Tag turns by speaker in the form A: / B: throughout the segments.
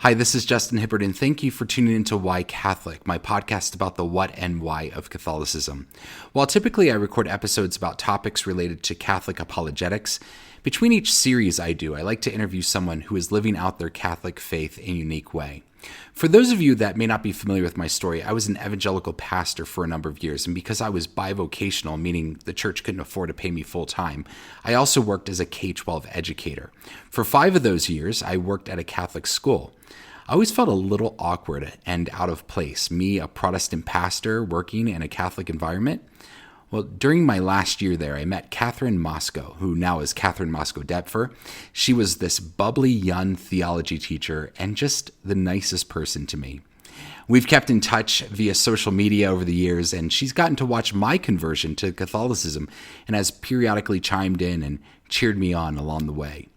A: Hi, this is Justin Hibbard, and thank you for tuning into Why Catholic, my podcast about the what and why of Catholicism. While typically I record episodes about topics related to Catholic apologetics, between each series I like to interview someone who is living out their Catholic faith in a unique way. For those of you that may not be familiar with my story, I was an evangelical pastor for a number of years, and because I was bivocational, meaning the church couldn't afford to pay me full time, I also worked as a K-12 educator. For 5 of those years, I worked at a Catholic school. I always felt a little awkward and out of place, me, a Protestant pastor working in a Catholic environment. Well, during my last year there, I met Katherine Mosco, who now is Katherine Mosco Depfer. She was this bubbly young theology teacher and just the nicest person to me. We've kept in touch via social media over the years, and she's gotten to watch my conversion to Catholicism and has periodically chimed in and cheered me on along the way.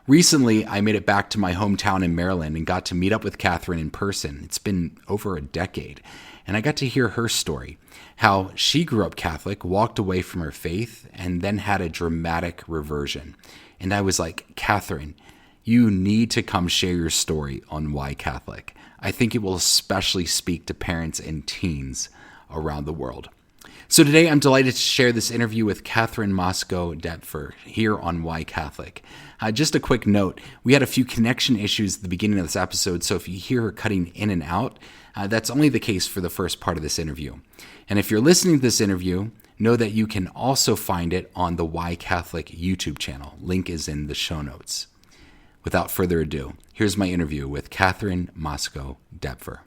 A: Recently, I made it back to my hometown in Maryland and got to meet up with Katherine in person. It's been over a decade, and I got to hear her story, how she grew up Catholic, walked away from her faith, and then had a dramatic reversion. And I was like, Katherine, you need to come share your story on Why Catholic. I think it will especially speak to parents and teens around the world. So today I'm delighted to share this interview with Katherine Mosco Depfer here on Why Catholic. Just a quick note, we had a few connection issues at the beginning of this episode, so if you hear her cutting in and out, that's only the case for the first part of this interview. And if you're listening to this interview, know that you can also find it on the Why Catholic YouTube channel. Link is in the show notes. Without further ado, here's my interview with Katherine Mosco Depfer.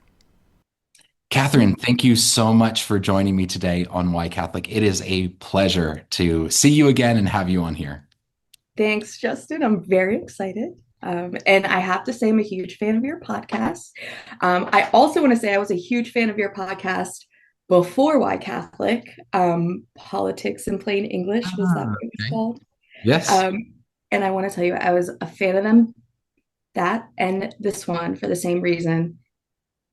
A: Katherine, thank you so much for joining me today on Why Catholic. It is a pleasure to see you again and have you on here.
B: Thanks, Justin. I'm very excited. And I have to say, I'm a huge fan of your podcast. I also want to say I was a huge fan of your podcast before Why Catholic. Politics in Plain English, was that
A: Ah,
B: what it was
A: okay.
B: called?
A: Yes.
B: And I want to tell you, I was a fan of them, that and this one for the same reason.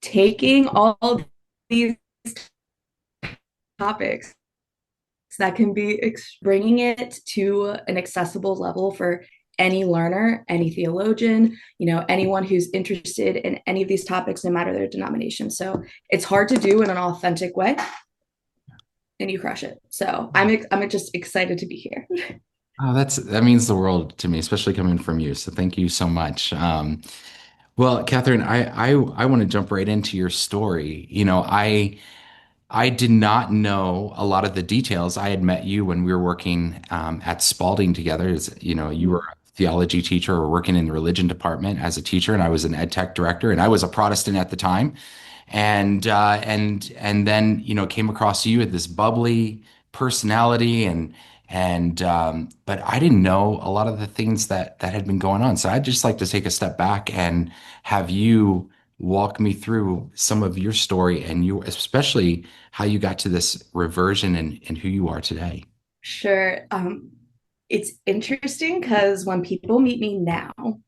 B: Taking all these topics that can be bringing it to an accessible level for any learner, any theologian, anyone who's interested in any of these topics, no matter their denomination. So it's hard to do in an authentic way, and you crush it. So I'm just excited to be here.
A: Oh, that means the world to me, especially coming from you. So thank you so much. Well, Katherine, I want to jump right into your story. I did not know a lot of the details. I had met you when we were working at Spalding together. You were a theology teacher or working in the religion department as a teacher, and I was an ed tech director, and I was a Protestant at the time. And then came across you with this bubbly personality but I didn't know a lot of the things that had been going on. So I'd just like to take a step back and have you walk me through some of your story and especially how you got to this reversion and who you are today.
B: Sure. It's interesting because when people meet me now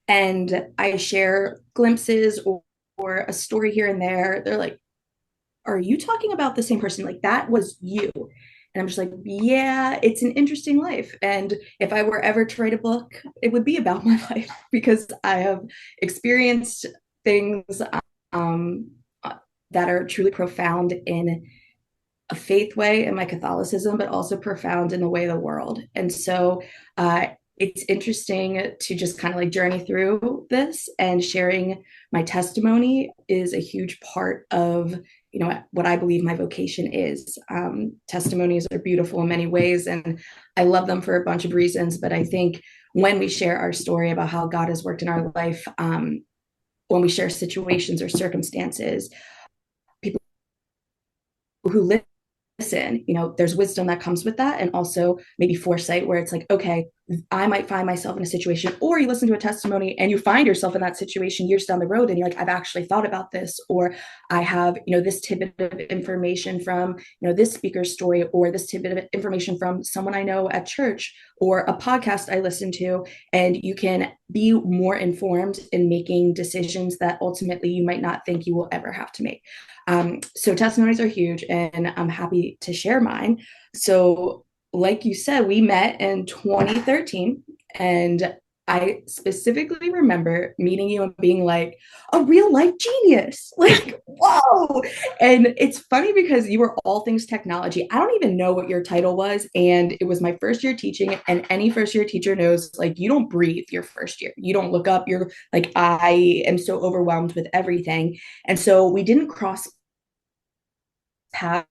B: and I share glimpses or a story here and there, they're like, are you talking about the same person? Like, that was you. And I'm just like, yeah, it's an interesting life. And if I were ever to write a book, it would be about my life because I have experienced things um, that are truly profound in a faith way in my Catholicism, but also profound in the way of the world. And so it's interesting to just kind of like journey through this, and sharing my testimony is a huge part of what I believe my vocation is. Testimonies are beautiful in many ways, and I love them for a bunch of reasons. But I think when we share our story about how God has worked in our life, when we share situations or circumstances, people who listen, there's wisdom that comes with that, and also maybe foresight where it's like, okay, I might find myself in a situation, or you listen to a testimony and you find yourself in that situation years down the road and you're like, I've actually thought about this, or I have, this tidbit of information from, this speaker's story, or this tidbit of information from someone I know at church, or a podcast I listen to, and you can be more informed in making decisions that ultimately you might not think you will ever have to make. So testimonies are huge, and I'm happy to share mine. So like you said, we met in 2013, and I specifically remember meeting you and being like, a real life genius. Like, whoa. And it's funny because you were all things technology. I don't even know what your title was. And it was my first year teaching. And any first year teacher knows, like, you don't breathe your first year. You don't look up. You're like, I am so overwhelmed with everything. And so we didn't cross paths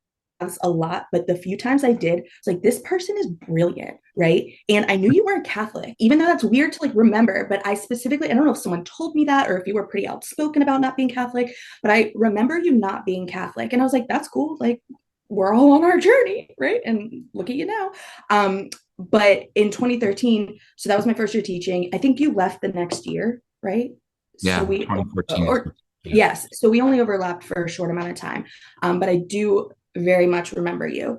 B: a lot, but the few times I did, it's like, this person is brilliant, right? And I knew you weren't Catholic, even though that's weird to like remember. But I specifically, I don't know if someone told me that or if you were pretty outspoken about not being Catholic, but I remember you not being Catholic, and I was like, that's cool. Like, we're all on our journey, right? And look at you now. But in 2013, so that was my first year teaching. I think you left the next year, right? So
A: Yeah,
B: we,
A: 2014 is.
B: or
A: Yeah.
B: yes, so we only overlapped for a short amount of time. But I do very much remember you.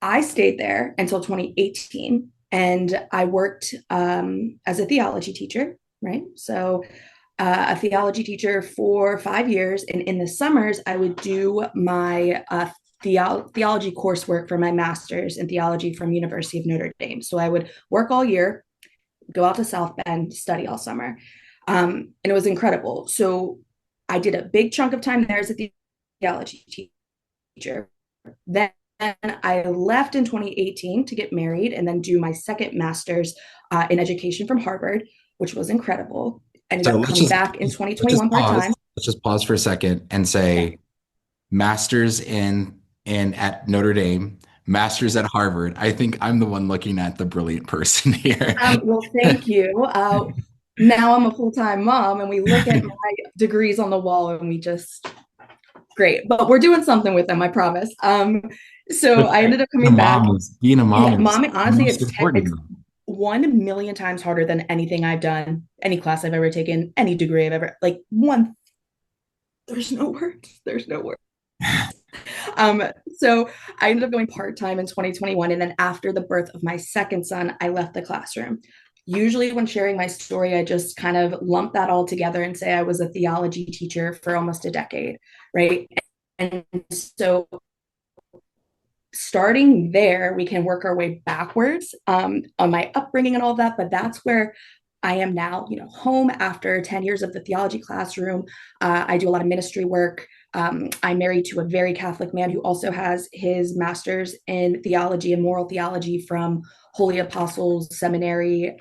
B: I stayed there until 2018, and I worked as a theology teacher, right? So a theology teacher for 5 years. And in the summers, I would do my theology coursework for my master's in theology from University of Notre Dame. So I would work all year, go out to South Bend, study all summer. And it was incredible. So I did a big chunk of time there as a theology teacher. Then I left in 2018 to get married and then do my second master's in education from Harvard, which was incredible. Ended
A: So
B: up coming back in
A: let's just
B: 2021 part
A: pause.
B: time.
A: Let's just pause for a second and
B: Okay.
A: say masters in at Notre Dame, masters at Harvard. I think I'm the one looking at the brilliant person here.
B: Well, thank you. Now I'm a full time mom, and we look at my degrees on the wall, and we just great. But we're doing something with them, I promise. So
A: But
B: I ended up
A: being a
B: coming back.
A: mom is being a
B: Yeah,
A: mom is
B: mom, honestly,
A: most important.
B: it's 1 million times harder than anything I've done, any class I've ever taken, any degree I've ever like one. There's no words. There's no words. Um, so I ended up going part time in 2021, and then after the birth of my second son, I left the classroom. Usually, when sharing my story, I just kind of lump that all together and say I was a theology teacher for almost a decade, right? And so starting there, we can work our way backwards on my upbringing and all of that. But that's where I am now, home after 10 years of the theology classroom. I do a lot of ministry work. I'm married to a very Catholic man who also has his master's in theology and moral theology from Holy Apostles Seminary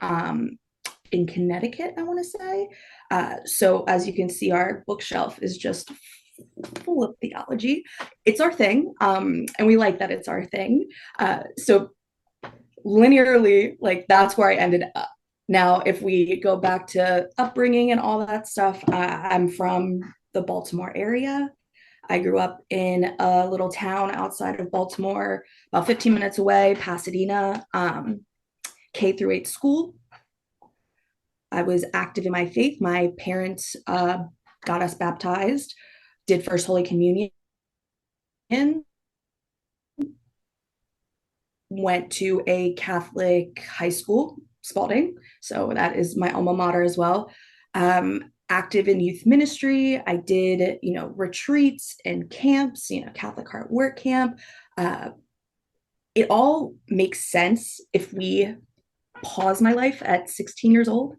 B: in Connecticut, I want to say. So as you can see, our bookshelf is just full of theology. It's our thing, and we like that it's our thing. So linearly, like that's where I ended up. Now, if we go back to upbringing and all that stuff, I'm from the Baltimore area. I grew up in a little town outside of Baltimore, about 15 minutes away, Pasadena, K through 8 school. I was active in my faith. My parents got us baptized, did First Holy Communion, went to a Catholic high school, Spalding. So that is my alma mater as well. Active in youth ministry. I did, retreats and camps, Catholic Heart Work Camp. It all makes sense if we pause my life at 16 years old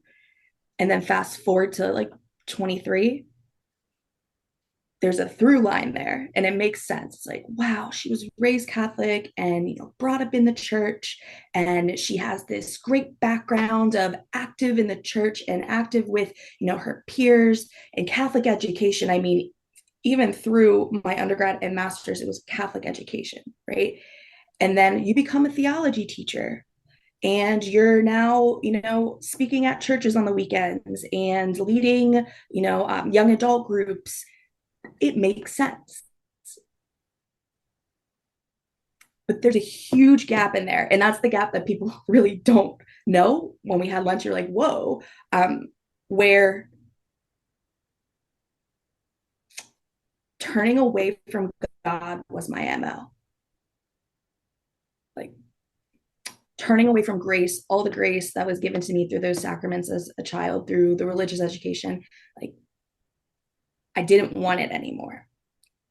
B: and then fast forward to like 23. There's a through line there and it makes sense. It's like, wow, she was raised Catholic and brought up in the church, and she has this great background of active in the church and active with her peers and Catholic education. I mean, even through my undergrad and master's, it was Catholic education, right? And then you become a theology teacher, and you're now speaking at churches on the weekends and leading young adult groups. It makes sense. But there's a huge gap in there. And that's the gap that people really don't know. When we had lunch, you're like, whoa, where turning away from God was my MO. Like turning away from grace, all the grace that was given to me through those sacraments as a child, through the religious education, like I didn't want it anymore.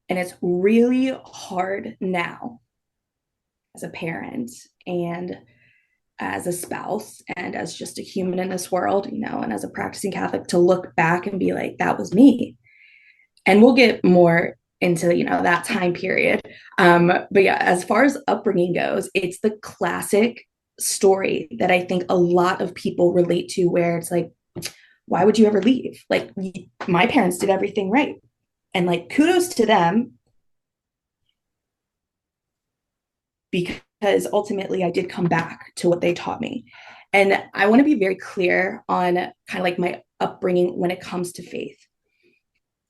B: And it's really hard now as a parent and as a spouse and as just a human in this world, and as a practicing Catholic, to look back and be like, that was me. And we'll get more into, that time period. But yeah, as far as upbringing goes, it's the classic story that I think a lot of people relate to, where it's like, why would you ever leave? Like, my parents did everything right. And like, kudos to them, because ultimately I did come back to what they taught me. And I want to be very clear on kind of like my upbringing when it comes to faith.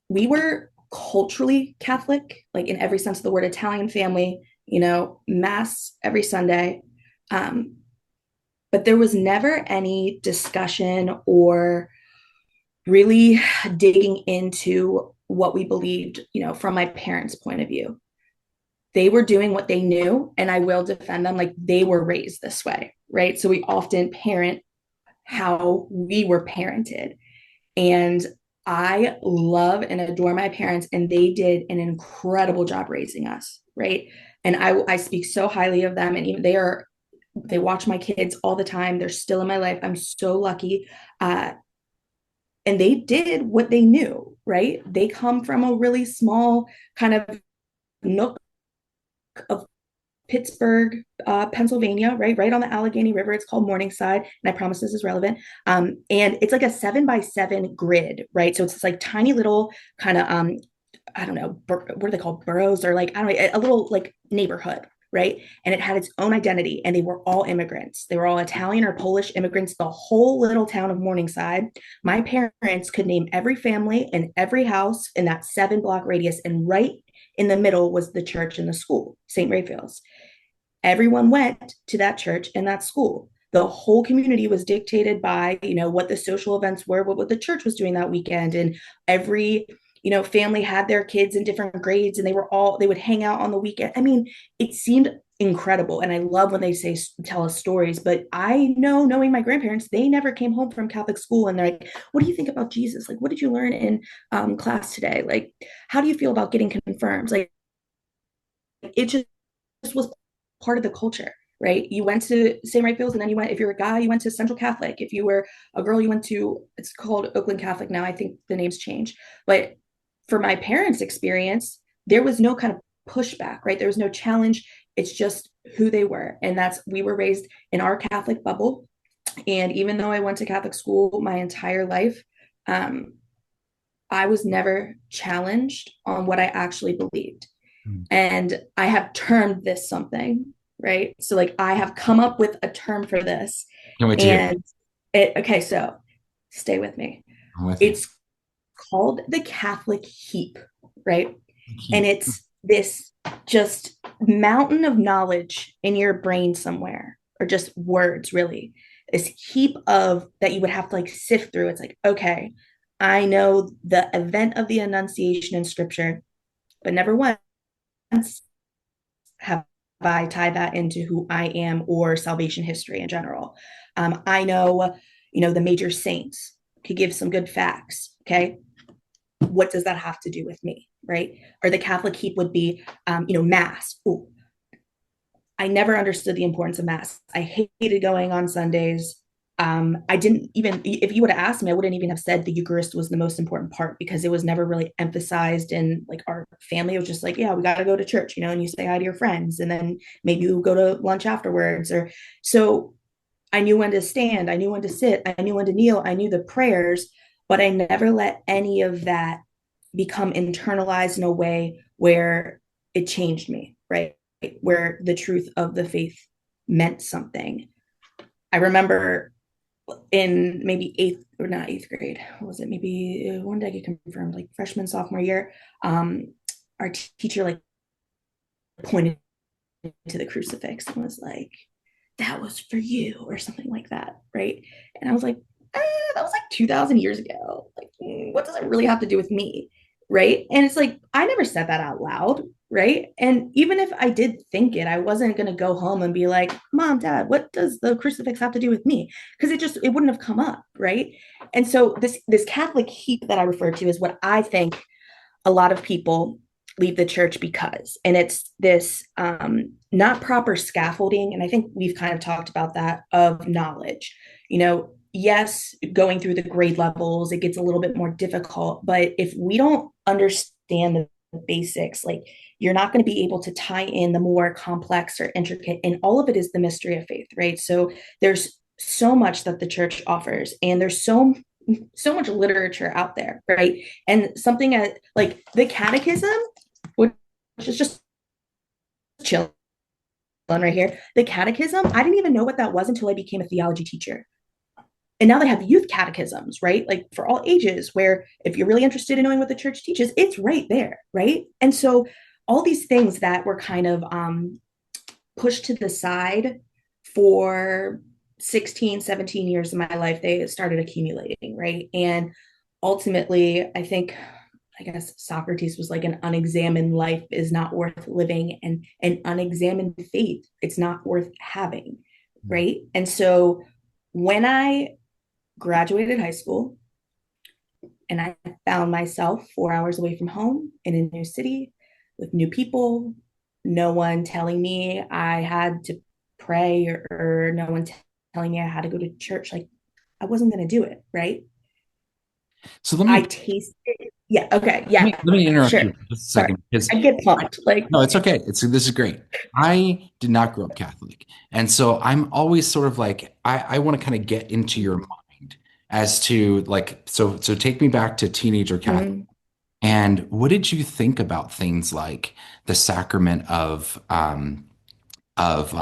B: We were culturally Catholic, like in every sense of the word, Italian family, mass every Sunday. But there was never any discussion or really digging into what we believed, from my parents' point of view. They were doing what they knew, and I will defend them. Like, they were raised this way, right? So we often parent how we were parented. And I love and adore my parents, and they did an incredible job raising us, right? And I speak so highly of them, and even they watch my kids all the time. They're still in my life. I'm so lucky. And they did what they knew, right? They come from a really small kind of nook of Pittsburgh, Pennsylvania, right on the Allegheny River. It's called Morningside, and I promise this is relevant. And it's like a 7x7 grid, right? So it's this like tiny little kind of I don't know, what are they called, boroughs, or like, I don't know, a little like neighborhood, right? And it had its own identity, and they were all immigrants. They were all Italian or Polish immigrants. The whole little town of Morningside. My parents could name every family and every house in that 7-block radius, and right in the middle was the church and the school, St. Raphael's. Everyone went to that church and that school. The whole community was dictated by, what the social events were, what the church was doing that weekend. And every, family had their kids in different grades, and they would hang out on the weekend. I mean, it seemed incredible. And I love when they tell us stories, but I know, knowing my grandparents, they never came home from Catholic school and they're like, what do you think about Jesus? Like, what did you learn in class today? Like, how do you feel about getting confirmed? Like, it just was part of the culture, right? You went to St. Raphael's, and then if you're a guy, you went to Central Catholic. If you were a girl, you went to, it's called Oakland Catholic now. I think the name's changed. But for my parents' experience, there was no kind of pushback, right? There was no challenge. It's just who they were. And we were raised in our Catholic bubble. And even though I went to Catholic school my entire life, I was never challenged on what I actually believed. And I have termed this something, right? So like, I have come up with a term for this.
A: Can't wait to hear.
B: And okay, so stay with me. It's called the Catholic heap, right? And it's this just mountain of knowledge in your brain somewhere, or just words, really. This heap of that you would have to like sift through. It's like, okay, I know the event of the Annunciation in Scripture, but never once have I tied that into who I am or salvation history in general. I know, the major saints, could give some good facts. Okay. What does that have to do with me? Right. Or the Catholic heap would be, Mass. Ooh, I never understood the importance of Mass. I hated going on Sundays. I didn't even, if you would have asked me, I wouldn't even have said the Eucharist was the most important part, because it was never really emphasized in like our family. It was just like, yeah, we got to go to church, and you say hi to your friends, and then maybe you go to lunch afterwards. Or so I knew when to stand, I knew when to sit, I knew when to kneel, I knew the prayers, but I never let any of that become internalized in a way where it changed me, right? Where the truth of the faith meant something. I remember in maybe eighth grade, what was it? Maybe when did I get confirmed? Like freshman, sophomore year. Our teacher like pointed to the crucifix and was like, that was for you, or something like that, right? And I was like, that was like 2,000 years ago. Like, what does it really have to do with me, right? And it's like, I never said that out loud, right? And even if I did think it, I wasn't going to go home and be like, Mom, Dad, what does the crucifix have to do with me? Because it wouldn't have come up, right? And so this Catholic heap that I refer to is what I think a lot of people leave the church because, and it's this not proper scaffolding. And I think we've kind of talked about that of knowledge. Yes, going through the grade levels, it gets a little bit more difficult. But if we don't understand the basics, like you're not going to be able to tie in the more complex or intricate, and all of it is the mystery of faith, right? So there's so much that the church offers, and there's so much literature out there, right? And something like the catechism, which is just chilling right here. The catechism, I didn't even know what that was until I became a theology teacher. And now they have youth catechisms, right? Like for all ages, where if you're really interested in knowing what the church teaches, it's right there, right? And so all these things that were kind of pushed to the side for 16, 17 years of my life, they started accumulating, right? And ultimately, I guess Socrates was like, an unexamined life is not worth living, and an unexamined faith, it's not worth having, right? And so when I graduated high school and I found myself 4 hours away from home in a new city with new people, no one telling me I had to pray, or no one telling me I had to go to church, like I wasn't going to do it, right?
A: So
B: I tasted, yeah, okay, yeah,
A: let me interrupt
B: sure.
A: you for just a
B: Sorry,
A: second because
B: I get pumped. Like,
A: no, it's okay. This is great. I did not grow up Catholic, and so I'm always sort of like I want to kind of get into your mind as to like so take me back to teenager Catholic.
B: mm,
A: And what did you think about things like the sacrament of of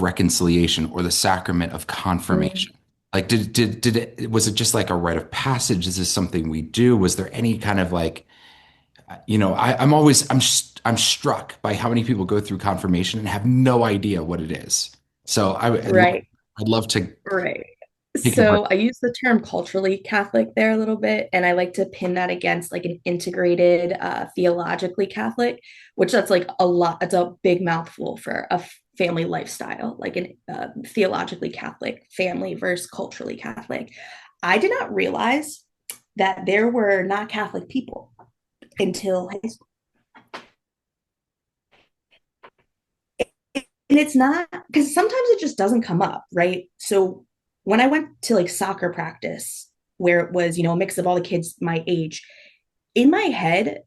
A: reconciliation or the sacrament of
B: mm.
A: confirmation? Like, did it was it just like a rite of passage? Is this something we do? Was there any kind of like, I'm always I'm struck by how many people go through confirmation and have no idea what it is. So
B: Right,
A: I'd love to
B: right.
A: take it.
B: So I use the term culturally Catholic there a little bit, and I like to pin that against like an integrated theologically Catholic, which that's like a lot. It's a big mouthful for a family lifestyle, like an theologically Catholic family versus culturally Catholic. I did not realize that there were not Catholic people until high school. And it's not, because sometimes it just doesn't come up, right? So when I went to like soccer practice, where it was, a mix of all the kids my age, in my head,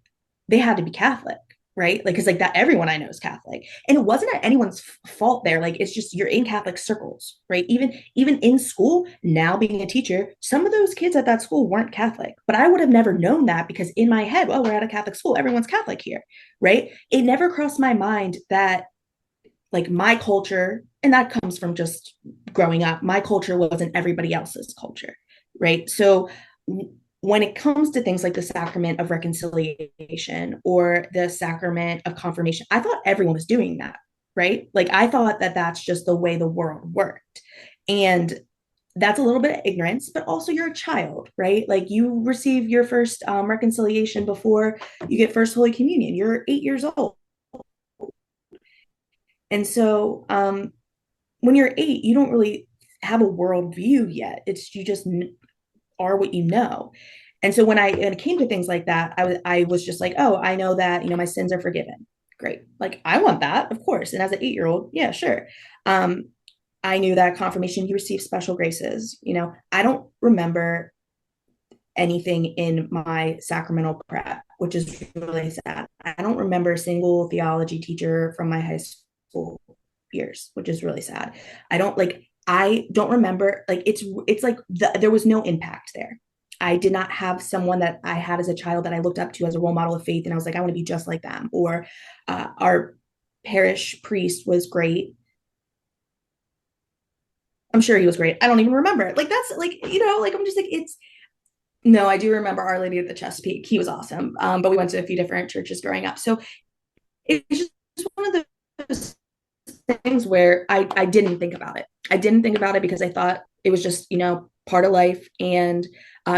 B: they had to be Catholic, right? Like, because like that, everyone I know is Catholic, and it wasn't anyone's fault there. Like, it's just you're in Catholic circles, right? Even in school, now being a teacher, some of those kids at that school weren't Catholic, but I would have never known that because in my head, well, we're at a Catholic school, everyone's Catholic here, right? It never crossed my mind that like my culture, and that comes from just growing up, my culture wasn't everybody else's culture, right? So when it comes to things like the sacrament of reconciliation or the sacrament of confirmation, I thought everyone was doing that, right? Like I thought that that's just the way the world worked. And that's a little bit of ignorance, but also you're a child, right? Like you receive your first reconciliation before you get first Holy Communion. You're 8 years old. And so when you're 8, you don't really have a worldview yet. It's you just are what you know. And so when it came to things like that, I was just like, oh, I know that my sins are forgiven. Great, like I want that, of course. And as an 8-year-old, yeah, sure. Um, I knew that confirmation, you receive special graces. I don't remember anything in my sacramental prep, which is really sad. I don't remember a single theology teacher from my high school years, which is really sad. I don't remember, like it's like there was no impact there. I did not have someone that I had as a child that I looked up to as a role model of faith, and I was like, I want to be just like them. Or our parish priest was great. I'm sure he was great. I don't even remember it. Like that's like like I'm just like it's no. I do remember Our Lady of the Chesapeake. He was awesome. But we went to a few different churches growing up, so it's just one of those things where I didn't think about it. I didn't think about it because I thought it was just, part of life. And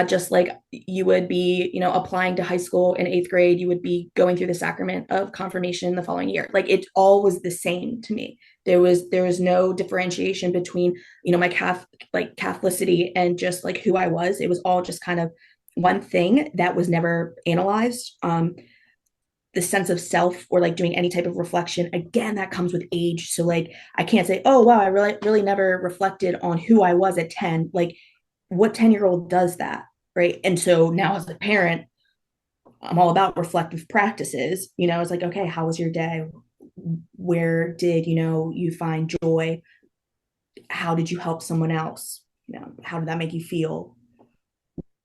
B: just like you would be, applying to high school in 8th grade, you would be going through the sacrament of confirmation the following year. Like it all was the same to me. There was no differentiation between, my Catholicity and just like who I was. It was all just kind of one thing that was never analyzed. the sense of self or like doing any type of reflection, again, that comes with age. So like I can't say, oh wow, I really never reflected on who I was at 10. Like what 10-year-old does that? Right. And so now as a parent, I'm all about reflective practices. It's like, okay, how was your day? Where did you find joy? How did you help someone else? How did that make you feel?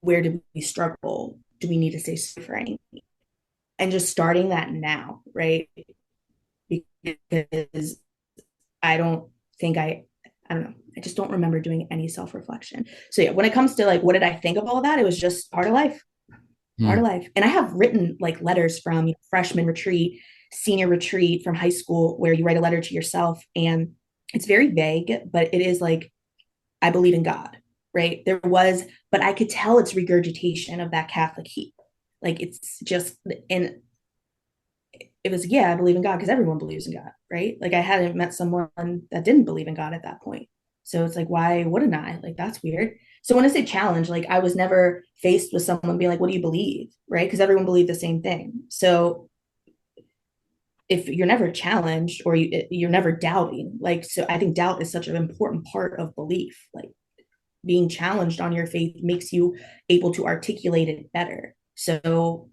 B: Where did we struggle? Do we need to stay suffering? And just starting that now, right? Because I don't think I don't know. I just don't remember doing any self-reflection. So yeah, when it comes to like what did I think of all of that, it was just part of life. Part
A: Hmm.
B: of life. And I have written like letters from freshman retreat, senior retreat from high school where you write a letter to yourself and it's very vague, but it is like, I believe in God, right? There was, but I could tell it's regurgitation of that Catholic heat. Like it's just, and it was, yeah, I believe in God because everyone believes in God, right? Like I hadn't met someone that didn't believe in God at that point. So it's like, why wouldn't I? Like, that's weird. So when I say challenge, like I was never faced with someone being like, what do you believe? Right. Because everyone believed the same thing. So if you're never challenged or you're never doubting, like, so I think doubt is such an important part of belief. Like being challenged on your faith makes you able to articulate it better. So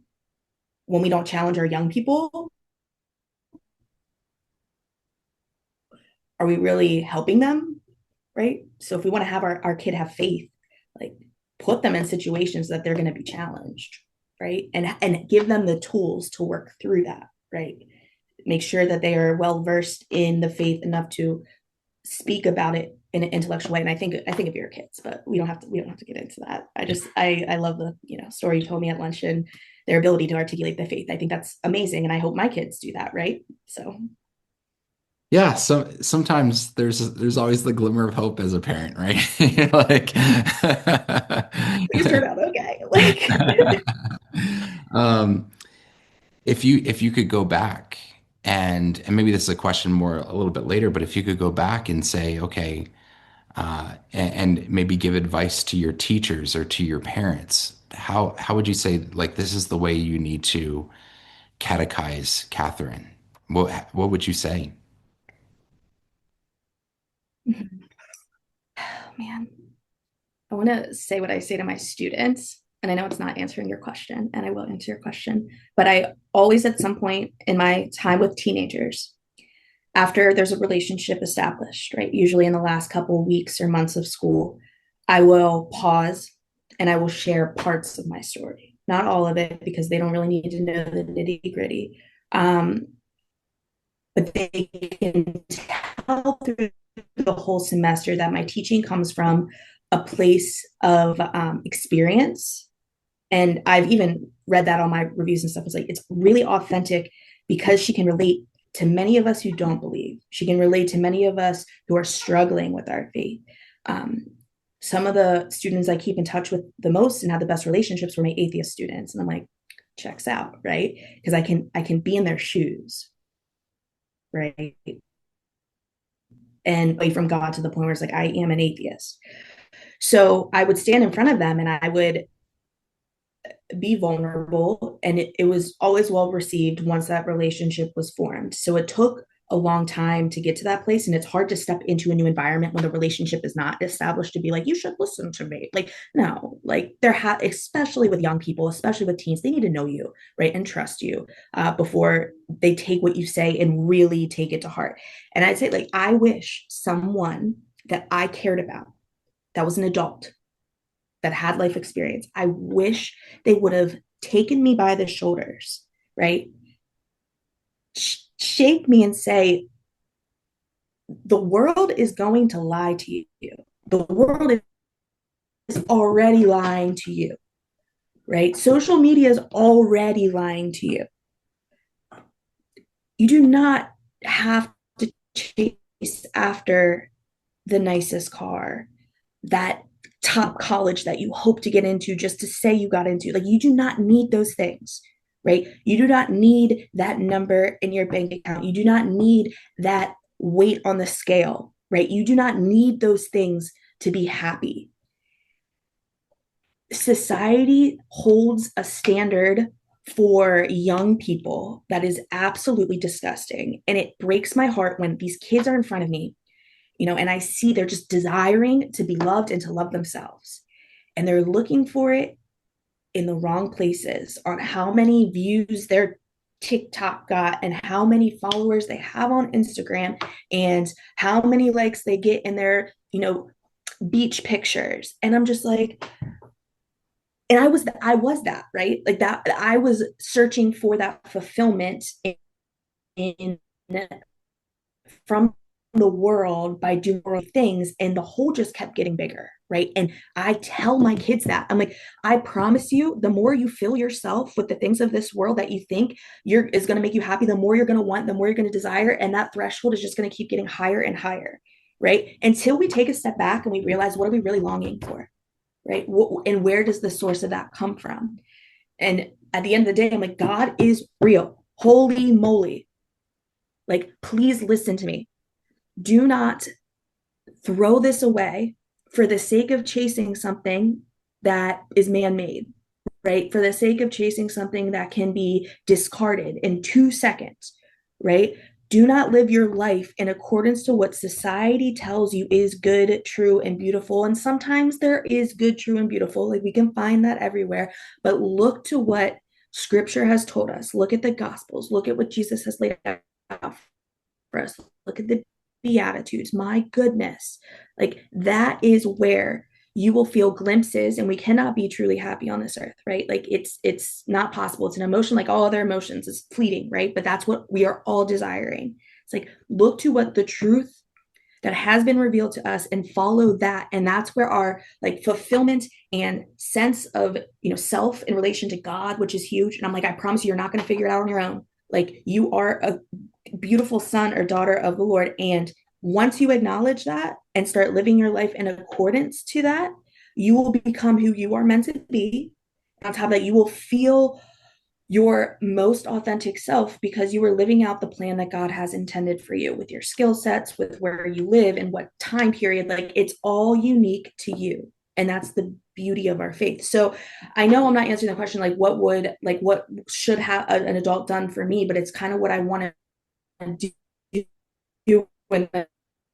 B: when we don't challenge our young people, are we really helping them? Right. So if we want to have our kid have faith, like put them in situations that they're going to be challenged, right? And give them the tools to work through that, right? Make sure that they are well versed in the faith enough to speak about it in an intellectual way. And I think of your kids, but we don't have to get into that. I love the story you told me at lunch and their ability to articulate the faith. I think that's amazing. And I hope my kids do that, right? So
A: Yeah, so sometimes there's always the glimmer of hope as a parent, right? Like
B: please turn out okay. Like
A: um if you could go back and maybe this is a question more a little bit later, but if you could go back and say, okay, and maybe give advice to your teachers or to your parents, how would you say like this is the way you need to catechize Catherine? What would you say?
B: oh man, I want to say what I say to my students. And I know it's not answering your question, and I will answer your question. But I always, at some point in my time with teenagers, after there's a relationship established, right? Usually in the last couple of weeks or months of school, I will pause and I will share parts of my story. Not all of it, because they don't really need to know the nitty gritty. Um, but they can tell through the whole semester that my teaching comes from a place of experience. And I've even read that on my reviews and stuff. It's like it's really authentic because she can relate to many of us who don't believe. She can relate to many of us who are struggling with our faith. Um, some of the students I keep in touch with the most and have the best relationships were my atheist students, and I'm like, checks out, right? Because I can be in their shoes, right? And away from God to the point where it's like I am an atheist. So I would stand in front of them and I would be vulnerable, and it was always well received once that relationship was formed. So it took a long time to get to that place, and it's hard to step into a new environment when the relationship is not established to be like, you should listen to me. Like no, like especially with young people, especially with teens, they need to know you, right, and trust you before they take what you say and really take it to heart. And I'd say, like, I wish someone that I cared about, that was an adult, that had life experience, I wish they would have taken me by the shoulders, right? Shake me and say, the world is going to lie to you. The world is already lying to you, right? Social media is already lying to you. You do not have to chase after the nicest car, that top college that you hope to get into just to say you got into. Like, you do not need those things, right? You do not need that number in your bank account. You do not need that weight on the scale, right? You do not need those things to be happy. Society holds a standard for young people that is absolutely disgusting. And it breaks my heart when these kids are in front of me, and I see they're just desiring to be loved and to love themselves. And they're looking for it in the wrong places, on how many views their TikTok got and how many followers they have on Instagram and how many likes they get in their, beach pictures. And I'm just like, and I was that, right? Like that, I was searching for that fulfillment in from the world by doing things, and the hole just kept getting bigger, right? And I tell my kids that, I'm like, I promise you, the more you fill yourself with the things of this world that you think is going to make you happy, the more you're going to want, the more you're going to desire, and that threshold is just going to keep getting higher and higher, right? Until we take a step back and we realize, what are we really longing for, right? And where does the source of that come from? And at the end of the day, I'm like, God is real. Holy moly. Like, please listen to me. Do not throw this away for the sake of chasing something that is man-made, right? For the sake of chasing something that can be discarded in 2 seconds, right? Do not live your life in accordance to what society tells you is good, true, and beautiful. And sometimes there is good, true, and beautiful. Like, we can find that everywhere. But look to what Scripture has told us. Look at the Gospels. Look at what Jesus has laid out for us. Look at the Beatitudes. My goodness. Like, that is where you will feel glimpses, and we cannot be truly happy on this earth, right? Like, it's not possible. It's an emotion like all other emotions, is fleeting, right? But that's what we are all desiring. It's like, look to what the truth that has been revealed to us and follow that. And that's where our like fulfillment and sense of, self in relation to God, which is huge. And I'm like, I promise you, you're not going to figure it out on your own. Like, you are a beautiful son or daughter of the Lord. And once you acknowledge that and start living your life in accordance to that, you will become who you are meant to be. And on top of that, you will feel your most authentic self because you were living out the plan that God has intended for you, with your skill sets, with where you live and what time period. Like, it's all unique to you. And that's the beauty of our faith. So I know I'm not answering the question, like what should have an adult done for me, but it's kind of what I want to do in the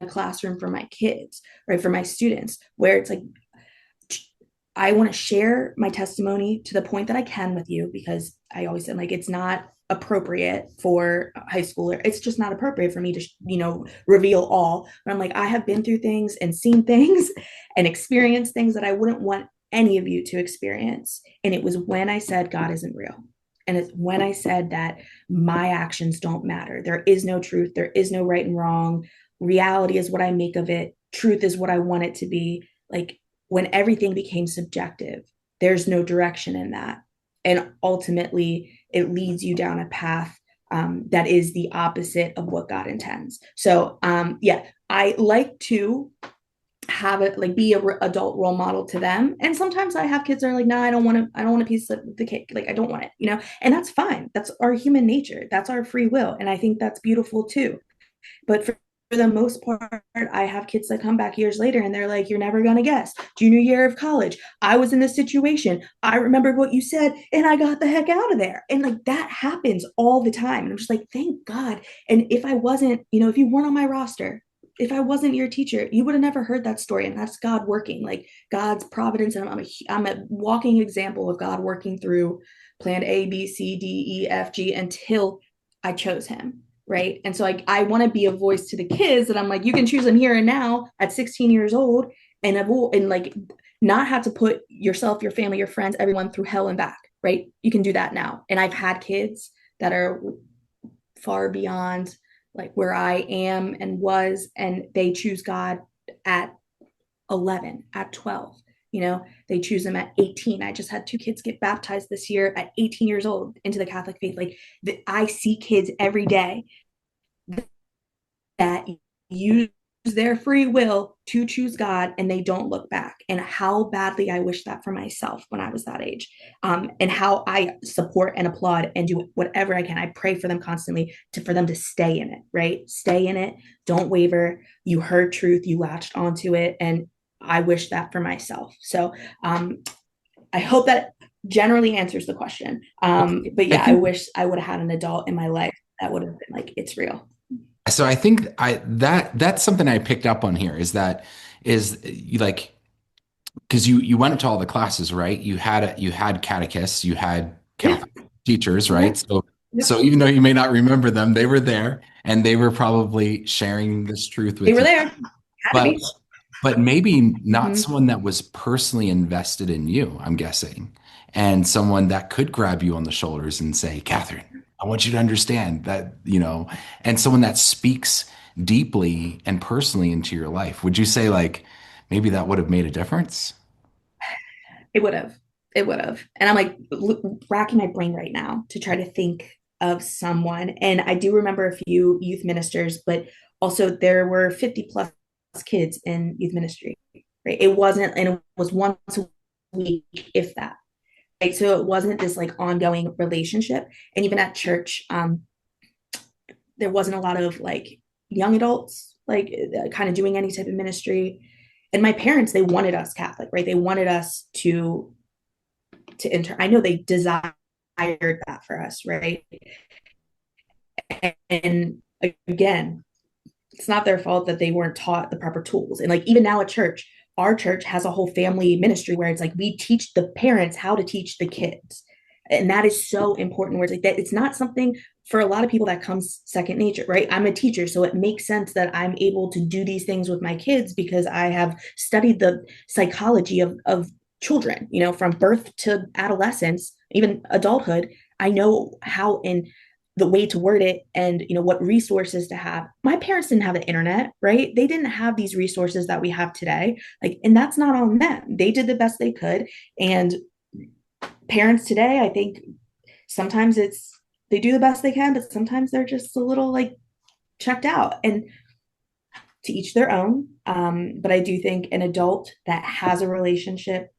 B: classroom for my kids, right? For my students, where it's like, I want to share my testimony to the point that I can with you, because I always said, like, it's not appropriate for a high schooler. It's just not appropriate for me to, reveal all. But I'm like, I have been through things and seen things and experienced things that I wouldn't want any of you to experience. And it was when I said God isn't real. And it's when I said that my actions don't matter. There is no truth. There is no right and wrong. Reality is what I make of it. Truth is what I want it to be. Like, when everything became subjective, there's no direction in that. And ultimately, it leads you down a path that is the opposite of what God intends. So, yeah, I like to have it like be a adult role model to them. And sometimes I have kids that are like, nah, I don't want a piece of the cake. Like, I don't want it, and that's fine. That's our human nature. That's our free will. And I think that's beautiful too. But for the most part, I have kids that come back years later and they're like, you're never going to guess. Junior year of college, I was in this situation. I remembered what you said and I got the heck out of there. And like, that happens all the time. And I'm just like, thank God. And if I wasn't, if you weren't on my roster, if I wasn't your teacher, you would have never heard that story. And that's God working, like God's providence. And I'm a walking example of God working through plan A, B, C, D, E, F, G until I chose him. Right. And so I want to be a voice to the kids that I'm like, you can choose them here and now at 16 years old, and like not have to put yourself, your family, your friends, everyone through hell and back. Right. You can do that now. And I've had kids that are far beyond like where I am and was, and they choose God at 11, at 12. They choose them at 18. I just had 2 kids get baptized this year at 18 years old into the Catholic faith. Like, I see kids every day that use their free will to choose God and they don't look back. And how badly I wish that for myself when I was that age. And how I support and applaud and do whatever I can. I pray for them constantly for them to stay in it, right? Stay in it. Don't waver. You heard truth. You latched onto it. And I wish that for myself. So I hope that generally answers the question. But
A: I
B: yeah, I
A: think
B: wish I would have had an adult in my life that would have been like, it's real.
A: so. I think that's something I picked up on here is you like because you went to all the classes, right? You had catechists, you had
B: Yeah.
A: Catholic teachers,
B: Yeah.
A: right? So
B: Yep.
A: so even though you may not remember them, they were there and they were probably sharing this truth
B: They
A: with
B: were
A: you.
B: there. Had to
A: But
B: be.
A: maybe not
B: Hmm.
A: someone that was personally invested in you, I'm guessing, and someone that could grab you on the shoulders and say, Catherine, I want you to understand that, and someone that speaks deeply and personally into your life. Would you say like maybe that would have made a difference?
B: It would have. It would have. And I'm like racking my brain right now to try to think of someone. And I do remember a few youth ministers, but also there were 50 plus kids in youth ministry, right? It wasn't, and it was once a week, if that. Right. So it wasn't this like ongoing relationship. And even at church, there wasn't a lot of like young adults, like kind of doing any type of ministry. And my parents, they wanted us Catholic, right? They wanted us to enter. I know they desired that for us, right? And again, it's not their fault that they weren't taught the proper tools. And like even now at church, our church has a whole family ministry where it's like we teach the parents how to teach the kids. And that is so important where it's like that it's not something for a lot of people that comes second nature, right? I'm a teacher, so it makes sense that I'm able to do these things with my kids because I have studied the psychology of children, from birth to adolescence, even adulthood. I know how and the way to word it and what resources to have. My parents didn't have the internet, right? They didn't have these resources that we have today, like, and that's not on them. They did the best they could. And parents today, I think sometimes it's they do the best they can, but sometimes they're just a little like checked out, and to each their own. But I do think an adult that has a relationship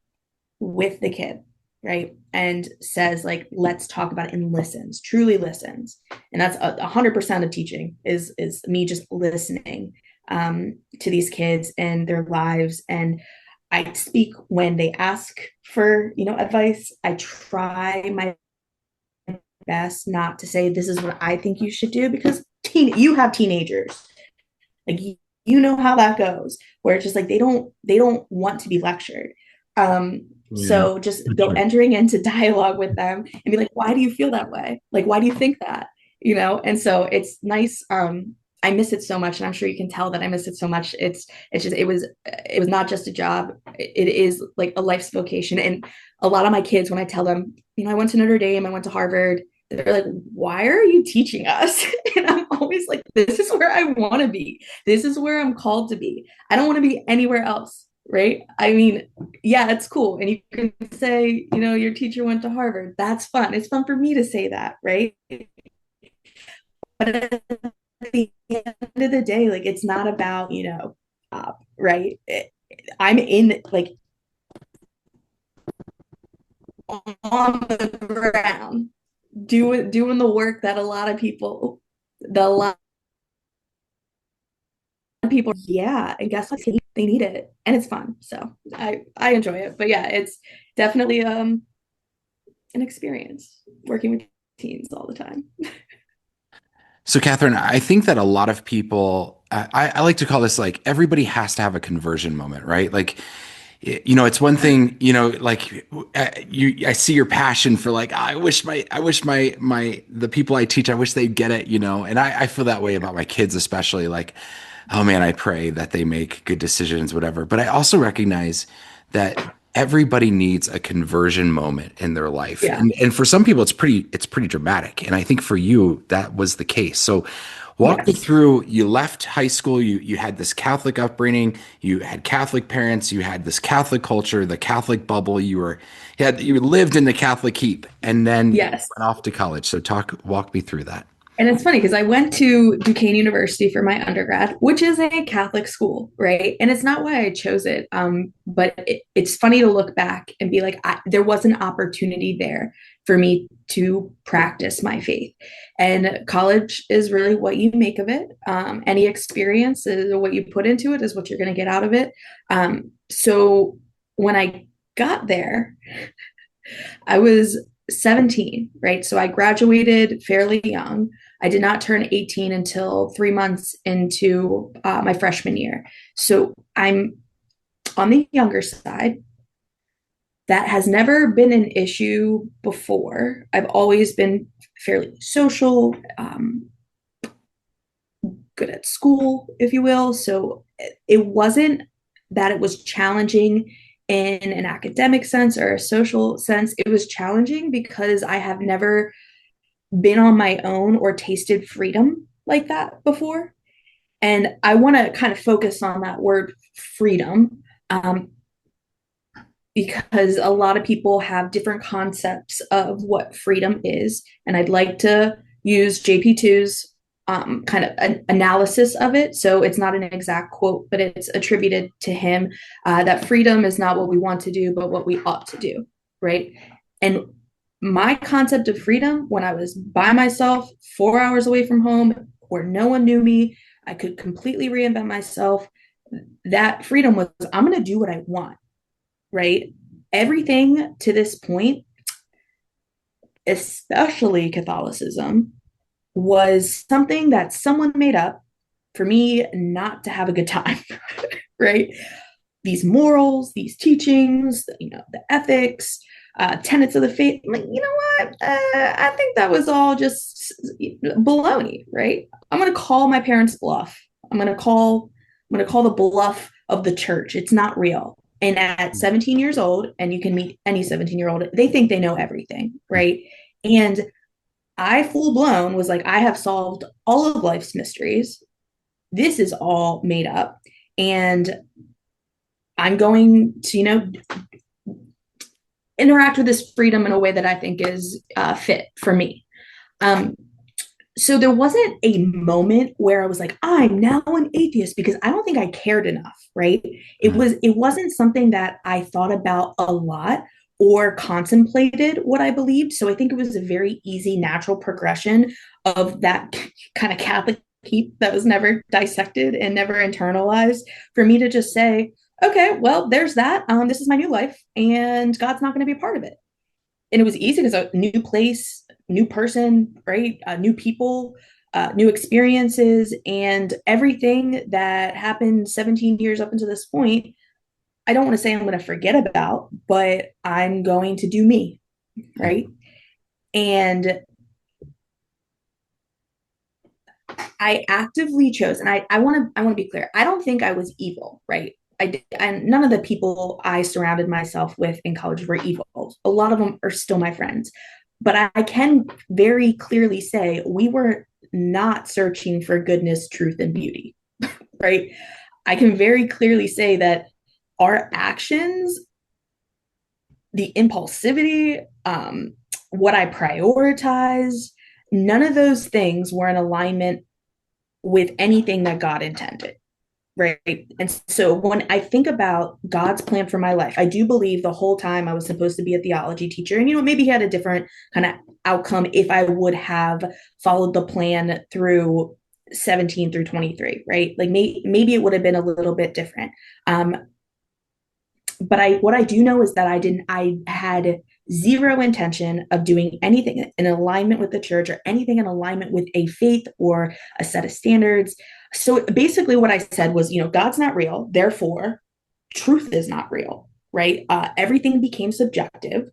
B: with the kid, right, and says like, let's talk about it, and listens, truly listens. And that's 100% of teaching is me just listening to these kids and their lives. And I speak when they ask for advice. I try my best not to say this is what I think you should do, because you have teenagers, like you know how that goes, where it's just like they don't want to be lectured.
A: Yeah,
B: So just
A: for
B: go
A: sure.
B: entering into dialogue with them and be like, why do you feel that way? Like, why do you think that? And so it's nice. I miss it so much, and I'm sure you can tell that I miss it so much. It's just it was not just a job. It is like a life's vocation. And a lot of my kids, when I tell them, I went to Notre Dame, I went to Harvard, they're like, why are you teaching us? And I'm always like, this is where I want to be. This is where I'm called to be. I don't want to be anywhere else. Right. I mean, yeah, it's cool. And you can say, your teacher went to Harvard. That's fun. It's fun for me to say that. Right. But at the end of the day, like, it's not about, right. I'm in like on the ground doing the work that a lot of people, the a lot of people, yeah. And guess what? They need it, and it's fun. So I enjoy it. But yeah, it's definitely an experience working with teens all the time.
A: So, Catherine, I think that a lot of people, I like to call this like everybody has to have a conversion moment, right? Like, it's one thing, like I see your passion for like, I wish the people I teach, I wish they'd get it, and I feel that way about my kids, especially like, oh man, I pray that they make good decisions, whatever. But I also recognize that everybody needs a conversion moment in their life.
B: Yeah.
A: And for some people it's pretty dramatic. And I think for you that was the case. So walk me
B: Yes.
A: through, you left high school, you had this Catholic upbringing, you had Catholic parents, you had this Catholic culture, the Catholic bubble, you lived in the Catholic heap, and then you
B: Yes.
A: went off to college. So walk me through that.
B: And it's funny because I went to Duquesne University for my undergrad, which is a Catholic school, right? And it's not why I chose it. But it's funny to look back and be like, there was an opportunity there for me to practice my faith. And college is really what you make of it. Any experience is what you put into it is what you're going to get out of it. So when I got there, I was 17, right? So I graduated fairly young. I did not turn 18 until 3 months into my freshman year. So I'm on the younger side. That has never been an issue before. I've always been fairly social, good at school, if you will. So it wasn't that it was challenging in an academic sense or a social sense. It was challenging because I have never been on my own or tasted freedom like that before. And I want to kind of focus on that word freedom, because a lot of people have different concepts of what freedom is. And I'd like to use JP2's kind of an analysis of it. So it's not an exact quote, but it's attributed to him, that freedom is not what we want to do, but what we ought to do. Right. And my concept of freedom, when I was by myself, 4 hours away from home, where no one knew me, I could completely reinvent myself. That freedom was, I'm going to do what I want, right? Everything to this point, especially Catholicism, was something that someone made up for me not to have a good time, right? These morals, these teachings, the ethics, tenets of the faith. I'm like, you know what? I think that was all just baloney, right? I'm going to call my parents' bluff. I'm going to call the bluff of the church. It's not real. And at 17 years old, and you can meet any 17-year-old, they think they know everything, right? And I full blown was like, I have solved all of life's mysteries. This is all made up. And I'm going to, interact with this freedom in a way that I think is fit for me. So there wasn't a moment where I was like, I'm now an atheist, because I don't think I cared enough, right? It wasn't something that I thought about a lot or contemplated what I believed. So I think it was a very easy, natural progression of that kind of Catholic heap that was never dissected and never internalized, for me to just say, okay, well, there's that. This is my new life, and God's not going to be a part of it. And it was easy because a new place, new person, right? New people, new experiences, and everything that happened 17 years up until this point. I don't want to say I'm going to forget about, but I'm going to do me, right? And I actively chose, and I want to be clear. I don't think I was evil, right? And none of the people I surrounded myself with in college were evil. A lot of them are still my friends, but I can very clearly say we were not searching for goodness, truth, and beauty, right? I can very clearly say that our actions, the impulsivity, what I prioritize, none of those things were in alignment with anything that God intended. Right. And so when I think about God's plan for my life, I do believe the whole time I was supposed to be a theology teacher. And, maybe he had a different kind of outcome if I would have followed the plan through 17 through 23. Right. Like maybe it would have been a little bit different. But what I do know is that I had zero intention of doing anything in alignment with the church or anything in alignment with a faith or a set of standards. So basically what I said was, God's not real, therefore truth is not real, right? Everything became subjective.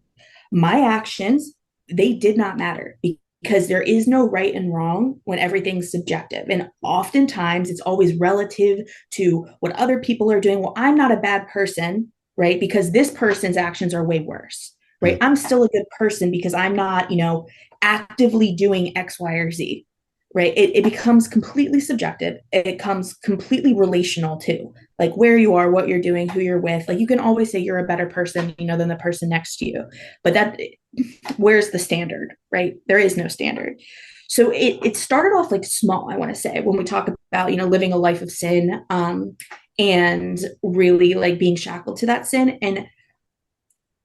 B: My actions, they did not matter, because there is no right and wrong when everything's subjective. And oftentimes it's always relative to what other people are doing. Well, I'm not a bad person, right? Because this person's actions are way worse, right? I'm still a good person because I'm not, actively doing X, Y, or Z, right? It becomes completely subjective. It becomes completely relational too, like where you are, what you're doing, who you're with. Like you can always say you're a better person, than the person next to you, but where's the standard, right? There is no standard. So it started off like small, I want to say, when we talk about, living a life of sin, and really like being shackled to that sin. And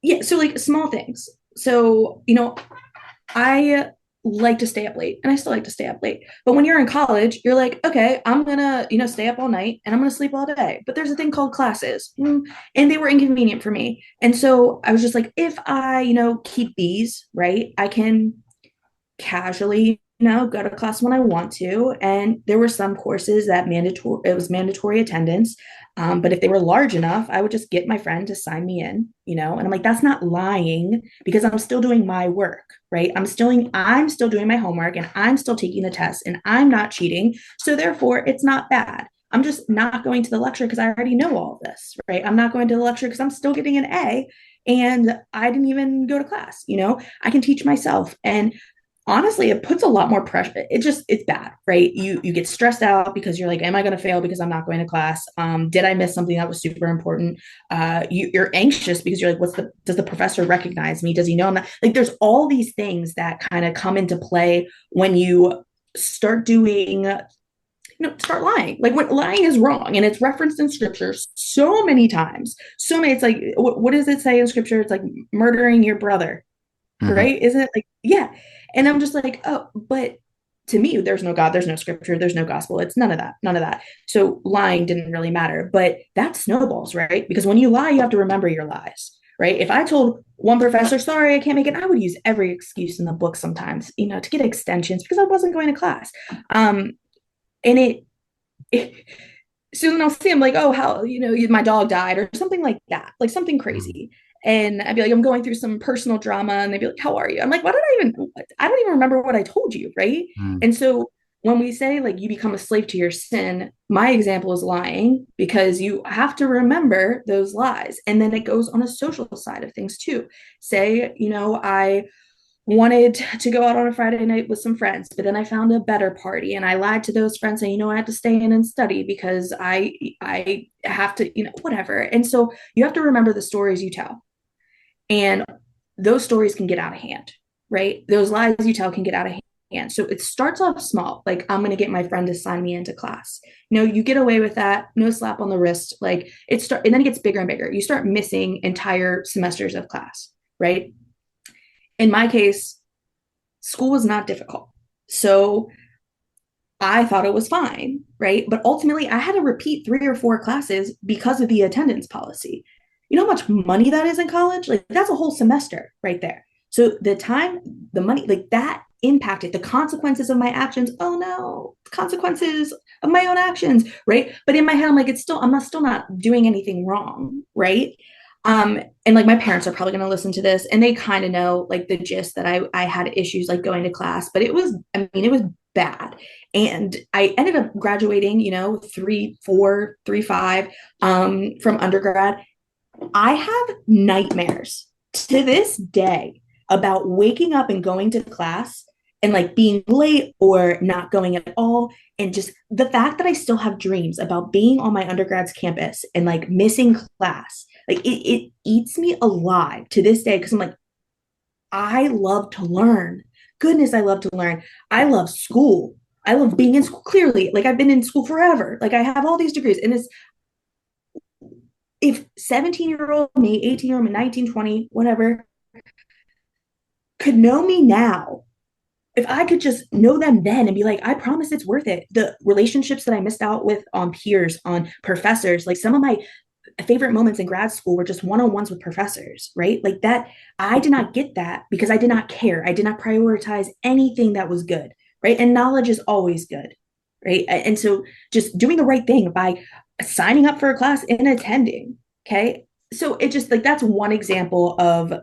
B: yeah, so like small things. So, I like to stay up late, and I still like to stay up late. But when you're in college, you're like, okay, I'm gonna, stay up all night and I'm gonna sleep all day. But there's a thing called classes, and they were inconvenient for me. And so I was just like, if I, keep these, right, I can casually, go to class when I want to. And there were some courses that it was mandatory attendance. But if they were large enough, I would just get my friend to sign me in, and I'm like, that's not lying because I'm still doing my work, right? I'm still doing my homework and I'm still taking the test and I'm not cheating. So therefore it's not bad. I'm just not going to the lecture because I already know all of this, right? I'm not going to the lecture because I'm still getting an A and I didn't even go to class, I can teach myself. And honestly, it puts a lot more pressure. It's bad, right? You get stressed out because you're like, am I going to fail because I'm not going to class? Did I miss something that was super important? You're anxious because you're like, does the professor recognize me? Does he know I'm not? Like, there's all these things that kind of come into play when you start doing start lying. Like, when lying is wrong and it's referenced in scripture so many times, so many. It's like, what does it say in scripture? It's like murdering your brother,
A: Mm-hmm.
B: right? Isn't it like, yeah. And I'm just like, oh, but to me, there's no God, there's no scripture, there's no gospel. It's none of that, none of that. So lying didn't really matter, but that snowballs, right? Because when you lie, you have to remember your lies, right? If I told one professor, sorry, I can't make it, I would use every excuse in the book sometimes, to get extensions because I wasn't going to class. And it so then I'll see him like, oh, how, my dog died or something like that, like something crazy. And I'd be like, I'm going through some personal drama. And they'd be like, how are you? I'm like, I don't even remember what I told you. Right.
A: Mm-hmm.
B: And so when we say like you become a slave to your sin, my example is lying because you have to remember those lies. And then it goes on a social side of things too. Say, I wanted to go out on a Friday night with some friends, but then I found a better party and I lied to those friends saying, I had to stay in and study because I have to, whatever. And so you have to remember the stories you tell. And those stories can get out of hand, right? Those lies you tell can get out of hand. So it starts off small, like I'm going to get my friend to sign me into class. You get away with that, no slap on the wrist. Like and then it gets bigger and bigger. You start missing entire semesters of class, right? In my case, school was not difficult. So I thought it was fine, right? But ultimately, I had to repeat 3 or 4 classes because of the attendance policy. You know how much money that is in college? Like, that's a whole semester right there. So the time, the money, like that impacted the consequences of my actions. Oh no, consequences of my own actions, right? But in my head, I'm like, still not doing anything wrong, right? And like my parents are probably going to listen to this and they kind of know like the gist that I had issues like going to class, but it was bad. And I ended up graduating, 3.4, 3.5 from undergrad. I have nightmares to this day about waking up and going to class and like being late or not going at all. And just the fact that I still have dreams about being on my undergrad's campus and like missing class, like it eats me alive to this day. Cause I'm like, I love to learn. Goodness, I love to learn. I love school. I love being in school. Clearly, like I've been in school forever. Like I have all these degrees. And it's if 17-year-old me, 18-year-old me, 19, 20, whatever, could know me now, if I could just know them then and be like, I promise it's worth it. The relationships that I missed out with on peers, on professors, like some of my favorite moments in grad school were just one-on-ones with professors, right? Like that, I did not get that because I did not care. I did not prioritize anything that was good, right? And knowledge is always good, right? And so just doing the right thing by signing up for a class and attending, okay? So it just like that's one example of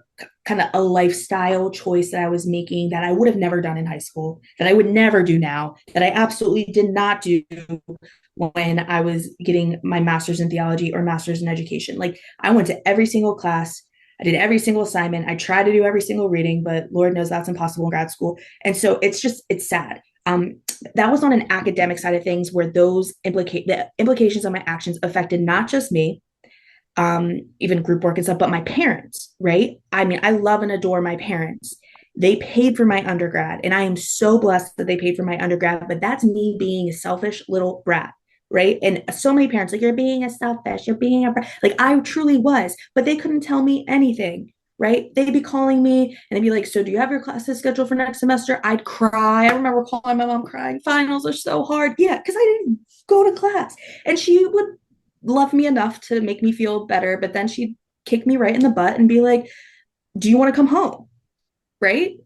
B: kind of a lifestyle choice that I was making that I would have never done in high school, that I would never do now, that I absolutely did not do when I was getting my master's in theology or master's in education. Like I went to every single class, I did every single assignment, I tried to do every single reading, but Lord knows that's impossible in grad school. And so it's sad. That was on an academic side of things where the implications of my actions affected not just me, even group work and stuff, but my parents, right? I mean, I love and adore my parents. They paid for my undergrad, and I am so blessed that they paid for my undergrad, but that's me being a selfish little brat, right? And so many parents, like, you're being a selfish, you're being a brat. Like, I truly was, but they couldn't tell me anything, right? They'd be calling me and they'd be like, so do you have your classes scheduled for next semester? I'd cry. I remember calling my mom crying, finals are so hard. Yeah, because I didn't go to class. And she would love me enough to make me feel better, but then she'd kick me right in the butt and be like, do you want to come home? Right?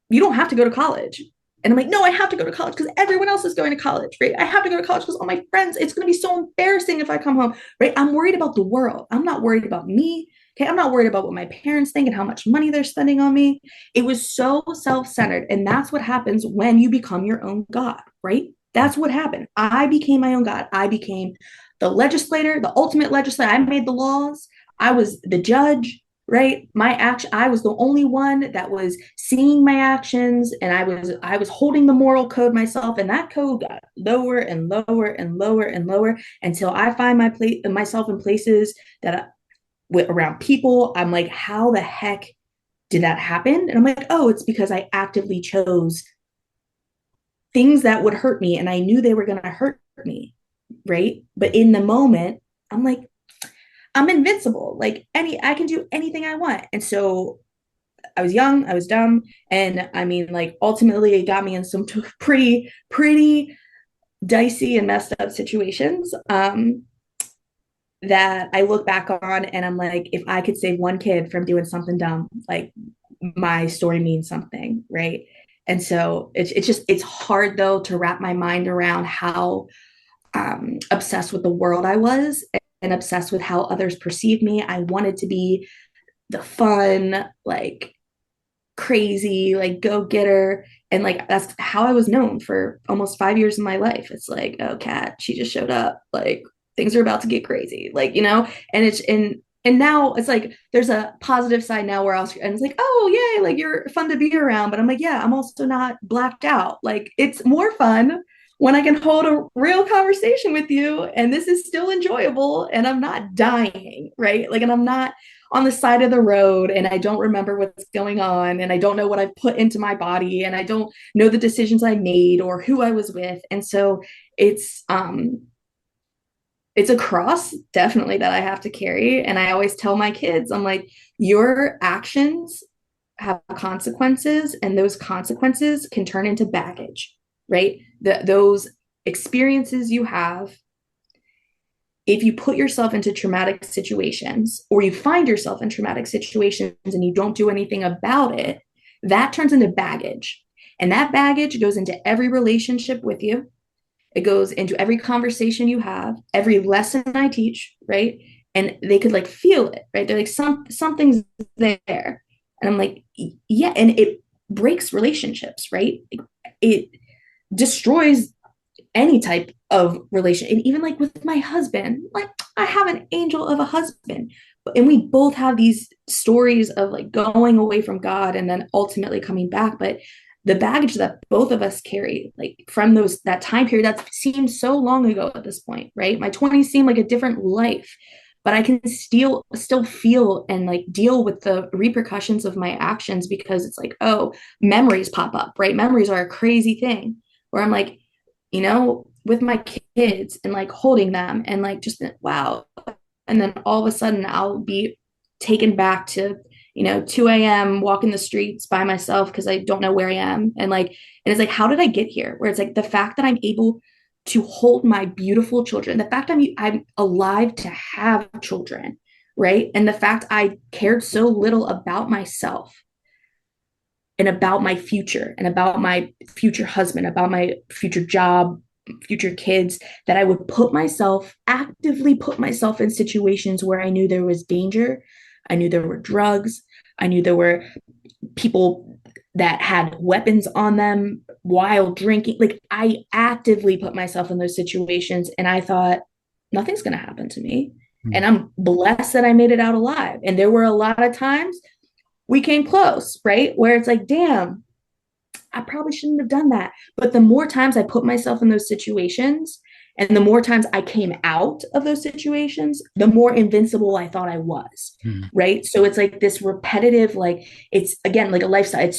B: You don't have to go to college. And I'm like, no, I have to go to college because everyone else is going to college, right? I have to go to college because all my friends, it's going to be so embarrassing if I come home, right? I'm worried about the world. I'm not worried about me. Okay. I'm not worried about what my parents think and how much money they're spending on me. It was so self centered. And that's what happens when you become your own God, right? That's what happened. I became my own God. I became the legislator, the ultimate legislator. I made the laws. I was the judge, right? My action, I was the only one that was seeing my actions, and I was holding the moral code myself, and that code got lower and lower and lower and lower until I find myself in places that around people, I'm like, how the heck did that happen? And I'm like, oh, it's because I actively chose things that would hurt me, and I knew they were going to hurt me, right? But in the moment, I'm like, I'm invincible. Like I can do anything I want. And so I was young, I was dumb, and I mean, like ultimately, it got me in some pretty dicey and messed up situations. That I look back on, and I'm like, if I could save one kid from doing something dumb, like my story means something, right? And so it's hard though to wrap my mind around how obsessed with the world I was and obsessed with how others perceive me. I wanted to be the fun, like crazy, like go getter. And like that's how I was known for almost 5 years of my life. It's like, oh, Kat, she just showed up. Like things are about to get crazy. Like, and and now it's like there's a positive side now where and it's like, oh yay, like you're fun to be around. But I'm like, yeah, I'm also not blacked out. Like it's more fun when I can hold a real conversation with you and this is still enjoyable and I'm not dying, right? Like, and I'm not on the side of the road and I don't remember what's going on and I don't know what I've put into my body and I don't know the decisions I made or who I was with. And so it's a cross definitely that I have to carry. And I always tell my kids, I'm like, your actions have consequences and those consequences can turn into baggage, right? Those experiences you have, if you put yourself into traumatic situations or you find yourself in traumatic situations and you don't do anything about it, that turns into baggage. And that baggage goes into every relationship with you. It goes into every conversation you have, every lesson I teach, right? And they could like feel it, right? They're like, something's there. And I'm like, yeah. And it breaks relationships, right? It destroys any type of relation. And even like with my husband, like I have an angel of a husband. And we both have these stories of like going away from God and then ultimately coming back. But the baggage that both of us carry, like from that time period that seems so long ago at this point, right? My 20s seem like a different life, but I can still feel and like deal with the repercussions of my actions because it's like, oh, memories pop up, right? Memories are a crazy thing where I'm like, with my kids and like holding them and like just wow. And then all of a sudden I'll be taken back to 2 a.m. walking the streets by myself because I don't know where I am. And it's like, how did I get here? Where it's like the fact that I'm able to hold my beautiful children, the fact I'm alive to have children, right? And the fact I cared so little about myself and about my future and about my future husband, about my future job, future kids, that I would actively put myself in situations where I knew there was danger. I knew there were drugs. I knew there were people that had weapons on them while drinking. Like I actively put myself in those situations and I thought, nothing's going to happen to me. And I'm blessed that I made it out alive. And there were a lot of times we came close, right? Where it's like, damn, I probably shouldn't have done that. But the more times I put myself in those situations and the more times I came out of those situations, the more invincible I thought I was, right? So it's like this repetitive, like it's again, like a lifestyle, it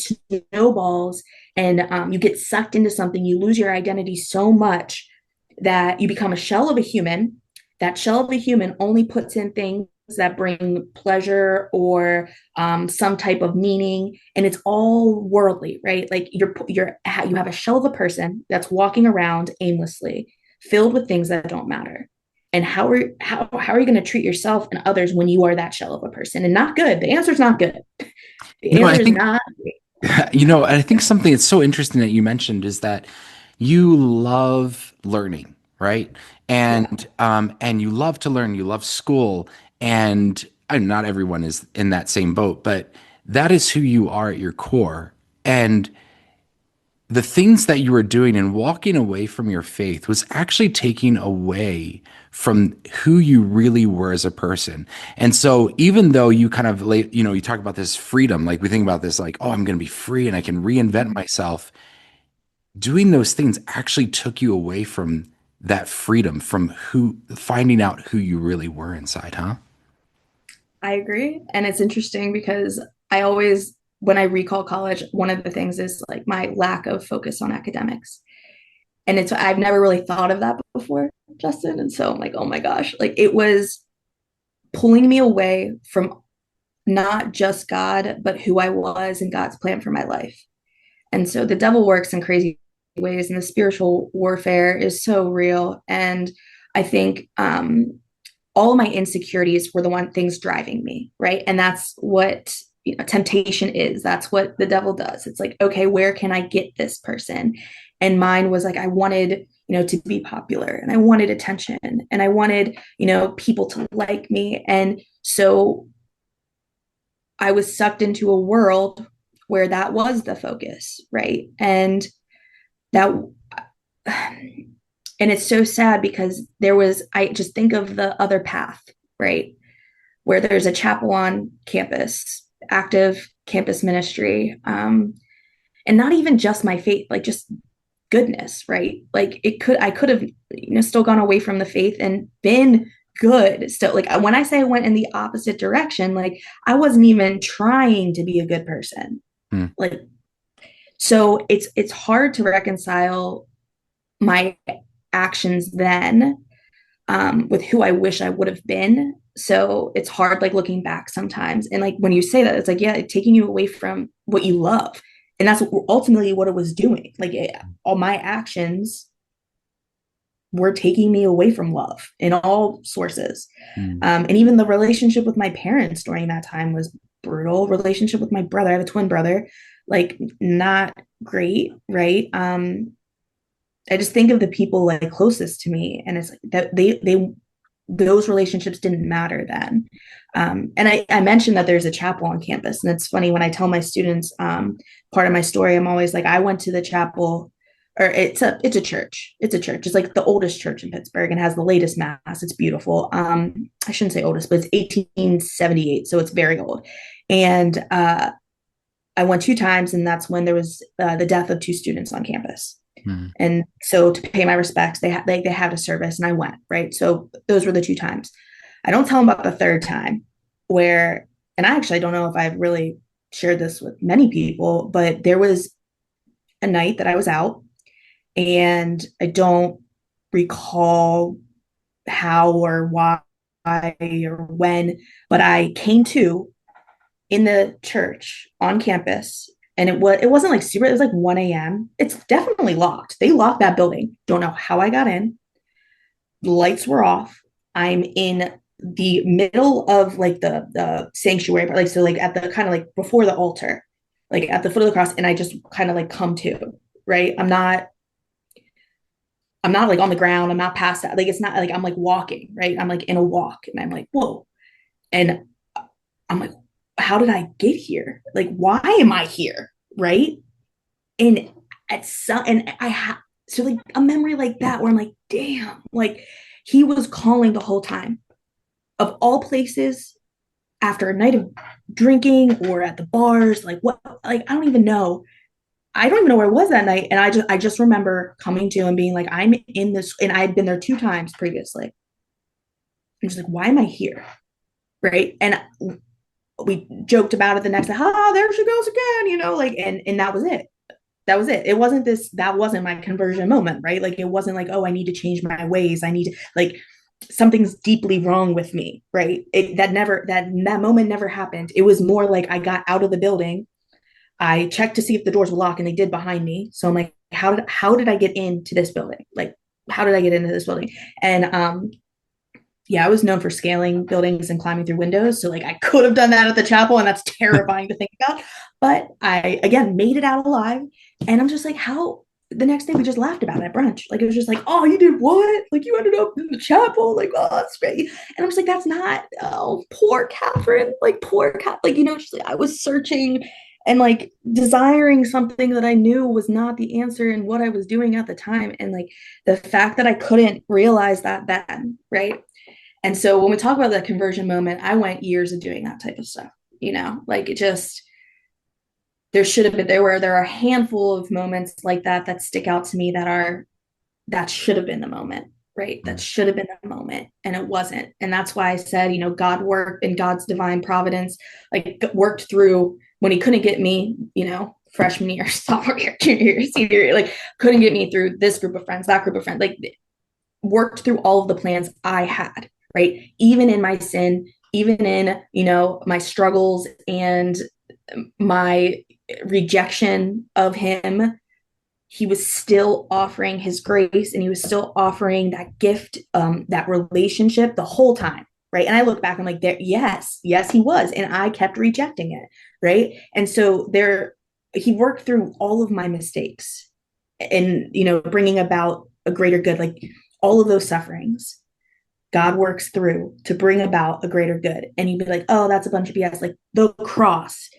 B: snowballs and you get sucked into something, you lose your identity so much that you become a shell of a human. That shell of a human only puts in things that bring pleasure or some type of meaning, and it's all worldly, right? Like you have a shell of a person that's walking around aimlessly, filled with things that don't matter. And how are you going to treat yourself and others when you are that shell of a person? And not good. The answer is not good. The
A: I
B: answer is
A: think
B: not.
A: I think something that's so interesting that you mentioned is that you love learning, right?
B: Yeah,
A: And you love to learn, you love school, and not everyone is in that same boat, but that is who you are at your core. And the things that you were doing and walking away from your faith was actually taking away from who you really were as a person. And so even though you kind of you talk about this freedom, like we think about this like, oh, I'm going to be free and I can reinvent myself. Doing those things actually took you away from that freedom, from finding out who you really were inside, huh?
B: I agree. And it's interesting because when I recall college, one of the things is like my lack of focus on academics. And I've never really thought of that before, Justin. And so I'm like, oh my gosh, like it was pulling me away from not just God, but who I was and God's plan for my life. And so the devil works in crazy ways, and the spiritual warfare is so real. And I think all of my insecurities were the one things driving me, right? And that's what temptation is. That's what the devil does. It's like, okay, where can I get this person? And mine was like, I wanted, to be popular, and I wanted attention, and I wanted, people to like me. And so I was sucked into a world where that was the focus, right? That and it's so sad because I just think of the other path, right? Where there's a chapel on campus, active campus ministry, and not even just my faith, like just goodness, right? Like I could have, still gone away from the faith and been good still. Like when I say I went in the opposite direction, like I wasn't even trying to be a good person.
A: Hmm.
B: Like, so it's hard to reconcile my actions then with who I wish I would have been. So it's hard, like looking back sometimes. And like when you say that, it's like, yeah, taking you away from what you love. And that's ultimately what it was doing. Like all my actions were taking me away from love in all sources.
A: Hmm.
B: And even the relationship with my parents during that time was brutal. Relationship with my brother, I have a twin brother, like not great, right? I just think of the people like closest to me, and it's like that they those relationships didn't matter then. And I mentioned that there's a chapel on campus, and it's funny when I tell my students part of my story. I'm always like, I went to the chapel, or it's a church. It's a church. It's like the oldest church in Pittsburgh and has the latest mass. It's beautiful. I shouldn't say oldest, but it's 1878, so it's very old. And I went two times, and that's when there was the death of two students on campus.
A: Hmm.
B: And so to pay my respects, they had a service, and I went, right? So those were the two times. I don't tell them about the third time where, and I actually don't know if I've really shared this with many people, but there was a night that I was out, and I don't recall how or why or when, but I came to in the church on campus, and it wasn't like super, it was like 1 a.m. It's definitely locked. They locked that building. Don't know how I got in. The lights were off. I'm in the middle of like the sanctuary, like so like at the kind of like before the altar, like at the foot of the cross, and I just kind of like come to, right? I'm not like on the ground. I'm not past that. Like it's not like I'm like walking, right? I'm like in a walk, and I'm like, whoa. And I'm like, how did I get here? Like, why am I here? Right. And I have, so like a memory like that where I'm like, damn, like he was calling the whole time. Of all places, after a night of drinking or at the bars, like what, like, I don't even know. I don't even know where I was that night. And I just remember coming to and being like, I'm in this, and I had been there two times previously. I'm just like, why am I here? Right. And we joked about it the next day. There she goes again, like, and that was it. That was it. That wasn't my conversion moment, right? Like, it wasn't like, oh, I need to change my ways. I need to, like, something's deeply wrong with me, right? That moment never happened. It was more like I got out of the building. I checked to see if the doors were locked, and they did behind me. So I'm like, how did I get into this building? Like, how did I get into this building? And yeah, I was known for scaling buildings and climbing through windows. So like I could have done that at the chapel, and that's terrifying to think about. But I again made it out alive. And I'm just like, how the next day we just laughed about it at brunch. Like it was just like, oh, you did what? Like you ended up in the chapel. Like, oh, that's great. And I'm just like, that's not, oh, poor Catherine. Like poor Cat. Like, just like I was searching and like desiring something that I knew was not the answer in what I was doing at the time. And like the fact that I couldn't realize that then, right? And so when we talk about that conversion moment, I went years of doing that type of stuff, like it just, there are a handful of moments like that stick out to me that should have been the moment, right? That should have been the moment. And it wasn't. And that's why I said, God worked in God's divine providence, like worked through when he couldn't get me, freshman year, sophomore year, junior year, senior year, like couldn't get me through this group of friends, that group of friends, like worked through all of the plans I had, right? Even in my sin, even in, my struggles and my rejection of him, he was still offering his grace, and he was still offering that gift, that relationship the whole time, right? And I look back, I'm like, yes, he was, and I kept rejecting it, right? And so he worked through all of my mistakes, and bringing about a greater good, like all of those sufferings. God works through to bring about a greater good. And you'd be like, oh, that's a bunch of BS. Like the cross,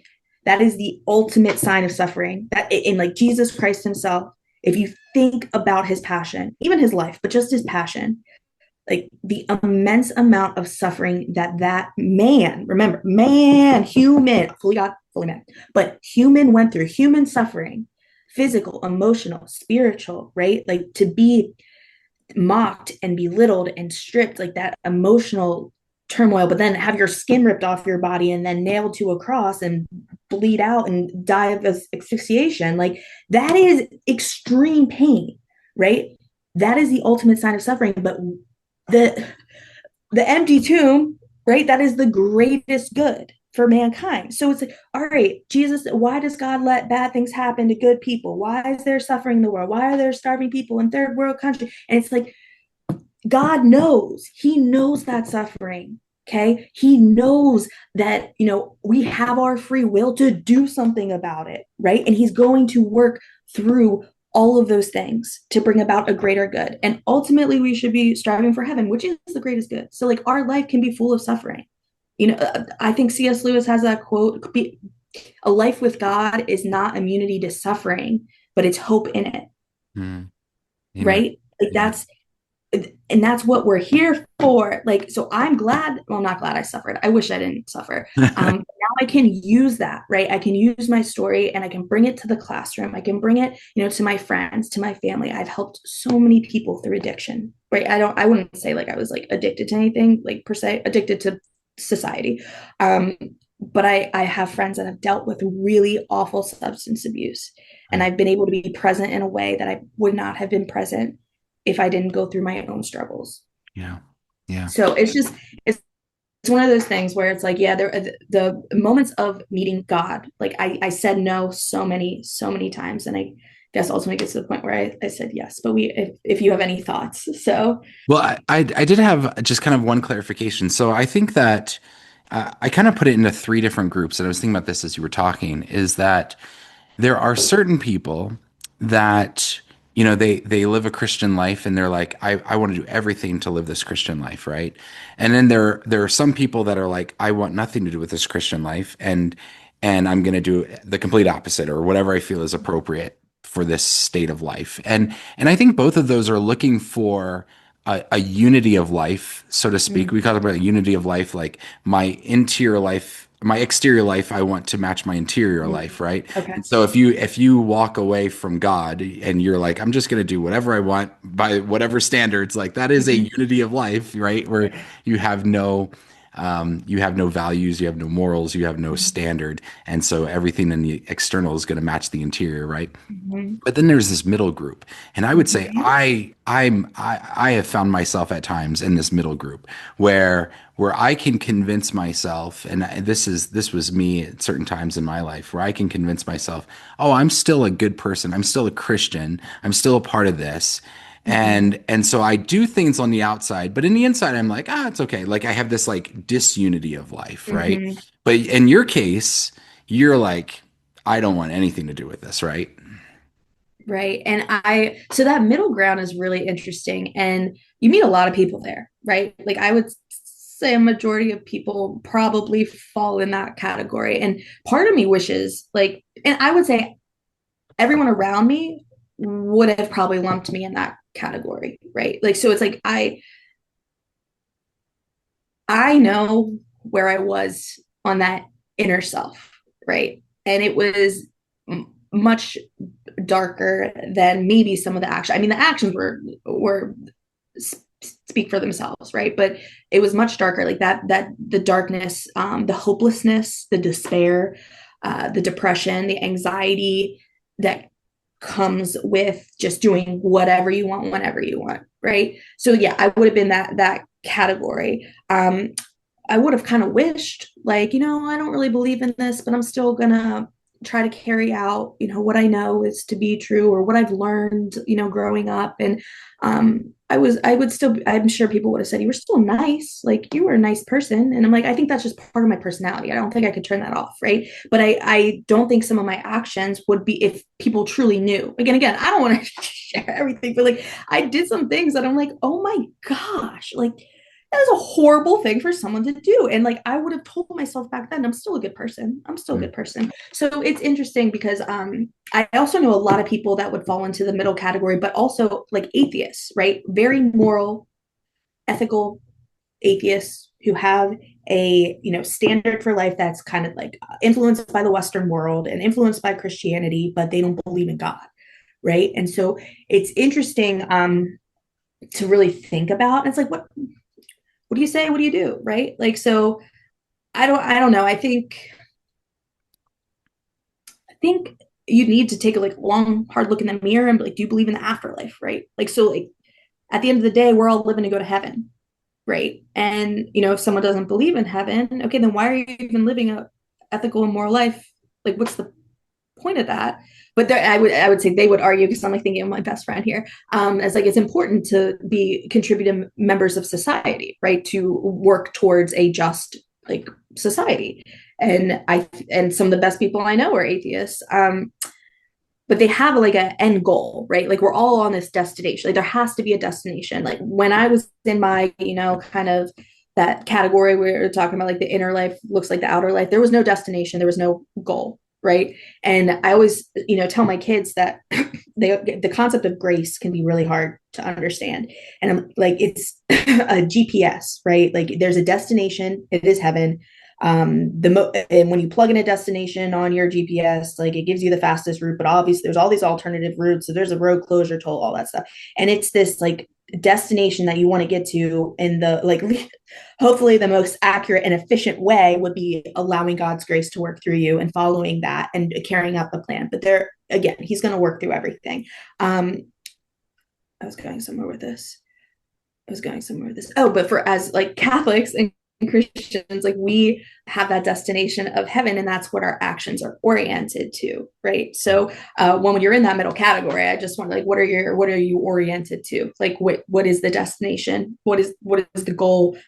B: that is the ultimate sign of suffering. That in like Jesus Christ himself, if you think about his passion, even his life, but just his passion, like the immense amount of suffering that man, remember, man, human, fully God, fully man, but human went through, human suffering, physical, emotional, spiritual, right? Like to be mocked and belittled and stripped, like that emotional turmoil, but then have your skin ripped off your body and then nailed to a cross and bleed out and die of asphyxiation, like that is extreme pain, right? That is the ultimate sign of suffering. But the empty tomb, right, that is the greatest good for mankind. So it's like, all right, Jesus, why does God let bad things happen to good people? Why is there suffering in the world? Why are there starving people in third world countries? And it's like, God knows, he knows that suffering. Okay. He knows that, we have our free will to do something about it. Right. And he's going to work through all of those things to bring about a greater good. And ultimately we should be striving for heaven, which is the greatest good. So like our life can be full of suffering. I think C.S. Lewis has that quote, a life with God is not immunity to suffering, but it's hope in it. Right. Like that's what we're here for. Like, so I'm glad, well, not glad I suffered. I wish I didn't suffer. Now I can use that, right? I can use my story and I can bring it to the classroom. I can bring it, to my friends, to my family. I've helped so many people through addiction, right? I wouldn't say like I was like addicted to anything, like per se, addicted to society. But I have friends that have dealt with really awful substance abuse, and I've been able to be present in a way that I would not have been present if I didn't go through my own struggles.
A: Yeah. Yeah.
B: So it's one of those things where it's like, yeah, the moments of meeting God, like I said no so many times. And I guess ultimately gets to the point where I said yes, but if you have any thoughts. So.
A: Well, I did have just kind of one clarification. So I think that I kind of put it into three different groups. And I was thinking about this as you were talking, is that there are certain people that, they live a Christian life and they're like, I want to do everything to live this Christian life, right? And then there are some people that are like, I want nothing to do with this Christian life, and I'm going to do the complete opposite, or whatever I feel is appropriate for this state of life. And I think both of those are looking for a unity of life, so to speak. We talk about a unity of life, like my exterior life, I want to match my interior life, right?
B: Okay.
A: And so if you walk away from God and you're like, I'm just going to do whatever I want by whatever standards, like that is a unity of life, right? Where you have no You have no values, you have no morals, you have no standard, and so everything in the external is going to match the interior, right?
B: Mhm.
A: But then there's this middle group, and I would say
B: Mhm.
A: I have found myself at times in this middle group where I can convince myself, and this was me at certain times in my life where I can convince myself, oh, I'm still a good person, I'm still a Christian, I'm still a part of this.
B: Mhm.
A: And so I do things on the outside, but in the inside I'm like, ah, it's okay. Like I have this like disunity of life, right?
B: Mhm.
A: But in your case, you're like, I don't want anything to do with this, right?
B: Right. And so that middle ground is really interesting. And you meet a lot of people there, right? Like I would say a majority of people probably fall in that category. And part of me wishes, like, and I would say everyone around me would have probably lumped me in that category, right? Like, so it's like I know where I was on that inner self, right? And it was much darker than maybe some of the action. I mean, the actions were speak for themselves, right? But it was much darker, like that the darkness, the hopelessness, the despair, the depression, the anxiety that comes with just doing whatever you want whenever you want, right? So yeah, I would have been that category. I would have kind of wished, like, I don't really believe in this, but I'm still gonna try to carry out, what I know is to be true or what I've learned, growing up. And I would still, I'm sure people would have said, you were still nice, like you were a nice person. And I'm like, I think that's just part of my personality. I don't think I could turn that off, right? But I don't think some of my actions would be if people truly knew. Again, I don't want to share everything, but like I did some things that I'm like, oh my gosh, like that is a horrible thing for someone to do. And like I would have told myself back then, I'm still a good person. I'm still a good person. So it's interesting because I also know a lot of people that would fall into the middle category, but also like atheists, right? Very moral, ethical atheists who have a standard for life that's kind of like influenced by the Western world and influenced by Christianity, but they don't believe in God, right? And so it's interesting to really think about. And it's like, what do you say? What do you do? Right. Like, so I don't know. I think you need to take a like long, hard look in the mirror and be like, do you believe in the afterlife? Right. Like, so like at the end of the day, we're all living to go to heaven. Right. And, if someone doesn't believe in heaven, okay, then why are you even living a ethical and moral life? Like, what's the point of that? But there, I would say they would argue, because I'm like thinking of my best friend here, as like it's important to be contributing members of society, right? To work towards a just like society. And some of the best people I know are atheists. But they have like an end goal, right? Like we're all on this destination. Like there has to be a destination. Like when I was in my, kind of that category where we're talking about like the inner life looks like the outer life, there was no destination, there was no goal, right? And I always, tell my kids that the concept of grace can be really hard to understand. And I'm like, it's a GPS, right? Like there's a destination, it is heaven. And when you plug in a destination on your GPS, like it gives you the fastest route, but obviously there's all these alternative routes. So there's a road closure toll, all that stuff. And it's this like destination that you want to get to in the like hopefully the most accurate and efficient way would be allowing God's grace to work through you and following that and carrying out the plan. But there again, he's going to work through everything. I was going somewhere with this. Oh, but for as like Catholics and Christians, like we have that destination of heaven, and that's what our actions are oriented to, right? So when you're in that middle category, I just wonder, like, what are you oriented to? Like, what is the destination? What is the goal?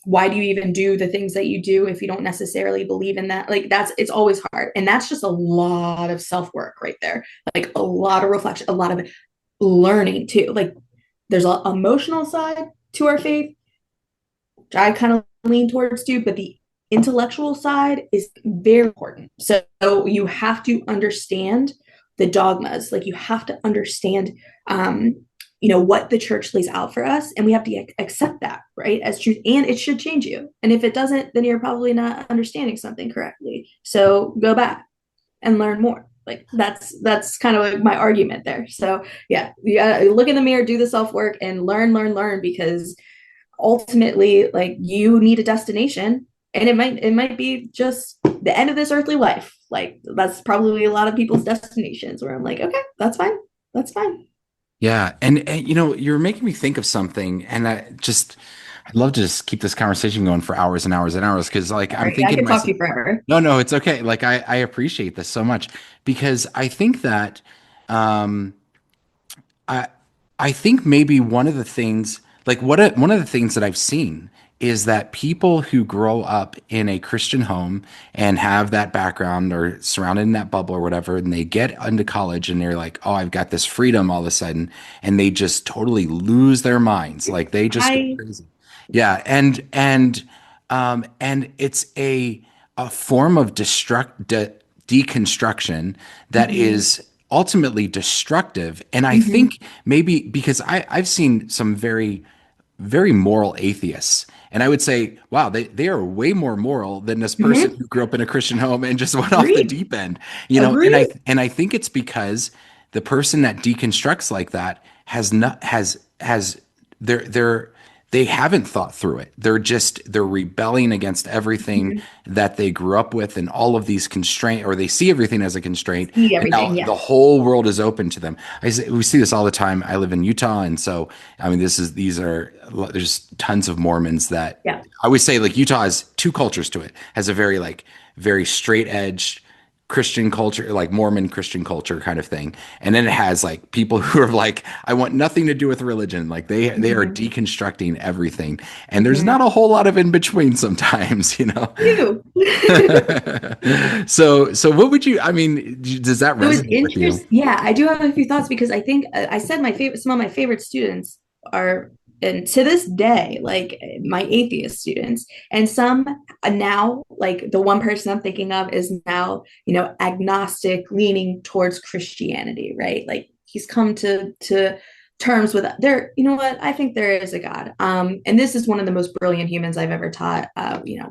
B: Why do you even do the things that you do if you don't necessarily believe in that? Like, it's always hard, and that's just a lot of self work right there, like a lot of reflection, a lot of learning too. Like there's an emotional side to our faith, which I kind of lean towards too, but the intellectual side is very important. So you have to understand the dogmas, like you have to understand what the church lays out for us, and we have to accept that, right, as truth, and it should change you. And if it doesn't, then you're probably not understanding something correctly. So go back and learn more. Like that's kind of like my argument there. So yeah, you gotta look in the mirror, do the self work, and learn, because ultimately, like, you need a destination, and it might be just the end of this earthly life. Like, that's probably a lot of people's destinations, where I'm like, okay, that's fine, that's fine.
A: Yeah, and you know, you're making me think of something, and I'd love to just keep this conversation going for hours and hours and hours because, like, I'm
B: Sorry, I
A: thinking to
B: could talk to
A: myself,
B: you forever.
A: no, no, it's okay. Like, I appreciate this so much because I think that, um, I I think maybe one of the things, like, one of the things that I've seen is that people who grow up in a Christian home and have that background or surrounded in that bubble or whatever, and they get into college and they're like, oh, I've got this freedom all of a sudden, and they just totally lose their minds. Like they just go
B: I
A: crazy. Yeah, and it's a form of deconstruction that
B: Mhm.
A: is ultimately destructive. And I
B: Mhm.
A: think maybe because I've seen some very moral atheists. And I would say, wow, they are way more moral than this person
B: Mhm.
A: who grew up in a Christian home and just went off the
B: Agreed.
A: deep end. You know,
B: Agreed.
A: and I think it's because the person that deconstructs like that has not has they're they haven't thought through it. They're rebelling against everything
B: Mhm.
A: that they grew up with and all of these constraint, or they see everything as a constraint,
B: See
A: and now
B: everything.
A: the
B: Yes.
A: whole world is open to them. We see this all the time. I live in Utah, and so I mean, these are there's tons of Mormons that
B: Yeah.
A: I always say like Utah has two cultures to it. Has a very like very straight edge Christian culture, like Mormon Christian culture kind of thing. And then it has like people who are like, I want nothing to do with religion. Like they are
B: Mhm.
A: deconstructing everything. And there's
B: Mhm.
A: not a whole lot of in between sometimes, you know.
B: You.
A: So what would you, I mean, does that
B: It was
A: resonate with you?
B: interesting. Yeah, I do have a few thoughts because I think I said some of my favorite students are, and to this day, like my atheist students, and some now, like the one person I'm thinking of is now, agnostic, leaning towards Christianity, right? Like he's come to terms with there. You know what? I think there is a God. And this is one of the most brilliant humans I've ever taught.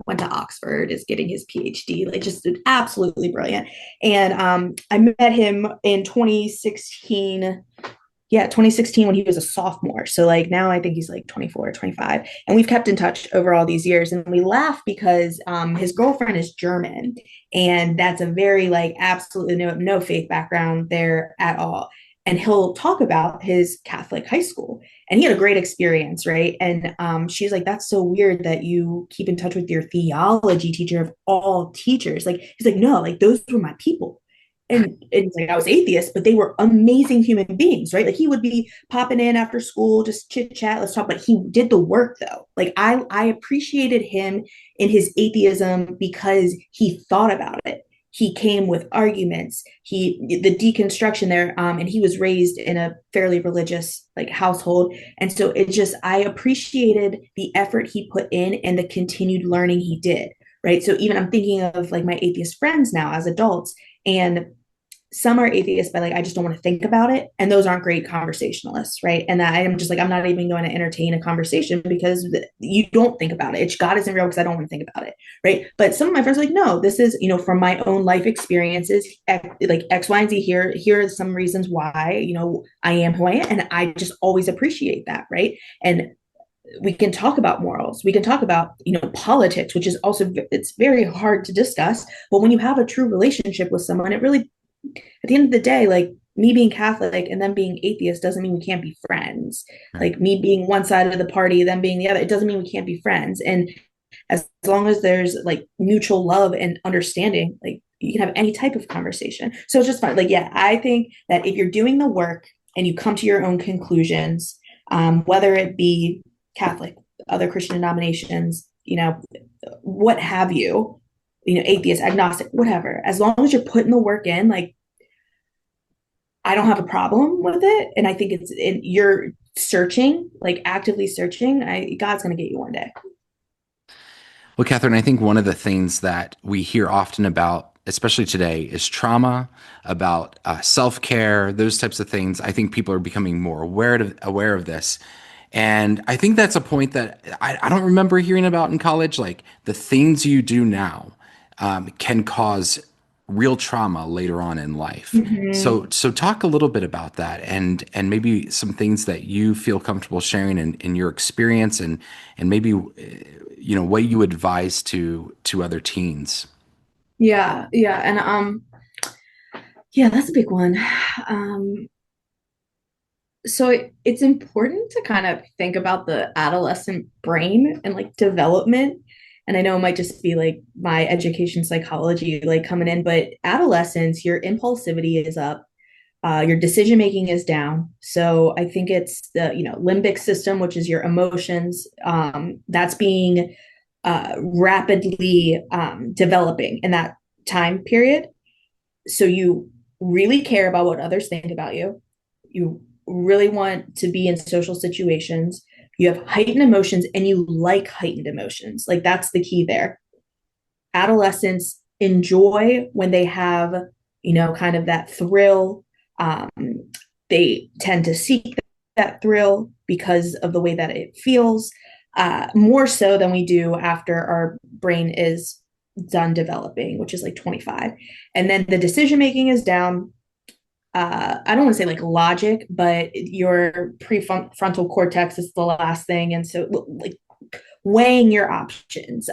B: Went to Oxford, is getting his PhD, like just absolutely brilliant. And I met him in 2016. Yeah, 2016 when he was a sophomore. So like now I think he's like 24 or 25. And we've kept in touch over all these years. And we laugh because his girlfriend is German. And that's a very like absolutely no faith background there at all. And he'll talk about his Catholic high school. And he had a great experience, right? And she's like, that's so weird that you keep in touch with your theology teacher of all teachers. Like, he's like, no, like those were my people. And it's like I was atheist, but they were amazing human beings, right? Like he would be popping in after school, just chit chat, let's talk. But he did the work though. Like I appreciated him in his atheism because he thought about it. He came with arguments. The deconstruction there, and he was raised in a fairly religious like household, and so it just I appreciated the effort he put in and the continued learning he did. Right. So even I'm thinking of like my atheist friends now as adults, and some are atheists but like I just don't want to think about it, and those aren't great conversationalists, right? And that I'm just like I'm not even going to entertain a conversation because you don't think about it. It's God isn't real because I don't want to think about it, right? But some of my friends are like, no, this is from my own life experiences, like X, Y, and Z. Here are some reasons why I am who I am, and I just always appreciate that, right? And we can talk about morals, we can talk about politics, which is also it's very hard to discuss, but when you have a true relationship with someone, it really, at the end of the day, like me being Catholic and them being atheist doesn't mean we can't be friends.
A: Right.
B: Like me being one side of the party, them being the other, it doesn't mean we can't be friends. And as long as there's like mutual love and understanding, like you can have any type of conversation. So it's just fun. Like, yeah, I think that if you're doing the work and you come to your own conclusions, whether it be Catholic, other Christian denominations, what have you, atheist, agnostic, whatever, as long as you're putting the work in, like I don't have a problem with it. And I think you're searching, like actively searching. God's going to get you one day.
A: Well, Catherine, I think one of the things that we hear often about, especially today, is trauma, about self care, those types of things. I think people are becoming more aware of this. And I think that's a point that I don't remember hearing about in college. Like the things you do now can cause real trauma later on in life.
B: Hmm.
A: So talk a little bit about that, and maybe some things that you feel comfortable sharing in your experience, and maybe what you advise to other teens.
B: Yeah, yeah, and yeah, that's a big one. Um, so it's important to kind of think about the adolescent brain and like development. And I know it might just be like my education psychology like coming in, but adolescence, your impulsivity is up, your decision making is down. So I think it's the limbic system, which is your emotions, that's being rapidly developing in that time period. So you really care about what others think about you. You really want to be in social situations. You have heightened emotions and you like heightened emotions. Like that's the key there. Adolescents enjoy when they have, kind of that thrill. Um, they tend to seek that thrill because of the way that it feels, more so than we do after our brain is done developing, which is like 25. And then the decision making is down. I don't want to say like logic, but your prefrontal cortex is the last thing. And so, like, weighing your options,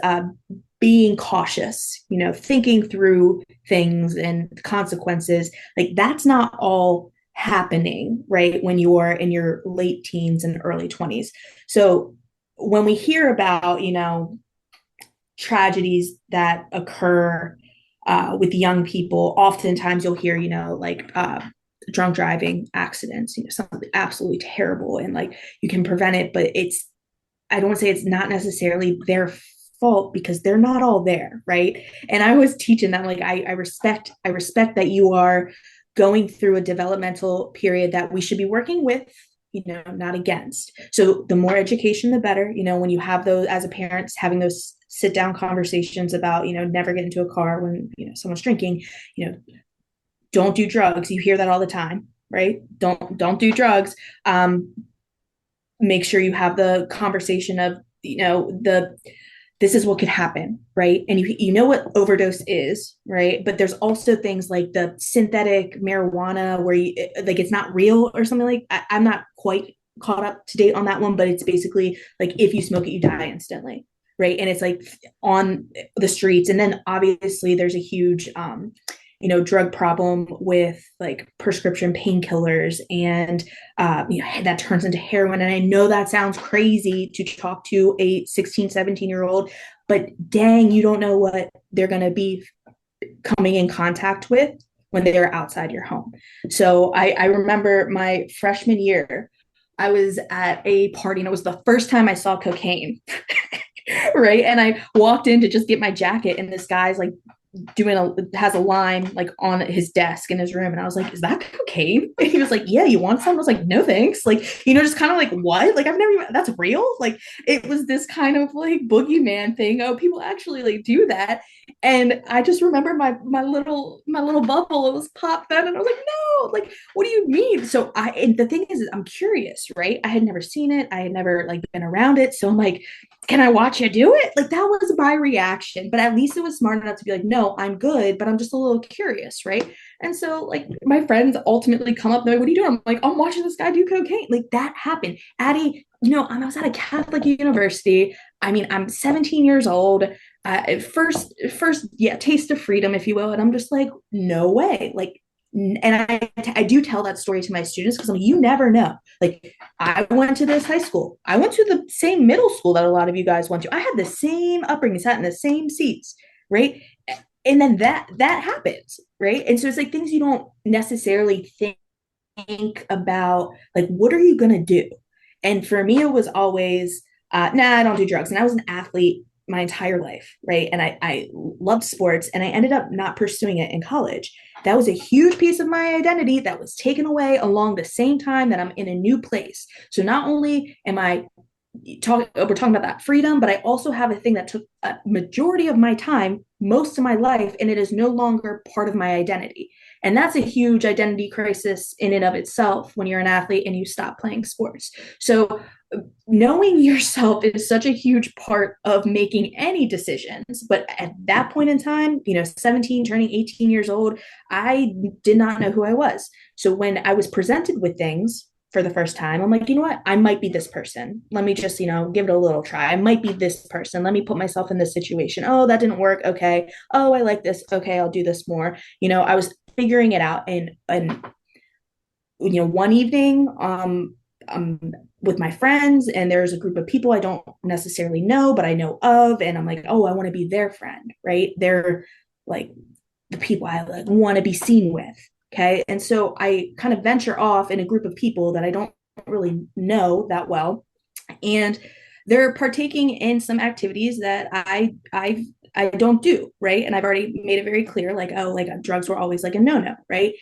B: being cautious, thinking through things and consequences, like that's not all happening, right? When you're in your late teens and early 20s. So when we hear about, tragedies that occur with young people, oftentimes you'll hear, like drunk driving accidents, something absolutely terrible, and like you can prevent it, but I don't want to say it's not necessarily their fault because they're not all there, right? And I was teaching them like I respect that you are going through a developmental period that we should be working with, not against. So the more education, the better. When you have those as a parent, having those sit down conversations about, never get into a car when someone's drinking, don't do drugs. You hear that all the time, right? Don't do drugs. Make sure you have the conversation of the this is what could happen, right? And you know what overdose is, right? But there's also things like the synthetic marijuana where like it's not real or something. Like I'm not quite caught up to date on that one, but it's basically like if you smoke it you die instantly, right? And it's like on the streets. And then obviously there's a huge drug problem with like prescription painkillers, and that turns into heroin. And I know that sounds crazy to talk to a 16, 17-year-old, but dang, you don't know what they're going to be coming in contact with when they're outside your home. So I remember my freshman year, I was at a party and it was the first time I saw cocaine. Right. And I walked in to just get my jacket, and this guy's like has a line like on his desk in his room, and I was like, is that cocaine? And he was like, yeah, you want some? I was like, no thanks. Like, just kind of like, what? Like, I've never even, that's real. Like, it was this kind of like boogeyman thing. Oh, people actually like do that. And I just remember my little bubble, it was popped then, and I was like, no, like, what do you mean? So and the thing is I'm curious, right? I had never seen it, I had never like been around it, so I'm like, can I watch you do it? Like that was my reaction, but at least it was smart enough to be like, no, I'm good, but I'm just a little curious, right? And so like my friends ultimately come up, they're like, what are you doing? I'm like, I'm watching this guy do cocaine. Like that happened at I was at a Catholic university. I mean, I'm 17 years old. First, yeah, taste of freedom, if you will. And I'm just like, no way. Like, and I do tell that story to my students because I'm like, you never know. Like, I went to this high school. I went to the same middle school that a lot of you guys went to. I had the same upbringing, sat in the same seats, right? And then that happens, right? And so it's like things you don't necessarily think about, like, what are you gonna do? And for me, it was always, nah, I don't do drugs. And I was an athlete my entire life, right? And I loved sports, and I ended up not pursuing it in college. That was a huge piece of my identity that was taken away along the same time that I'm in a new place. So not only am I we're talking about that freedom, but I also have a thing that took a majority of my time, most of my life, and it is no longer part of my identity. And that's a huge identity crisis in and of itself when you're an athlete and you stop playing sports. So knowing yourself is such a huge part of making any decisions. But at that point in time, 17 turning 18 years old, I did not know who I was. So when I was presented with things for the first time, I'm like, you know what? I might be this person. Let me just, give it a little try. I might be this person. Let me put myself in this situation. Oh, that didn't work. Okay. Oh, I like this. Okay, I'll do this more. I was figuring it out. And one evening, with my friends, and there's a group of people I don't necessarily know, but I know of, and I'm like, oh, I want to be their friend, right? They're like the people I like want to be seen with. Okay. And so I kind of venture off in a group of people that I don't really know that well. And they're partaking in some activities that I don't do, right? And I've already made it very clear, like, oh, like drugs were always like a no-no, right?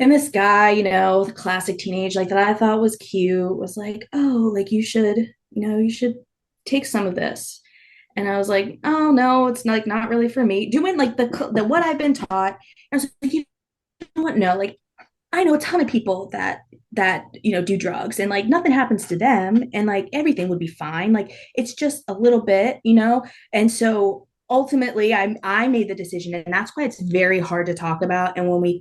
B: And this guy, the classic teenage like that I thought was cute, was like, oh, like you should take some of this. And I was like, oh no, it's not really for me. Doing like the what I've been taught. I was like, you know what? No, like I know a ton of people that do drugs, and like nothing happens to them, and like everything would be fine. Like it's just a little bit. And so ultimately I made the decision, and that's why it's very hard to talk about. And when we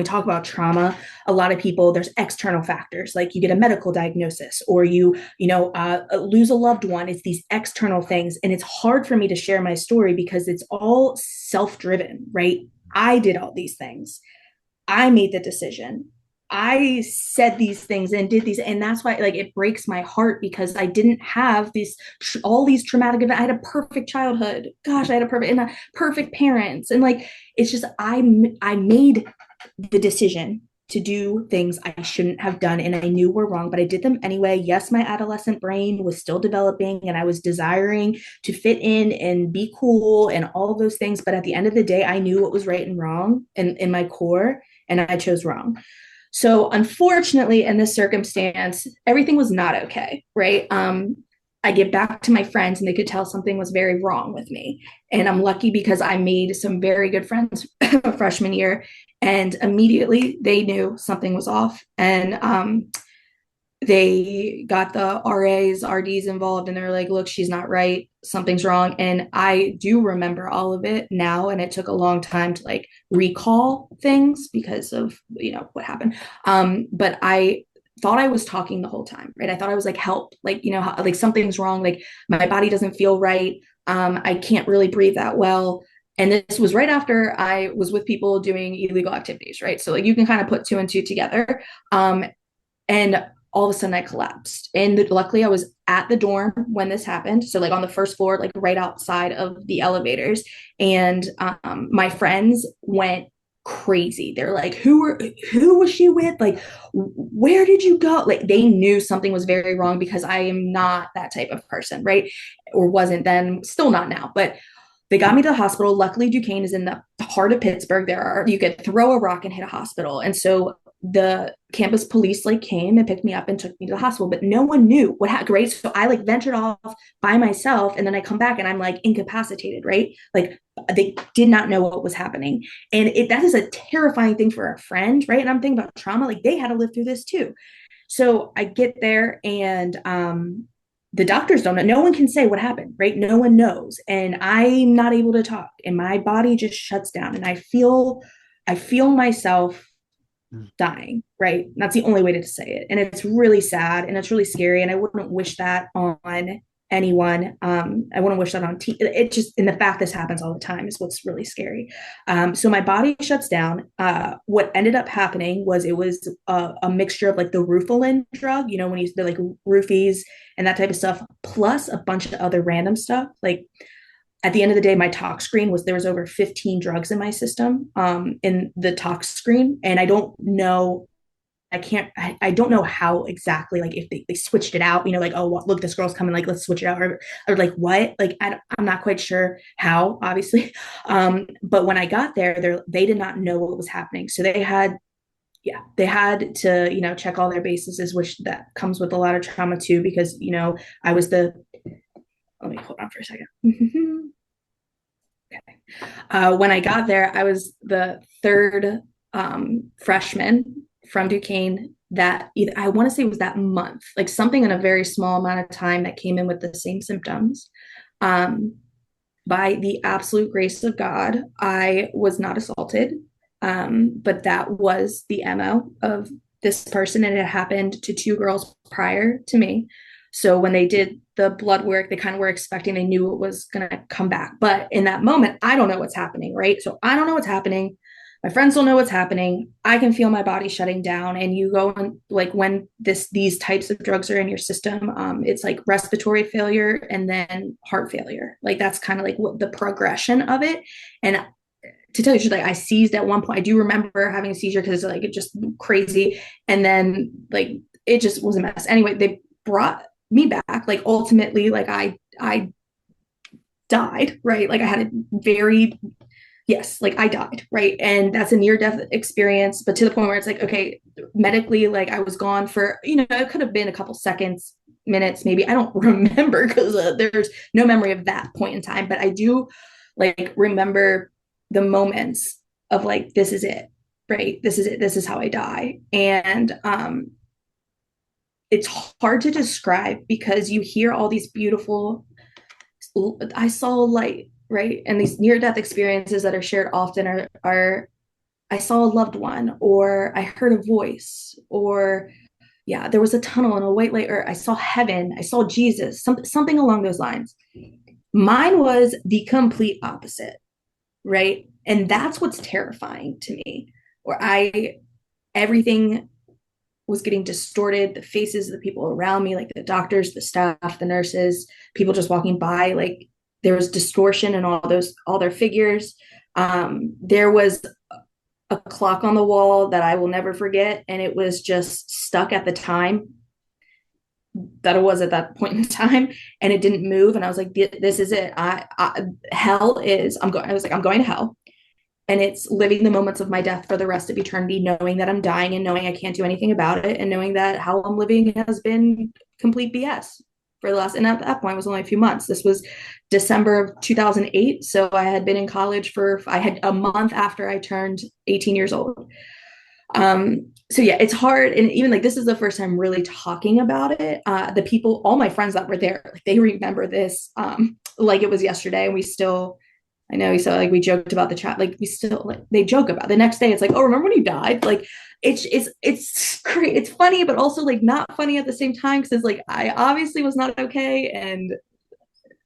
B: talk about trauma, a lot of people, there's external factors, like you get a medical diagnosis, or you lose a loved one. It's these external things, and it's hard for me to share my story because it's all self-driven, right? I did all these things. I made the decision. I said these things and did these, and that's why like it breaks my heart, because I didn't have these all these traumatic events. I had a perfect childhood. Gosh, I had perfect parents, and like it's just I made the decision to do things I shouldn't have done, and I knew were wrong, but I did them anyway. Yes, my adolescent brain was still developing, and I was desiring to fit in and be cool and all of those things. But at the end of the day, I knew what was right and wrong in my core, and I chose wrong. So unfortunately, in this circumstance, everything was not okay, right? I get back to my friends and they could tell something was very wrong with me. And I'm lucky because I made some very good friends freshman year, and immediately they knew something was off. And they got the RAs, RDs involved, and they're like, look, she's not right. Something's wrong. And I do remember all of it now. And it took a long time to like recall things because of, what happened. But I thought I was talking the whole time, right? I thought I was like, help, like, like something's wrong. Like my body doesn't feel right. I can't really breathe that well. And this was right after I was with people doing illegal activities, right? So like you can kind of put two and two together. And all of a sudden I collapsed. And luckily I was at the dorm when this happened. So like on the first floor, like right outside of the elevators. And my friends went crazy. They're like, who was she with? Like, where did you go? Like they knew something was very wrong because I am not that type of person, right? Or wasn't then, still not now. But they got me to the hospital. Luckily, Duquesne is in the heart of Pittsburgh. You could throw a rock and hit a hospital. And so the campus police like came and picked me up and took me to the hospital, but no one knew what happened, right? So I like ventured off by myself, and then I come back and I'm like incapacitated, right? Like they did not know what was happening. And that is a terrifying thing for a friend, right? And I'm thinking about trauma, like they had to live through this too. So I get there, and the doctors don't know. No one can say what happened, right? No one knows. And I'm not able to talk, and my body just shuts down, and I feel myself dying, right? And that's the only way to say it. And it's really sad and it's really scary. And I wouldn't wish that on anyone. I wouldn't wish that on it just, in the fact this happens all the time is what's really scary. So my body shuts down. What ended up happening was it was a mixture of like the Rufalin drug, when they're like roofies and that type of stuff, plus a bunch of other random stuff. Like at the end of the day, my tox screen was, there was over 15 drugs in my system, in the tox screen. And I don't know, I don't know how exactly, like if they switched it out, like, oh, well, look, this girl's coming, like, let's switch it out. Or like what, like, I'm not quite sure how, obviously. But when I got there, they did not know what was happening. So they had Yeah, they had to, check all their bases, which that comes with a lot of trauma too, because, I was the, let me hold on for a second. Okay. When I got there, I was the third freshman from Duquesne that either, I want to say it was that month, like something in a very small amount of time that came in with the same symptoms. Um, by the absolute grace of God, I was not assaulted. But that was the MO of this person, and it happened to two girls prior to me. So when they did the blood work, they kind of were expecting, they knew it was going to come back. But in that moment, I don't know what's happening, right? So I don't know what's happening. My friends don't know what's happening. I can feel my body shutting down. And you go on, like when these types of drugs are in your system, it's like respiratory failure and then heart failure. Like that's kind of like what the progression of it. And to tell you the truth, like I seized at one point. I do remember having a seizure because like it just crazy. And then like it just was a mess. Anyway, they brought me back. Like ultimately, like I died, right? Like I had a very, yes, like I died, right? And that's a near death experience, but to the point where it's like, okay, medically, like I was gone for, it could have been a couple seconds, minutes, maybe. I don't remember because there's no memory of that point in time, but I do like remember the moments of like, this is it, right? This is it. This is how I die. And it's hard to describe because you hear all these beautiful, I saw light, right? And these near death experiences that are shared often are I saw a loved one, or I heard a voice, or yeah, there was a tunnel and a white light, or I saw heaven, I saw Jesus, something along those lines. Mine was the complete opposite, right? And that's what's terrifying to me. Where everything was getting distorted, the faces of the people around me, like the doctors, the staff, the nurses, people just walking by, like there was distortion in all their figures. There was a clock on the wall that I will never forget, and it was just stuck at the time that it was at that point in time, and it didn't move. And I was like, this is it. Hell is, I was like, I'm going to hell. And it's living the moments of my death for the rest of eternity, knowing that I'm dying and knowing I can't do anything about it, and knowing that how I'm living has been complete BS for the last, and at that point it was only a few months. This was December of 2008. So I had been in college I had a month after I turned 18 years old. So yeah, it's hard. And even like, this is the first time really talking about it. The people, all my friends that were there, like they remember this, like it was yesterday. And we still, I know, so like we joked about the chat, like we still, like they joke about it. The next day. It's like, oh, remember when you died? Like it's great. It's funny, but also like not funny at the same time. Cause it's like, I obviously was not okay. And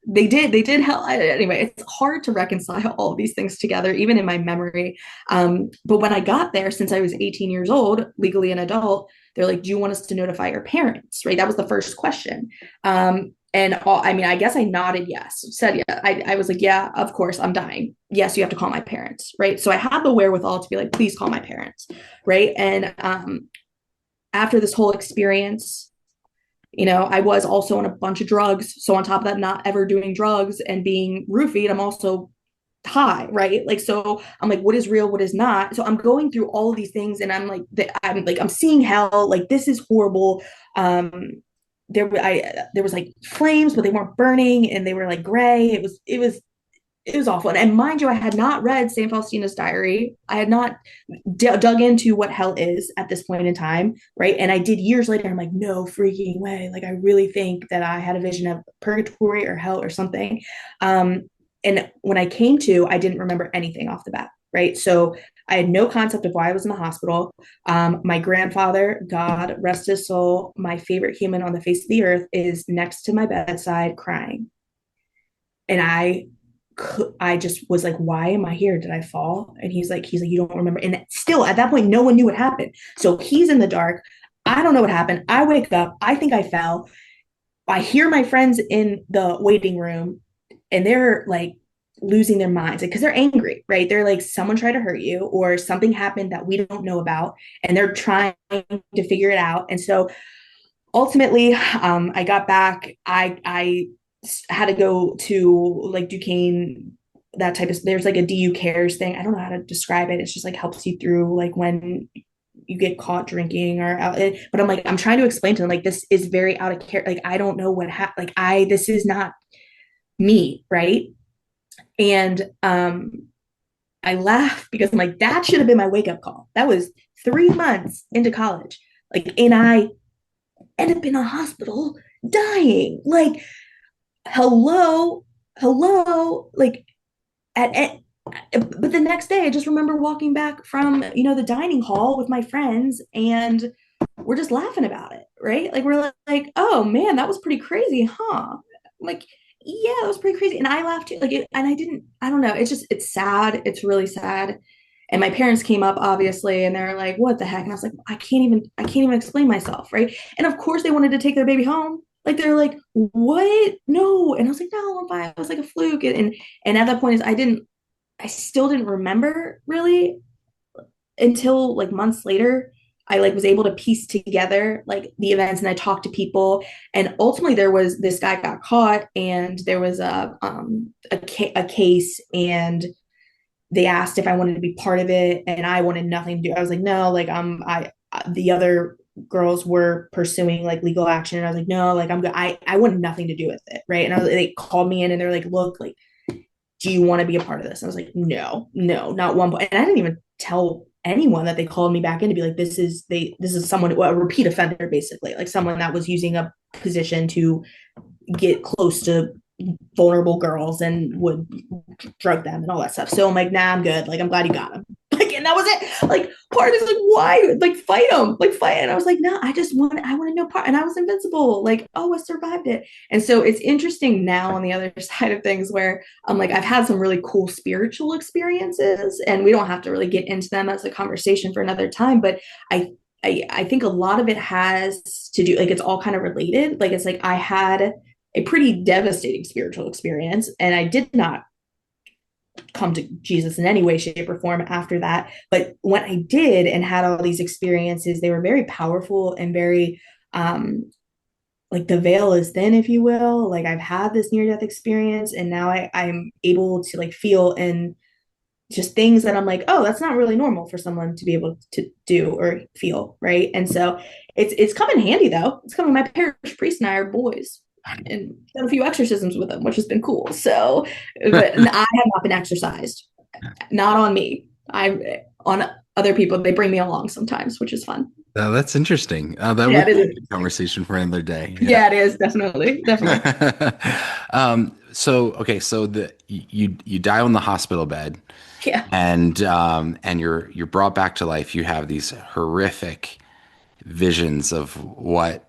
B: they did help. Anyway, it's hard to reconcile all of these things together, even in my memory. But when I got there, since I was 18 years old, legally an adult, they're like, do you want us to notify your parents? Right, that was the first question. I mean, I guess I nodded yes, said yeah. I was like, yeah, of course, I'm dying. Yes, you have to call my parents, right? So I had the wherewithal to be like, please call my parents, right? And after this whole experience, I was also on a bunch of drugs. So on top of that, not ever doing drugs and being roofied, I'm also high, right? Like, so I'm like, what is real? What is not? So I'm going through all of these things, and I'm seeing hell. Like, this is horrible. There was like flames, but they weren't burning, and they were like gray. It was awful. And mind you, I had not read St. Faustina's diary. I had not dug into what hell is at this point in time, right? And I did years later. I'm like, no freaking way. Like, I really think that I had a vision of purgatory or hell or something. And when I came to, I didn't remember anything off the bat, right? So I had no concept of why I was in the hospital. My grandfather, God rest his soul, my favorite human on the face of the earth, is next to my bedside crying. And I just was like, why am I here? Did I fall? And he's like, you don't remember. And still at that point, no one knew what happened. So he's in the dark. I don't know what happened. I wake up. I think I fell. I hear my friends in the waiting room, and they're like losing their minds because they're angry, right? They're like, someone tried to hurt you, or something happened that we don't know about, and they're trying to figure it out. And so ultimately, I got back. I had to go to like Duquesne, that type of, there's like a DU cares thing. I don't know how to describe it. It's just like helps you through like when you get caught drinking or out, but I'm like, I'm trying to explain to them, like, this is very out of care. Like, I don't know what happened. Like, this is not me. Right. And I laugh because I'm like, that should have been my wake up call. That was 3 months into college. Like, and I end up in a hospital dying. Like, hello, hello. Like, at but the next day, I just remember walking back from, the dining hall with my friends, and we're just laughing about it, right? Like, we're like, oh man, that was pretty crazy, huh? Like, yeah, that was pretty crazy. And I laughed too. Like, and I don't know. It's sad. It's really sad. And my parents came up, obviously, and they're like, what the heck? And I was like, I can't even explain myself, right? And of course they wanted to take their baby home. Like, they're like, what? No. And I was like, no, I'm fine. It was like a fluke. And at that point is I still didn't remember really until like months later. I like was able to piece together like the events, and I talked to people, and ultimately there was this guy got caught, and there was a case, and they asked if I wanted to be part of it, and I wanted nothing to do. I was like, no, like I the other girls were pursuing like legal action, and I was like, no, like I'm good. I wanted nothing to do with it, right? And they called me in, and they're like, look, like, do you want to be a part of this? I was like, no, no, not one point. And I didn't even tell anyone that they called me back in to be like, this is someone, a repeat offender, basically, like someone that was using a position to get close to vulnerable girls and would drug them and all that stuff. So I'm like, nah, I'm good. Like, I'm glad you got him. Like, and that was it. Like, part of me is like, why? Like, fight him. Like, fight. And I was like, no, I want to know part. And I was invincible. Like, oh, I survived it. And so it's interesting now on the other side of things where I'm like, I've had some really cool spiritual experiences, and we don't have to really get into them as a conversation for another time. But I think a lot of it has to do, like, it's all kind of related. Like, it's like I had a pretty devastating spiritual experience, and I did not come to Jesus in any way, shape, or form after that. But when I did and had all these experiences, they were very powerful and very, like, the veil is thin, if you will. Like, I've had this near death experience, and now I'm able to like feel and just things that I'm like, oh, that's not really normal for someone to be able to do or feel, right? And so it's come in handy though. It's coming. My parish priest and I are boys, and done a few exorcisms with them, which has been cool. So, but I have not been exorcised, not on me. I'm on other people. They bring me along sometimes, which is fun.
A: That's interesting. That
B: Yeah,
A: would
B: it
A: be a
B: is.
A: good conversation for another day.
B: Yeah, it is definitely, definitely.
A: Yeah. So okay, so you die on the hospital bed,
B: Yeah,
A: and you're brought back to life. You have these horrific visions of what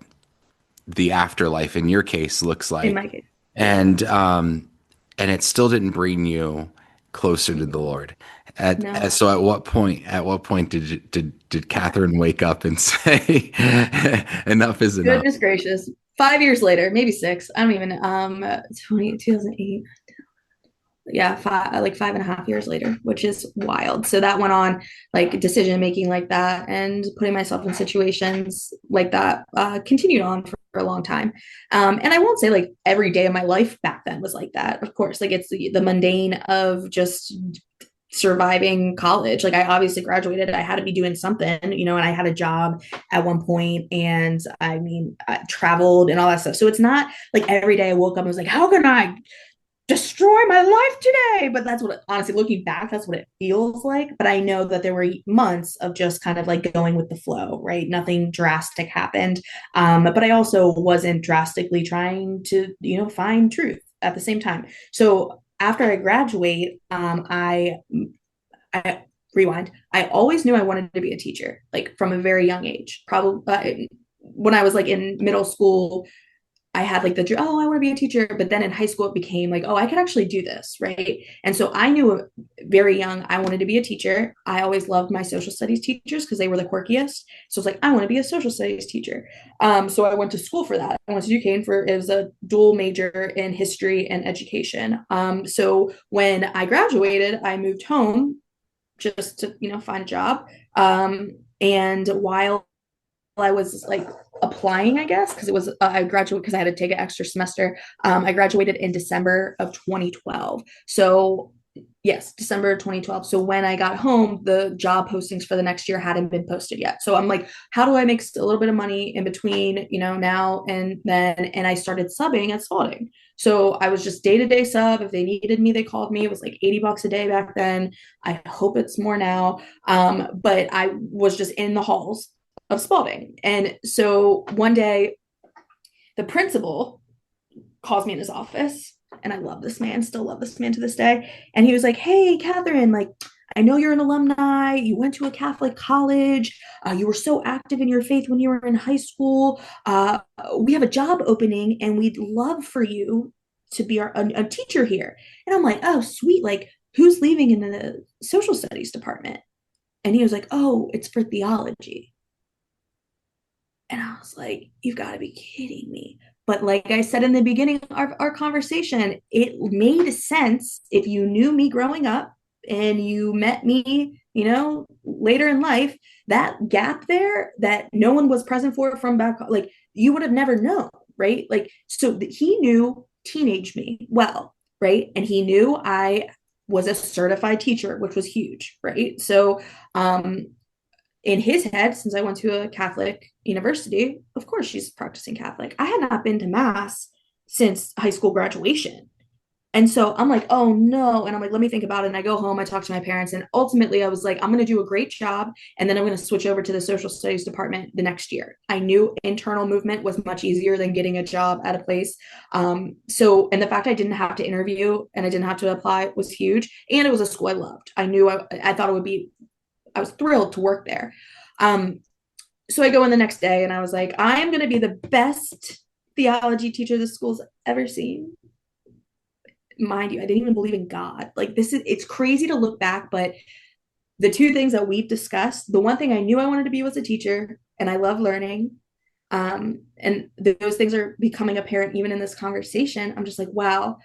A: the afterlife in your case looks
B: in
A: like,
B: my case. Yeah,
A: and it still didn't bring you closer to the Lord.
B: no.
A: So at what point did Catherine wake up and say enough is enough?
B: Goodness gracious. 5 years later, maybe six. I don't even 2008. Yeah, like 5.5 years later, which is wild. So that went on, like, decision making like that and putting myself in situations like that continued on for a long time. And I won't say like every day of my life back then was like that. Of course, like, it's the mundane of just surviving college. Like, I obviously graduated, I had to be doing something, and I had a job at one point, and I mean, I traveled and all that stuff. So it's not like every day I woke up and was like, how can I destroy my life today? But that's what, honestly, looking back, that's what it feels like. But I know that there were months of just kind of like going with the flow, right? Nothing drastic happened. But I also wasn't drastically trying to, find truth at the same time. So after I graduate, I rewind. I always knew I wanted to be a teacher, like, from a very young age. Probably when I was like in middle school, I had like oh, I want to be a teacher. But then in high school, it became like, oh, I could actually do this. Right. And so I knew very young, I wanted to be a teacher. I always loved my social studies teachers because they were the quirkiest. So it's like, I want to be a social studies teacher. So I went to school for that. I went to Duquesne it was a dual major in history and education. So when I graduated, I moved home just to, find a job. And while I was like applying, I guess, because it was I graduated because I had to take an extra semester. I graduated in December of 2012. So, Yes, December 2012. So when I got home, the job postings for the next year hadn't been posted yet. So I'm like, how do I make a little bit of money in between, now and then? And I started subbing at Spalding. So I was just day-to-day sub. If they needed me, they called me. It was like $80 a day back then. I hope it's more now. But I was just in the halls of Spalding. And so one day, the principal calls me in his office, and I love this man, still love this man to this day. And he was like, "Hey, Katherine, like, I know you're an alumni. You went to a Catholic college. You were so active in your faith when you were in high school. We have a job opening, and we'd love for you to be a teacher here." And I'm like, "Oh, sweet. Like, who's leaving in the social studies department?" And he was like, "Oh, it's for theology." And I was like, "You've got to be kidding me." But like I said in the beginning of our conversation, it made sense if you knew me growing up and you met me, later in life, that gap there that no one was present for from back, like you would have never known, right? Like, so he knew teenage me well, right? And he knew I was a certified teacher, which was huge, right? So, in his head, since I went to a Catholic university, of course she's practicing Catholic. I had not been to mass since high school graduation. And so I'm like, "Oh no." And I'm like, "Let me think about it." And I go home, I talk to my parents, and ultimately I was like, "I'm going to do a great job. And then I'm going to switch over to the social studies department the next year." I knew internal movement was much easier than getting a job at a place. And the fact I didn't have to interview and I didn't have to apply was huge. And it was a school I loved. I thought it would be, I was thrilled to work there. Um, so I go in the next day and I was like, "I am going to be the best theology teacher the school's ever seen." Mind you, I didn't even believe in God. Like, it's crazy to look back, but the two things that we've discussed, the one thing I knew I wanted to be was a teacher, and I love learning. And those things are becoming apparent even in this conversation. I'm just like, wow,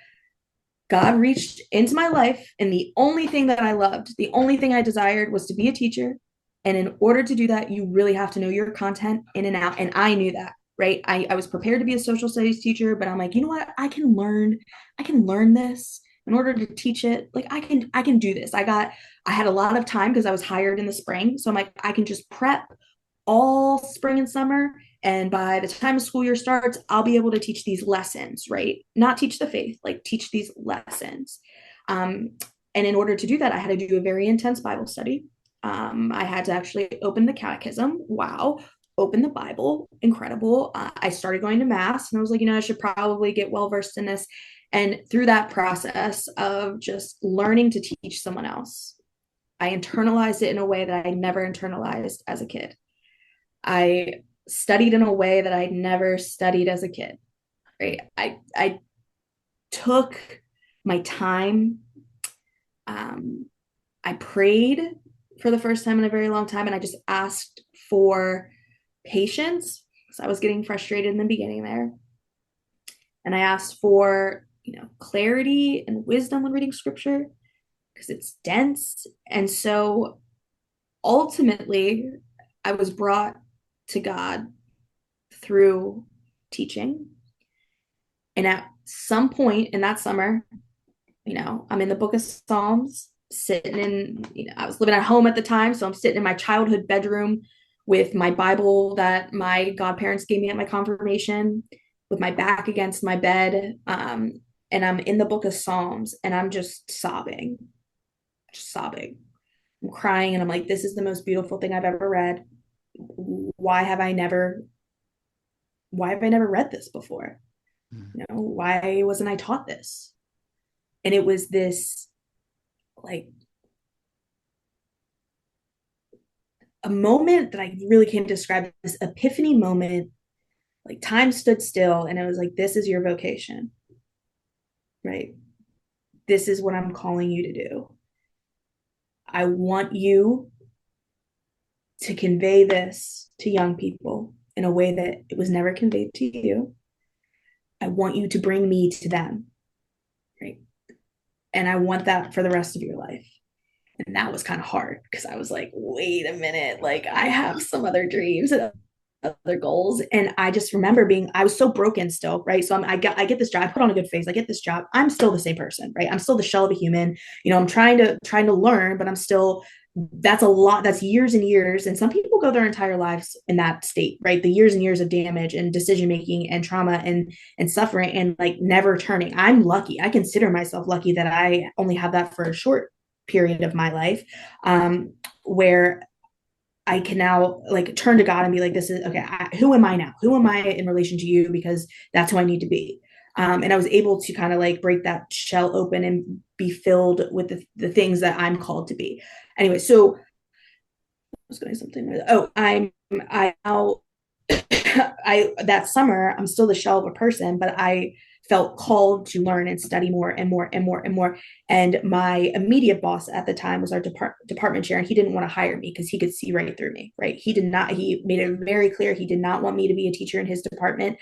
B: God reached into my life, and the only thing that I loved, the only thing I desired was to be a teacher. And in order to do that, you really have to know your content in and out. And I knew that, right? I was prepared to be a social studies teacher, but I'm like, you know what? I can learn this in order to teach it. Like, I can do this. I had a lot of time because I was hired in the spring. So I'm like, I can just prep all spring and summer. And by the time the school year starts, I'll be able to teach these lessons, right? Not teach the faith, like teach these lessons. Um, and in order to do that, I had to do a very intense Bible study. I had to actually open the catechism. Wow. Open the Bible. Incredible. I started going to mass and I was like, I should probably get well versed in this. And through that process of just learning to teach someone else, I internalized it in a way that I never internalized as a kid. I studied in a way that I'd never studied as a kid. Right. I took my time. I prayed for the first time in a very long time, and I just asked for patience because I was getting frustrated in the beginning there. And I asked for, clarity and wisdom when reading scripture because it's dense. And so ultimately, I was brought to God through teaching. And at some point in that summer, I'm in the book of Psalms, sitting in, I was living at home at the time. So I'm sitting in my childhood bedroom with my Bible that my godparents gave me at my confirmation, with my back against my bed. And I'm in the book of Psalms and I'm just sobbing. I'm crying and I'm like, this is the most beautiful thing I've ever read. Why have I never read this before? Why wasn't I taught this? And it was this, like, a moment that I really can't describe, this epiphany moment. Like, time stood still and it was like, this is your vocation, right? This is what I'm calling you to do. I want you to convey this to young people in a way that it was never conveyed to you. I want you to bring me to them, right? And I want that for the rest of your life. And that was kind of hard because I was like, wait a minute, like I have some other dreams. other goals. And I just remember I was so broken still, right? So I get this job, I put on a good face, I get this job. I'm still the same person, right? I'm still the shell of a human. I'm trying to learn, but I'm still, that's a lot. That's years and years. And some people go their entire lives in that state, right? The years and years of damage and decision making and trauma and suffering and like never turning. I'm lucky. I consider myself lucky that I only have that for a short period of my life, where I can now like turn to God and be like, this is okay. Who am I now? Who am I in relation to you? Because that's who I need to be. And I was able to kind of like break that shell open and be filled with the things that I'm called to be. Anyway, so I was going to say something. Oh, I now I that summer I'm still the shell of a person, but I felt called to learn and study more and more and more and more. And my immediate boss at the time was our department chair, and he didn't want to hire me because he could see right through me. Right? He did not. He made it very clear he did not want me to be a teacher in his department.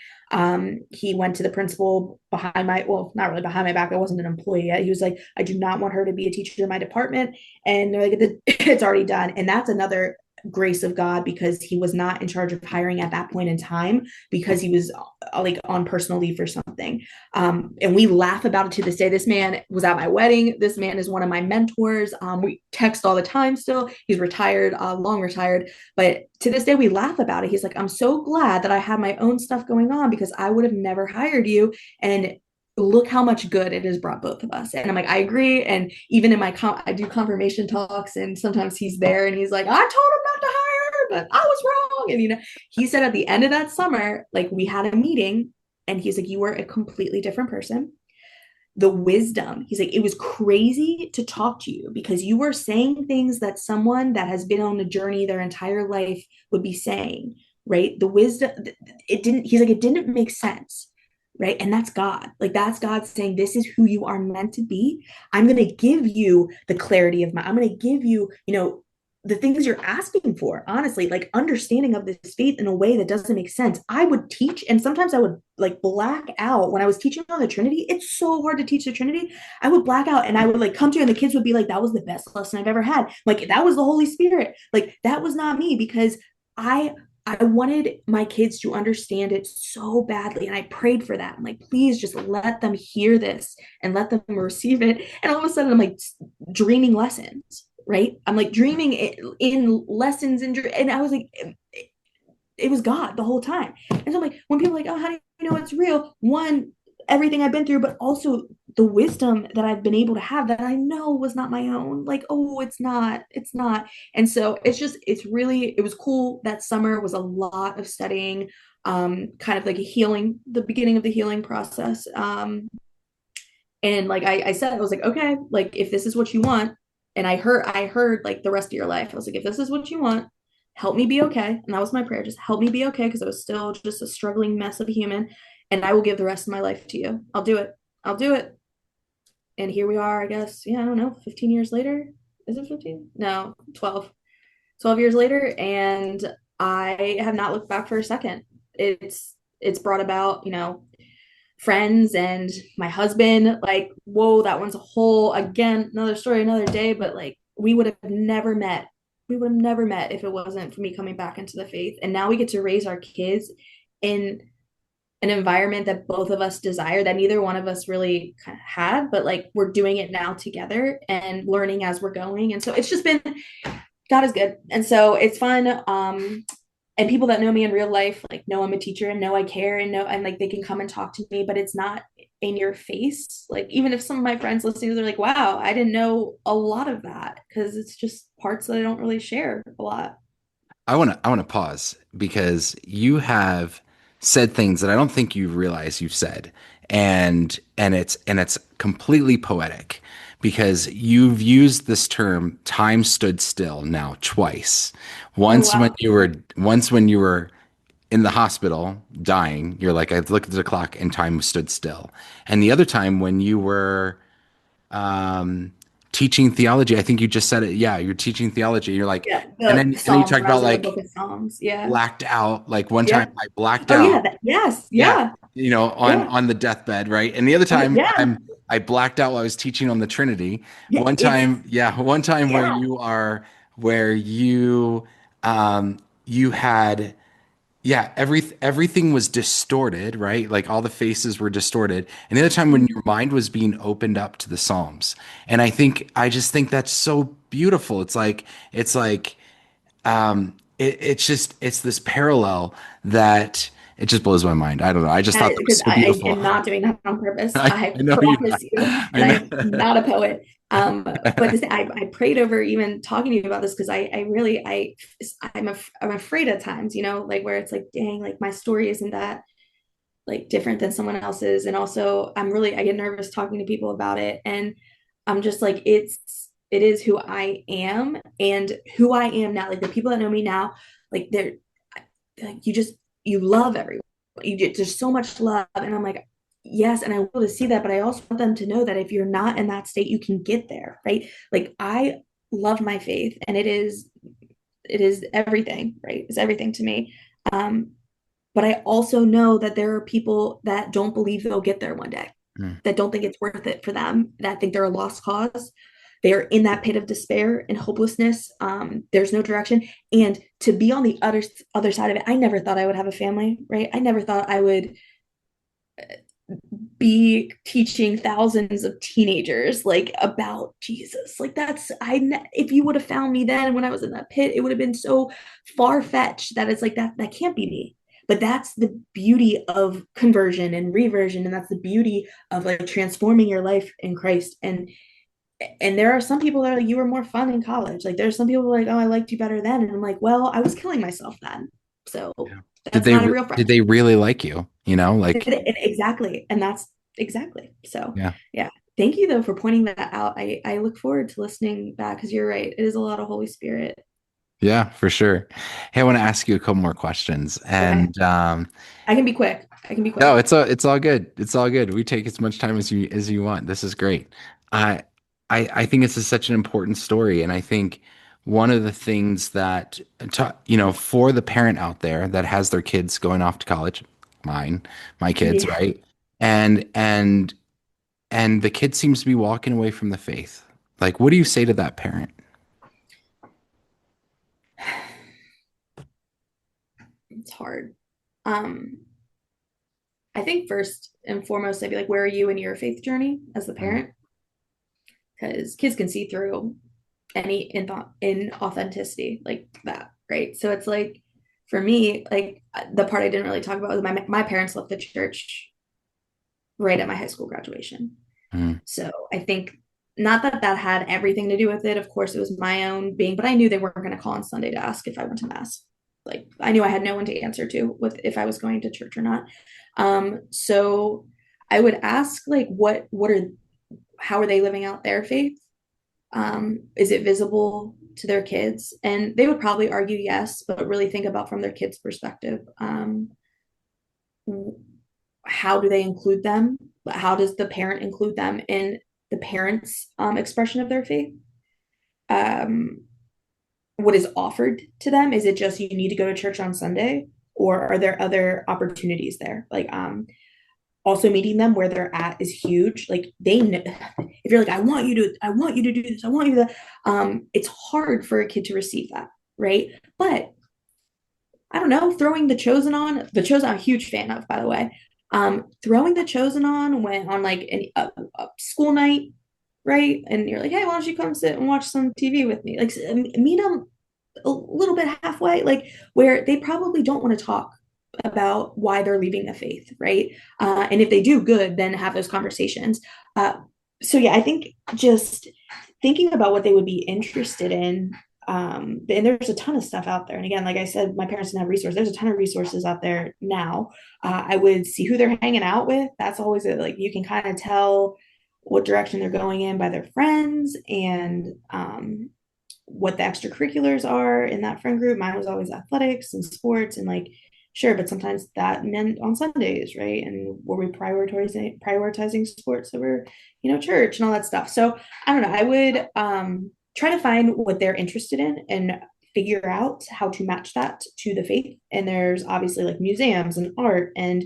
B: He went to the principal behind my, well, not really behind my back. I wasn't an employee yet. He was like, I do not want her to be a teacher in my department. And they're like, it's already done. And that's another grace of God, because he was not in charge of hiring at that point in time, because he was like on personal leave for something. And we laugh about it to this day. This man was at my wedding. This man is one of my mentors. We text all the time still. He's retired, long retired. But to this day, we laugh about it. He's like, I'm so glad that I had my own stuff going on, because I would have never hired you. And look how much good it has brought both of us. And I'm like, I agree. And even in I do confirmation talks, and sometimes he's there and he's like, I told him not to hire her, but I was wrong. And he said at the end of that summer, like, we had a meeting, and he's like, you were a completely different person. The wisdom, he's like, it was crazy to talk to you, because you were saying things that someone that has been on a journey their entire life would be saying, right? The wisdom, he's like, it didn't make sense, right? And that's God. Like, that's God saying, this is who you are meant to be. I'm going to give you the clarity of I'm going to give you, the things you're asking for, honestly, like understanding of this faith in a way that doesn't make sense. I would teach, and sometimes I would like black out when I was teaching on the Trinity. It's so hard to teach the Trinity. I would black out, and I would like come to you, and the kids would be like, that was the best lesson I've ever had. Like, that was the Holy Spirit. Like, that was not me, because I wanted my kids to understand it so badly. And I prayed for that. I'm like, please just let them hear this and let them receive it. And all of a sudden, I'm like dreaming lessons, right? I'm like dreaming in lessons. And I was like, it was God the whole time. And so I'm like, when people are like, oh, how do you know it's real? One, everything I've been through, but also the wisdom that I've been able to have that I know was not my own. Like, oh, it's not. And so it was cool. That summer was a lot of studying, kind of like the beginning of the healing process. And like I said, I was like, okay, like, if this is what you want, and I heard like, the rest of your life, I was like, if this is what you want, help me be okay. And that was my prayer, just help me be okay, because I was still just a struggling mess of a human, and I will give the rest of my life to you. I'll do it. I'll do it. And here we are, I guess. Yeah, I don't know, 15 years later. Is it 15? No, 12 years later, and I have not looked back for a second. It's brought about, friends and my husband. Like, whoa, that one's a whole, again, another story, another day. But like, we would have never met. We would have never met if it wasn't for me coming back into the faith. And now we get to raise our kids in an environment that both of us desire, that neither one of us really kind of had, but like, we're doing it now together and learning as we're going. And so it's just been, God is good. And so it's fun. And people that know me in real life, like, know I'm a teacher and know I care, and know, and like, they can come and talk to me, but it's not in your face. Like, even if some of my friends listening, they're like, wow, I didn't know a lot of that, because it's just parts that I don't really share a lot.
A: I want to pause because you have said things that I don't think you realize you've said. And it's completely poetic, because you've used this term time stood still now twice.
B: Oh,
A: Once when
B: wow.
A: you were in the hospital dying, you're like, I looked at the clock and time stood still. And the other time when you were um, teaching theology. I think you just said it. Yeah, you're teaching theology. You're like,
B: Yeah.
A: and
B: The
A: then you
B: Psalms,
A: talked
B: when I
A: about
B: was in the book
A: like
B: of Psalms. Yeah.
A: blacked out. Like one time
B: Yep.
A: I blacked
B: Oh, yeah.
A: out.
B: Yes.
A: Yeah,
B: Yeah.
A: on
B: Yeah.
A: the deathbed, right? And the other
B: Oh,
A: time
B: yeah.
A: I blacked out while I was teaching on the Trinity.
B: Yeah.
A: One time
B: Yeah.
A: where you you had yeah, everything was distorted, right? Like all the faces were distorted. And the other time when your mind was being opened up to the Psalms. And I just think that's so beautiful. It's just it's this parallel that it just blows my mind. I don't know. I just thought that was
B: Because
A: so
B: I
A: beautiful.
B: am not doing that on purpose.
A: I
B: I
A: know you're not.
B: promise you.
A: I
B: And
A: know.
B: I'm not a poet. But this, I prayed over even talking to you about this because I really, I'm afraid at times, like where it's like, dang, like my story isn't that like different than someone else's. And also I get nervous talking to people about it. And I'm just like, it is who I am and who I am now. Like the people that know me now, like they're like, you love everyone. There's so much love. And I'm like, yes. And I want to see that, but I also want them to know that if you're not in that state, you can get there. Right. Like I love my faith and it is everything, right? It's everything to me. Um, but I also know that there are people that don't believe they'll get there one day,
A: Mm.
B: that don't think it's worth it for them, that think they're a lost cause. They are in that pit of despair and hopelessness. There's no direction. And to be on the other side of it, I never thought I would have a family, right? I never thought I would be teaching thousands of teenagers like about Jesus. Like if you would have found me then when I was in that pit, it would have been so far-fetched that it's like that can't be me. But that's the beauty of conversion and reversion, and that's the beauty of like transforming your life in Christ. And there are some people that are like, you were more fun in college. Like there's some people who are like, oh, I liked you better then. And I'm like, well, I was killing myself then. So
A: Yeah.
B: that's not a real
A: Did
B: friend.
A: they really like you? You know, like
B: Exactly. And that's exactly. So
A: yeah.
B: yeah. Thank you though for pointing that out. I look forward to listening back because you're right. It is a lot of Holy Spirit.
A: Yeah, for sure. Hey, I want to ask you a couple more questions.
B: Okay.
A: And
B: I can be quick. I can be
A: no,
B: quick.
A: it's all good. It's all good. We take as much time as you want. This is great. I I think it's such an important story, and I think one of the things that for the parent out there that has their kids going off to college, mine, my kids,
B: Yeah.
A: right? And and and the kid seems to be walking away from the faith. Like, what do you say to that parent?
B: It's hard. Um, I think first and foremost, I'd be like, where are you in your faith journey as the
A: Mm,
B: parent? Because kids can see through any inauthenticity like that, right? So it's like for me, like the part I didn't really talk about was my parents left the church right at my high school graduation.
A: mm,
B: So I think not that that had everything to do with it. Of course, it was my own being, but I knew they weren't going to call on Sunday to ask if I went to mass. Like I knew I had no one to answer to with if I was going to church or not. So I would ask like, how are they living out their faith? Is it visible to their kids? And they would probably argue yes, but really think about from their kids' perspective. How do they include them? How does the parent include them in the parent's expression of their faith? Um, what is offered to them? Is it just you need to go to church on Sunday, or are there other opportunities there? Like also meeting them where they're at is huge. Like they know, if you're like, I want you to do this, I want you to, it's hard for a kid to receive that, right? But I don't know, throwing the chosen I'm a huge fan of, by the way. Throwing the chosen on when on like a school night, right? And you're like, hey, why don't you come sit and watch some TV with me? Like meet them a little bit halfway, like where they probably don't want to talk about why they're leaving the faith, right? And if they do, good, then have those conversations. Uh, so yeah, I think just thinking about what they would be interested in. And there's a ton of stuff out there. And again, like I said, my parents didn't have resources. There's a ton of resources out there now. I would see who they're hanging out with. That's always like you can kind of tell what direction they're going in by their friends and what the extracurriculars are in that friend group. Mine was always athletics and sports and like sure, but sometimes that meant on Sundays, right? And were we prioritizing sports over, church and all that stuff. So I don't know. I would try to find what they're interested in and figure out how to match that to the faith. And there's obviously like museums and art and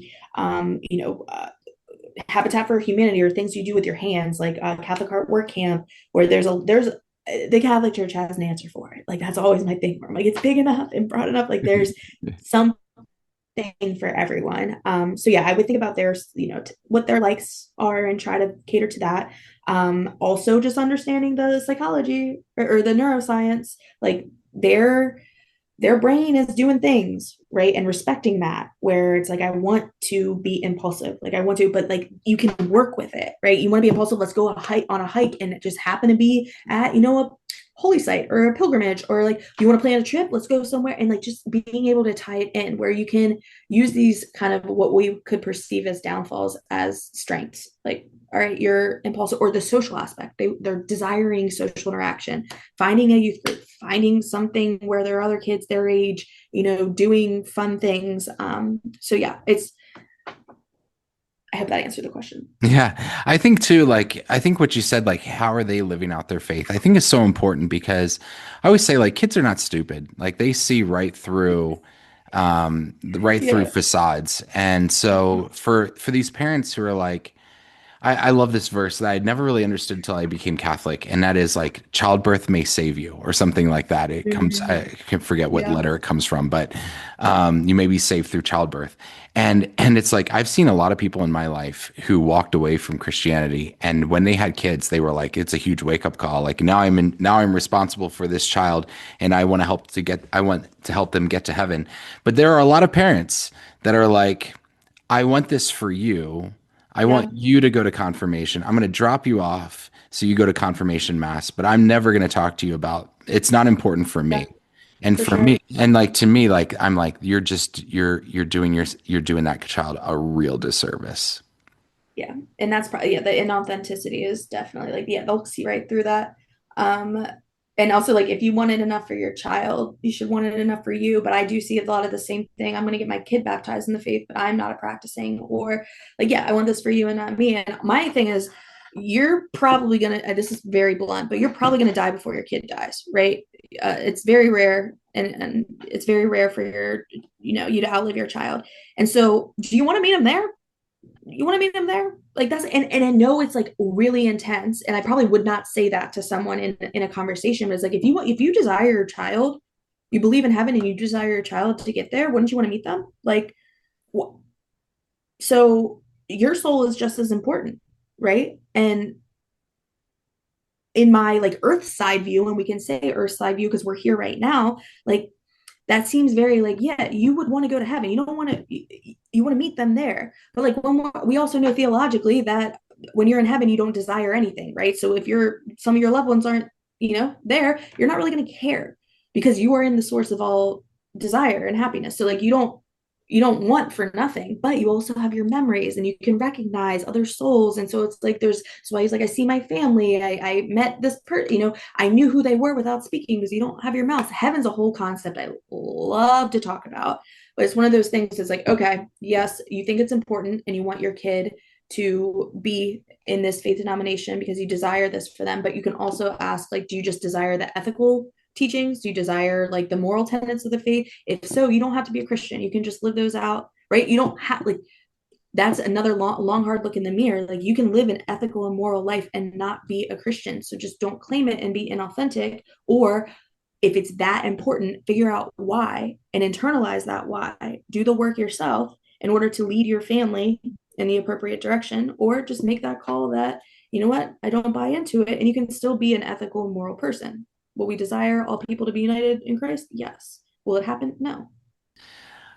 B: Habitat for Humanity or things you do with your hands, like Catholic Art Work Camp, where there's the Catholic Church has an answer for it. Like that's always my thing. Where I'm like, it's big enough and broad enough. Like there's some thing for everyone. So yeah, I would think about their, what their likes are and try to cater to that. Also just understanding the psychology or the neuroscience, like their brain is doing things, right? And respecting that, where it's like, I want to be impulsive, like I want to, but like you can work with it, right? You want to be impulsive, let's go on a hike, and it just happen to be at, a holy site or a pilgrimage, or like you want to plan a trip, let's go somewhere, and like just being able to tie it in where you can use these kind of what we could perceive as downfalls as strengths. Like, all right, you're impulsive, or the social aspect, they're desiring social interaction, finding a youth group, finding something where there are other kids their age, doing fun things. So yeah, I hope that answered the question.
A: Yeah, I think too, like, I think what you said, like, how are they living out their faith? I think is so important because I always say, like, kids are not stupid. Like, they see right through
B: Yeah.
A: facades. And so for these parents who are like, I love this verse that I'd never really understood until I became Catholic, and that is like childbirth may save you, or something like that. It comes,
B: Mm-hmm.
A: I can forget what
B: Yeah.
A: letter it comes from, but you may be saved through childbirth. And it's like I've seen a lot of people in my life who walked away from Christianity, and when they had kids, they were like, it's a huge wake up call. Like now I'm responsible for this child, and I want to help them get to heaven. But there are a lot of parents that are like, I want this for you. I
B: Yeah.
A: want you to go to confirmation. I'm going to drop you off so you go to confirmation mass, but I'm never going to talk to you about it's not important for
B: Yeah,
A: me. And
B: for
A: for
B: sure.
A: me, and like to me, like I'm like you're doing that child a real disservice.
B: Yeah, and that's probably, yeah, the inauthenticity is definitely like, yeah, they'll see right through that. um and also, like, if you wanted enough for your child, you should want it enough for you. But I do see a lot of the same thing. I'm going to get my kid baptized in the faith, but I'm not a practicing, or like, yeah, I want this for you and not me. And my thing is, you're probably gonna, this is very blunt, but you're probably gonna die before your kid dies, right? It's very rare, and it's very rare for you to outlive your child. And so, do you want to meet him there? You want to meet them there? Like, that's, and I know it's like really intense, and I probably would not say that to someone in a conversation, but it's like, if you desire your child, you believe in heaven and you desire your child to get there, wouldn't you want to meet them? Like, so your soul is just as important, right? And in my like earth side view, and we can say earth side view because we're here right now, like, that seems very like, yeah, you would want to go to heaven, you don't want to, you want to meet them there. But like, when we also know theologically that when you're in heaven you don't desire anything, right? So if some of your loved ones aren't, there, you're not really going to care, because you are in the source of all desire and happiness. So like, you don't want for nothing, but you also have your memories and you can recognize other souls. And so it's like, so he's like, I see my family, I met this I knew who they were without speaking, because you don't have your mouth. Heaven's a whole concept I love to talk about, but it's one of those things. It's like, okay, yes, you think it's important and you want your kid to be in this faith denomination because you desire this for them, but you can also ask, like, do you just desire the ethical teachings? Do you desire like the moral tenets of the faith? If so, you don't have to be a Christian, you can just live those out, right? You don't have, like, that's another long hard look in the mirror. Like, you can live an ethical and moral life and not be a Christian. So just don't claim it and be inauthentic. Or if it's that important, figure out why and internalize that why. Do the work yourself in order to lead your family in the appropriate direction, or just make that call that, you know what, I don't buy into it, and you can still be an ethical and moral person. Will we desire all people to be united in Christ? Yes. Will it happen? No.
A: All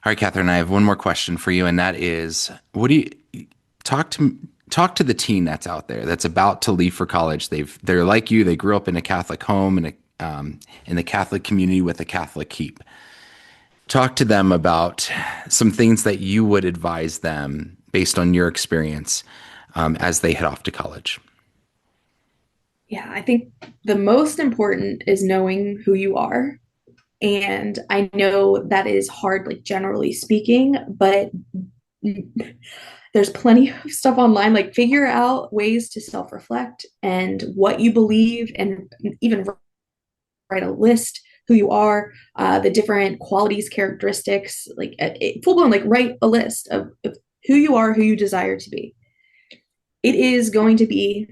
A: right, Catherine, I have one more question for you, and that is, what do you talk to talk to the teen that's out there that's about to leave for college? They're like you, they grew up in a Catholic home in the Catholic community with a Catholic keep. Talk to them about some things that you would advise them based on your experience as they head off to college.
B: Yeah, I think the most important is knowing who you are. And I know that is hard, like generally speaking, but there's plenty of stuff online. Like, figure out ways to self reflect and what you believe, and even write a list who you are, the different qualities, characteristics, like full blown, like, write a list of who you are, who you desire to be. It is going to be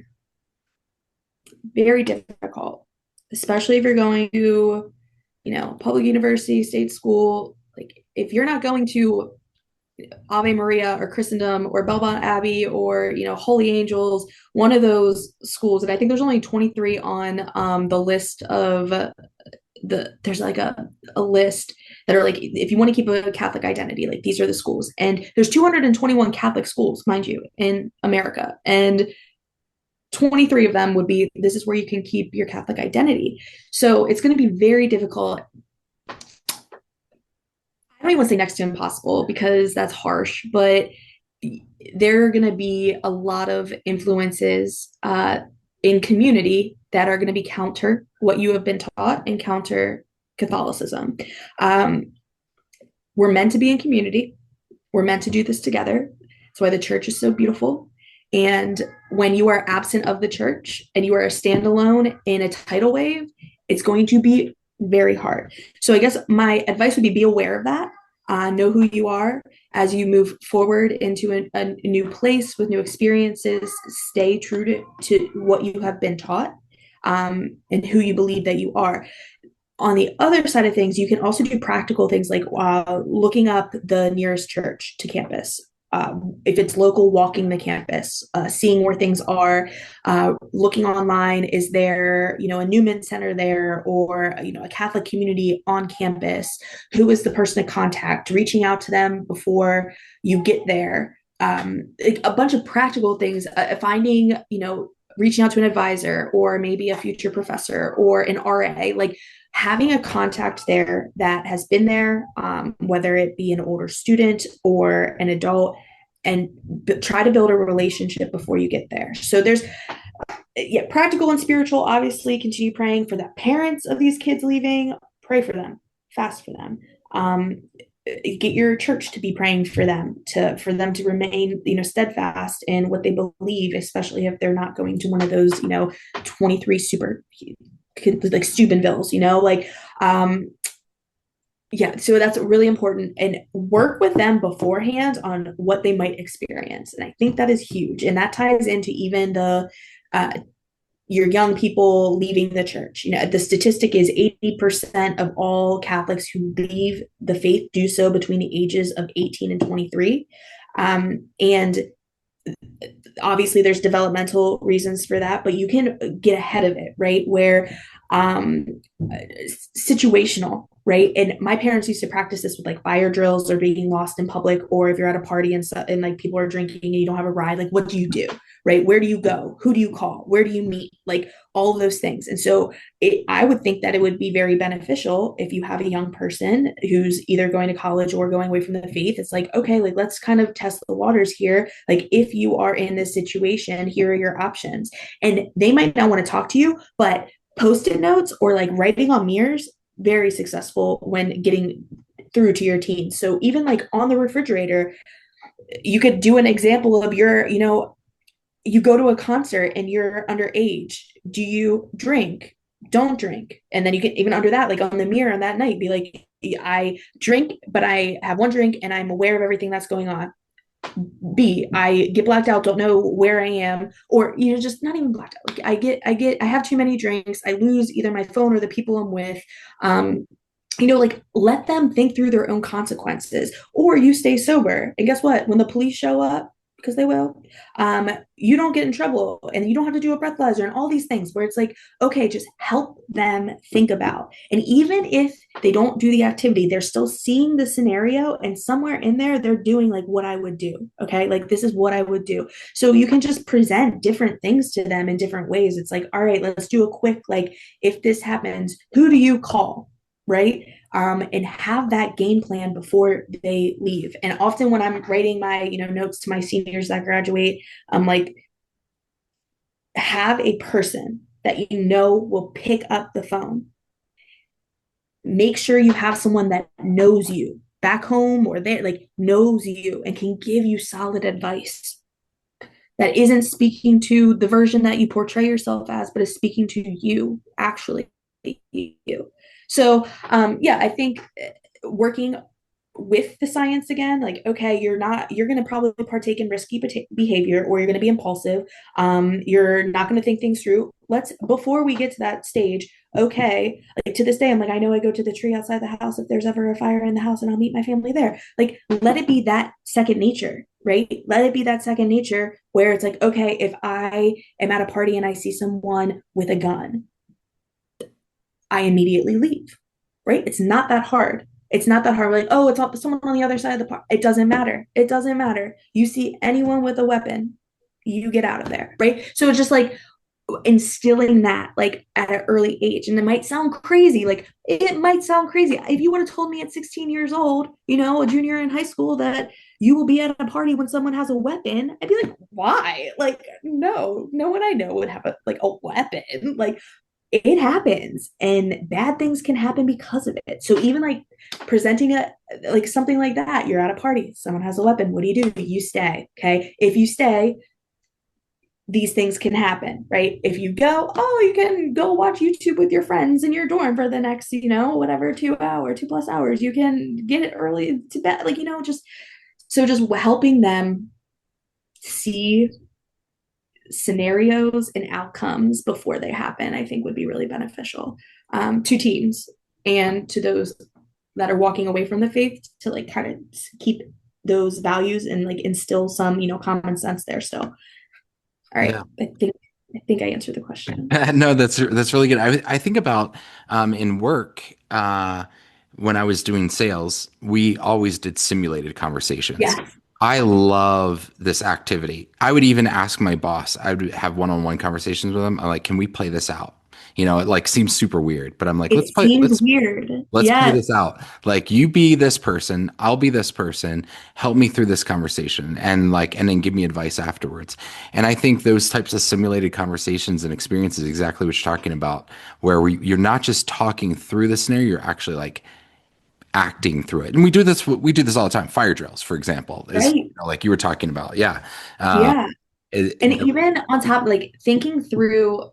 B: very difficult, especially if you're going to, public university, state school. Like, if you're not going to Ave Maria or Christendom or Belmont Abbey or Holy Angels, one of those schools. And I think there's only 23 on the list of there's like a list that are like, if you want to keep a Catholic identity, like these are the schools. And there's 221 Catholic schools, mind you, in America. And 23 of them would be, this is where you can keep your Catholic identity. So it's going to be very difficult. I don't even want to say next to impossible because that's harsh, but there are going to be a lot of influences in community that are going to be counter what you have been taught and counter Catholicism. Um, we're meant to be in community. We're meant to do this together. That's why the church is so beautiful. And when you are absent of the church and you are a standalone in a tidal wave, it's going to be very hard. So I guess my advice would be aware of that. Know who you are as you move forward into a new place with new experiences. Stay true to what you have been taught and who you believe that you are. On the other side of things, you can also do practical things like looking up the nearest church to campus. If it's local, walking the campus, seeing where things are, looking online. Is there, a Newman Center there, or a Catholic community on campus? Who is the person to contact? Reaching out to them before you get there. Like a bunch of practical things. Finding, reaching out to an advisor or maybe a future professor or an RA, like having a contact there that has been there, whether it be an older student or an adult, and try to build a relationship before you get there. So there's, yeah, practical and spiritual, obviously, continue praying for the parents of these kids leaving, pray for them, fast for them. Get your church to be praying for them, for them to remain, steadfast in what they believe, especially if they're not going to one of those, 23 super like Steubenvilles, yeah, so that's really important, and work with them beforehand on what they might experience. And I think that is huge. And that ties into even your young people leaving the church. The statistic is 80% of all Catholics who leave the faith do so between the ages of 18 and 23. And obviously there's developmental reasons for that, but you can get ahead of it, right? Where situational, right? And my parents used to practice this with like fire drills or being lost in public, or if you're at a party and like people are drinking and you don't have a ride, like what do you do, right? Where do you go? Who do you call? Where do you meet? Like all of those things. And so I would think that it would be very beneficial if you have a young person who's either going to college or going away from the faith. It's like, okay, like let's kind of test the waters here. Like if you are in this situation, here are your options. And they might not want to talk to you, but post-it notes or like writing on mirrors, very successful when getting through to your teens. So even like on the refrigerator, you could do an example of you go to a concert and you're underage. Do you drink? Don't drink. And then you can even under that, like on the mirror on that night, be like, I drink, but I have one drink and I'm aware of everything that's going on. B, I get blacked out, don't know where I am, or just not even blacked out. Like I have too many drinks. I lose either my phone or the people I'm with. Like let them think through their own consequences, or you stay sober. And guess what? When the police show up, because they will, you don't get in trouble and you don't have to do a breathalyzer and all these things where it's like, okay, just help them think about. And even if they don't do the activity, they're still seeing the scenario, and somewhere in there, they're doing like what I would do. Okay. Like this is what I would do. So you can just present different things to them in different ways. It's like, all right, let's do a quick, like, if this happens, who do you call? Right. And have that game plan before they leave. And often when I'm writing my, notes to my seniors that graduate, I'm like, have a person that will pick up the phone. Make sure you have someone that knows you back home or there, like knows you and can give you solid advice that isn't speaking to the version that you portray yourself as, but is speaking to you, actually you. So yeah, I think working with the science again, like, okay, you're going to probably partake in risky behavior, or you're going to be impulsive. You're not going to think things through. Before we get to that stage, okay, like to this day, I'm like, I know I go to the tree outside the house if there's ever a fire in the house and I'll meet my family there. Like, let it be that second nature, right? Let it be that second nature where it's like, okay, if I am at a party and I see someone with a gun, I immediately leave, right? It's not that hard. It's not that hard. Like, oh, it's all, someone on the other side of the park. It doesn't matter. It doesn't matter. You see anyone with a weapon, you get out of there, right? So it's just like instilling that like at an early age. And it might sound crazy. Like it might sound crazy. If you would have told me at 16 years old, a junior in high school, that you will be at a party when someone has a weapon, I'd be like, why? Like, no one I know would have a weapon. Like, it happens and bad things can happen because of it. So even like presenting it like something like that, you're at a party, someone has a weapon, what do? You stay. Okay, if you stay, these things can happen, right? If you go, oh, you can go watch YouTube with your friends in your dorm for the next, whatever, 2 plus hours. You can get early to bed, like, just helping them see scenarios and outcomes before they happen, I think would be really beneficial to teens and to those that are walking away from the faith to like kind of keep those values and like instill some, common sense there still. All right.
A: Yeah.
B: I think I answered the question.
A: No, that's really good. I think about in work when I was doing sales, we always did simulated conversations.
B: Yes.
A: I love this activity. I would even ask my boss. I would have one-on-one conversations with him. I'm like, "Can we play this out?" It like seems super weird, but I'm like,
B: It seems weird.
A: let's play
B: Yes.
A: this out. Like you be this person, I'll be this person. Help me through this conversation and then give me advice afterwards. And I think those types of simulated conversations and experiences exactly what you're talking about, where you're not just talking through the scenario, you're actually like acting through it. And we do this all the time. Fire drills, for example, is
B: Right.
A: like you were talking about. Yeah. Um,
B: Yeah. And even on top, like thinking through,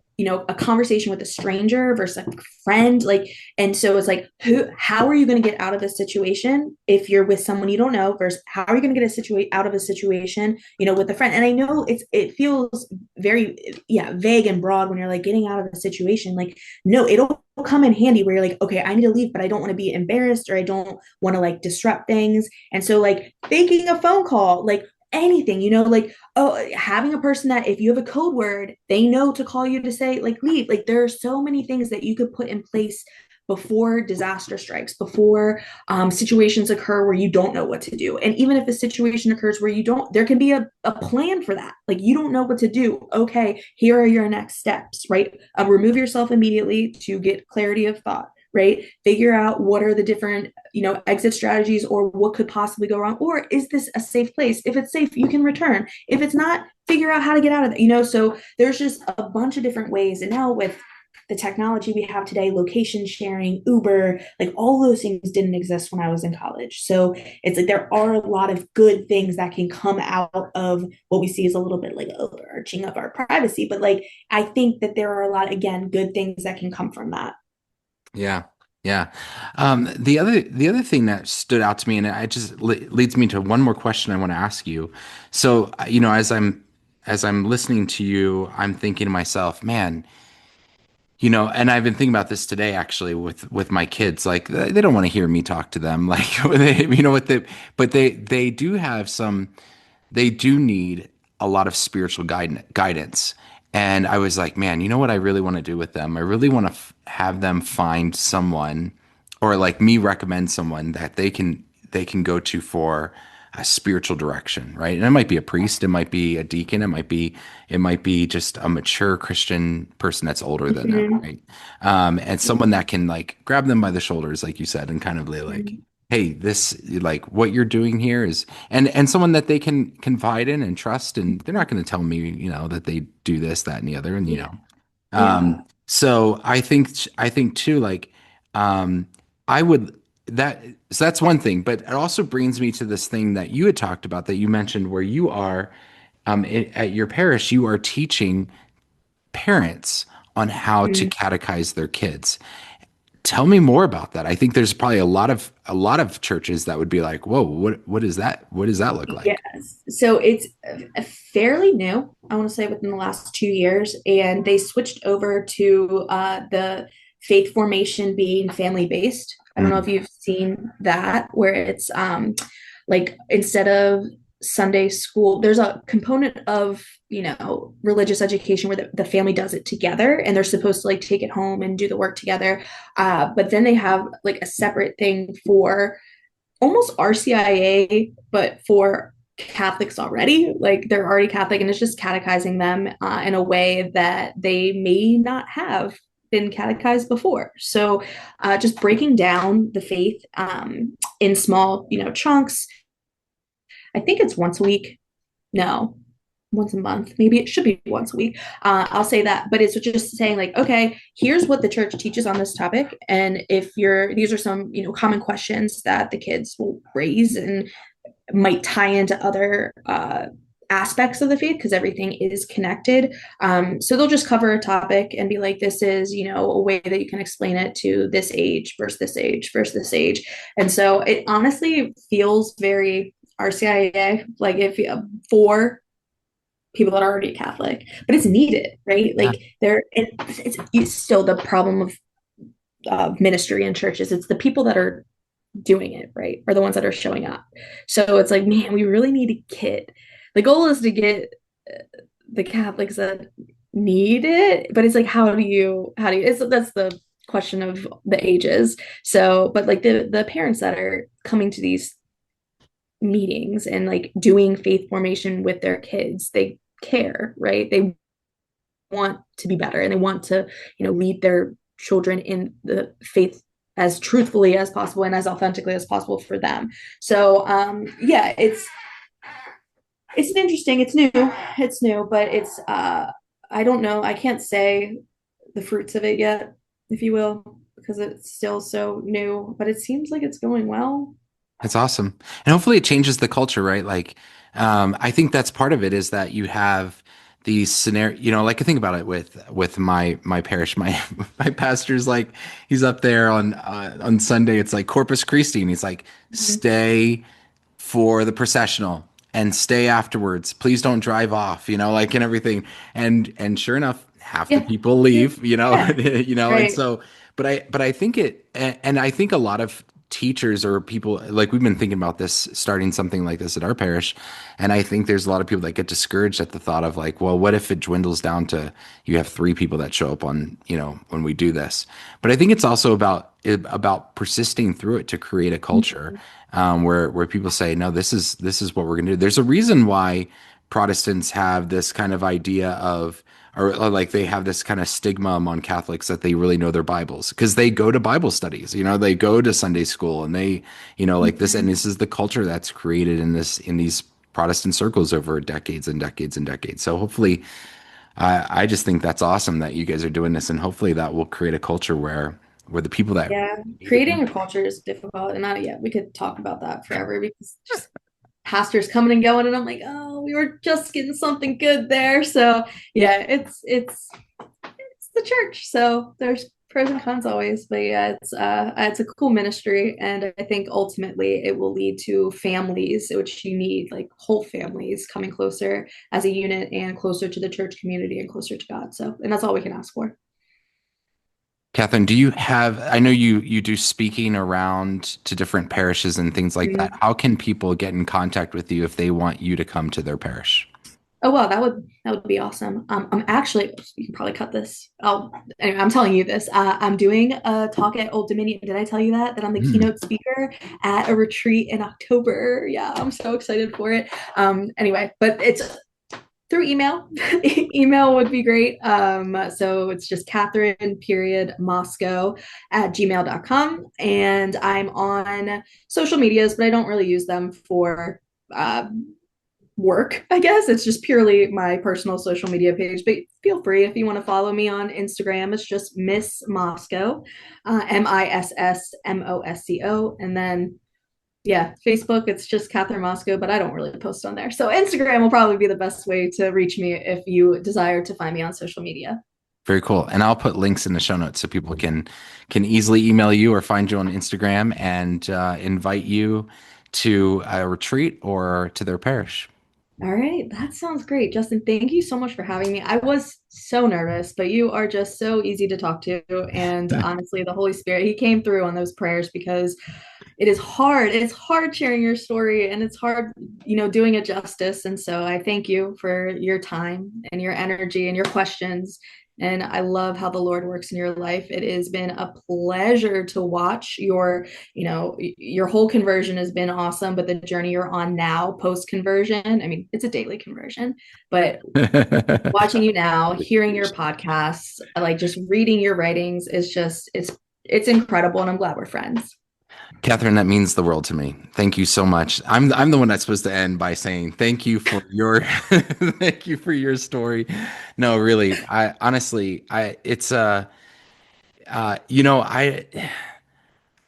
B: a conversation with a stranger versus a friend, like, and so it's like, how are you going to get out of a situation if you're with someone you don't know versus how are you going to get out of a situation, with a friend? And I know it feels very, yeah, vague and broad when you're like getting out of a situation. Like, no, it'll come in handy where you're like, okay, I need to leave, but I don't want to be embarrassed or I don't want to like disrupt things. And so like making a phone call, like anything, like, oh, having a person that if you have a code word, they know to call you to say like leave. Like there are so many things that you could put in place before disaster strikes, before situations occur where you don't know what to do. And even if a situation occurs where you don't, there can be a plan for that. Like you don't know what to do. Okay, here are your next steps, right? Remove yourself immediately to get clarity of thought, right? Figure out what are the different, exit strategies or what could possibly go wrong. Or is this a safe place? If it's safe, you can return. If it's not, figure out how to get out of it, so there's just a bunch of different ways. And now with the technology we have today, location sharing, Uber, like all those things didn't exist when I was in college. So it's like there are a lot of good things that can come out of what we see as a little bit like overarching of our privacy. But like I think that there are a lot, again, good things that can come from that.
A: Yeah. Yeah. The other thing that stood out to me, and it just leads me to one more question I want to ask you. So, as I'm listening to you, I'm thinking to myself, man, and I've been thinking about this today actually with my kids. Like they don't want to hear me talk to them. Like but they do have some. They do need a lot of spiritual guidance. And I was like, man, you know what I really want to do with them? I really want to have them find someone, or like me recommend someone that they can go to for a spiritual direction, right? And it might be a priest, it might be a deacon, it might be just a mature Christian person that's older than them,
B: Mm-hmm.
A: right? And someone that can like grab them by the shoulders, like you said, and kind of be like, hey, this like what you're doing here is, and someone that they can confide in and trust, and they're not going to tell me, that they do this, that, and the other, and
B: Yeah. Yeah.
A: so I think too, like, I would that so that's one thing, but it also brings me to this thing that you had talked about that you mentioned where you are, at your parish, you are teaching parents on how to
B: Mhm.
A: catechize their kids. Tell me more about that. I think there's probably a lot of churches that would be like, "Whoa, what is that? What does that look like?"
B: Yes. So it's fairly new, I want to say within the last 2 years, and they switched over to the faith formation being family based. I don't know if
A: Mm.
B: you've seen that, where it's like instead of Sunday school, there's a component of, religious education where the family does it together and they're supposed to like take it home and do the work together. But then they have like a separate thing for almost RCIA, but for Catholics already. Like they're already Catholic, and it's just catechizing them in a way that they may not have been catechized before. So just breaking down the faith in small, chunks. I think it's once a week. No, once a month. Maybe it should be once a week. I'll say that, but it's just saying like, okay, here's what the church teaches on this topic, and if these are some common questions that the kids will raise and might tie into other aspects of the faith because everything is connected. So they'll just cover a topic and be like, this is, a way that you can explain it to this age versus this age versus this age. And so it honestly feels very RCIA, like if for people that are already Catholic, but it's needed, right?
A: Yeah.
B: Like it's still the problem of ministry in churches. It's the people that are doing it, right, are the ones that are showing up. So it's like, man, we really need to get, the goal is to get the Catholics that need it, but it's like, that's the question of the ages. So, but like the parents that are coming to these meetings and like doing faith formation with their kids, they care, right? They want to be better and they want to, lead their children in the faith as truthfully as possible and as authentically as possible for them. So yeah, it's interesting, it's new, but it's I don't know, I can't say the fruits of it yet, if you will, because it's still so new, but it seems like it's going well.
A: That's awesome. And hopefully it changes the culture, right? Like, I think that's part of it is that you have these scenario, like I think about it with my parish, my my pastor's like, he's up there on Sunday, it's like Corpus Christi, and he's like,
B: Mhm.
A: stay for the processional and stay afterwards. Please don't drive off, like and everything. And sure enough, half the
B: Yeah.
A: people leave,
B: Yeah.
A: and
B: Right.
A: so but I think and I think a lot of teachers or people like we've been thinking about this starting something like this at our parish, and I think there's a lot of people that get discouraged at the thought of like, well, what if it dwindles down to you have three people that show up on, when we do this. But I think it's also about persisting through it to create a culture, where people say, no, this is what we're going to do. There's a reason why Protestants have this kind of idea of, or like they have this kind of stigma among Catholics that they really know their Bibles because they go to Bible studies, they go to Sunday school and they, like this, and
B: Mhm.
A: this is the culture that's created in these Protestant circles over decades and decades and decades. So hopefully, I just think that's awesome that you guys are doing this, and hopefully that will create a culture where the people that
B: Yeah,
A: need it.
B: creating a culture is difficult, and yeah, we could talk about that forever because just pastors coming and going, and I'm like, oh, we were just getting something good there. So yeah, it's the church, so there's pros and cons always, but yeah, it's a cool ministry, and I think ultimately it will lead to families, which you need like whole families coming closer as a unit and closer to the church community and closer to God. So, and that's all we can ask for.
A: Catherine, do you have, I know you do speaking around to different parishes and things like that.
B: Mhm.
A: How can people get in contact with you if they want you to come to their parish?
B: Oh wow, that would be awesome. I'm actually, you can probably cut this. Oh, anyway, I'm telling you this. I'm doing a talk at Old Dominion. Did I tell you that? That I'm the
A: Hmm.
B: keynote speaker at a retreat in October. Yeah, I'm so excited for it. Anyway, but it's through email. Email would be great. So it's just Katherine period Mosco at gmail.com. And I'm on social medias, but I don't really use them for uh, work, I guess. It's just purely my personal social media page. But feel free if you want to follow me on Instagram. It's just Miss Mosco, MISSMOSCO. And then, yeah, Facebook, it's just Katherine Mosco, but I don't really post on there. So Instagram will probably be the best way to reach me if you desire to find me on social media.
A: Very cool. And I'll put links in the show notes so people can easily email you or find you on Instagram and invite you to a retreat or to their parish.
B: All right, that sounds great. Justin, thank you so much for having me. I was so nervous, but you are just so easy to talk to. And honestly, the Holy Spirit, He came through on those prayers because it is hard. It's hard sharing your story and it's hard, doing it justice. And so I thank you for your time and your energy and your questions. And I love how the Lord works in your life. It has been a pleasure to watch your whole conversion has been awesome, but the journey you're on now, post conversion, I mean, it's a daily conversion, but watching you now, hearing your podcasts, like just reading your writings is just, it's incredible. And I'm glad we're friends.
A: Katherine, that means the world to me. Thank you so much. I'm the one that's supposed to end by saying thank you for your thank you for your story. No, really, I honestly, I it's you know,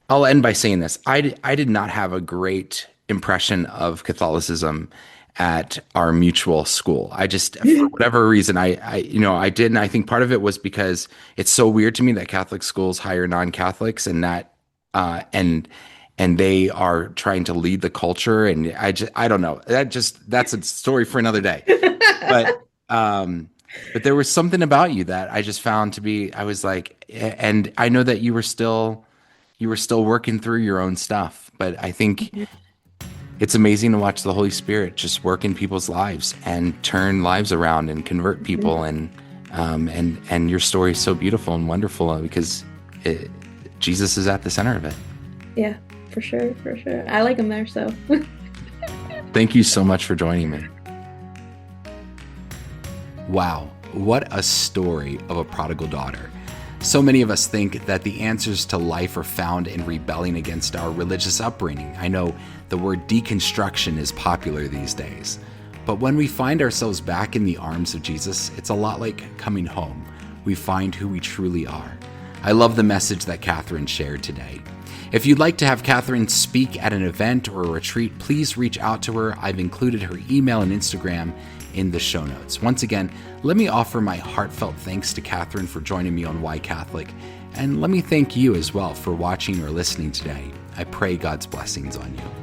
A: I'll end by saying this. I did not have a great impression of Catholicism at our mutual school. I just, for whatever reason, I didn't. I think part of it was because it's so weird to me that Catholic schools hire non-Catholics and that, and they are trying to lead the culture. And I don't know. That's a story for another day. But, but there was something about you that I just found to be, I was like, and I know that you were still working through your own stuff, but I think it's amazing to watch the Holy Spirit just work in people's lives and turn lives around and convert people. And your story is so beautiful and wonderful because Jesus is at the center of it.
B: Yeah, for sure. For sure. I like him there. So
A: thank you so much for joining me. Wow. What a story of a prodigal daughter. So many of us think that the answers to life are found in rebelling against our religious upbringing. I know the word deconstruction is popular these days, but when we find ourselves back in the arms of Jesus, it's a lot like coming home. We find who we truly are. I love the message that Katherine shared today. If you'd like to have Katherine speak at an event or a retreat, please reach out to her. I've included her email and Instagram in the show notes. Once again, let me offer my heartfelt thanks to Katherine for joining me on Why Catholic, and let me thank you as well for watching or listening today. I pray God's blessings on you.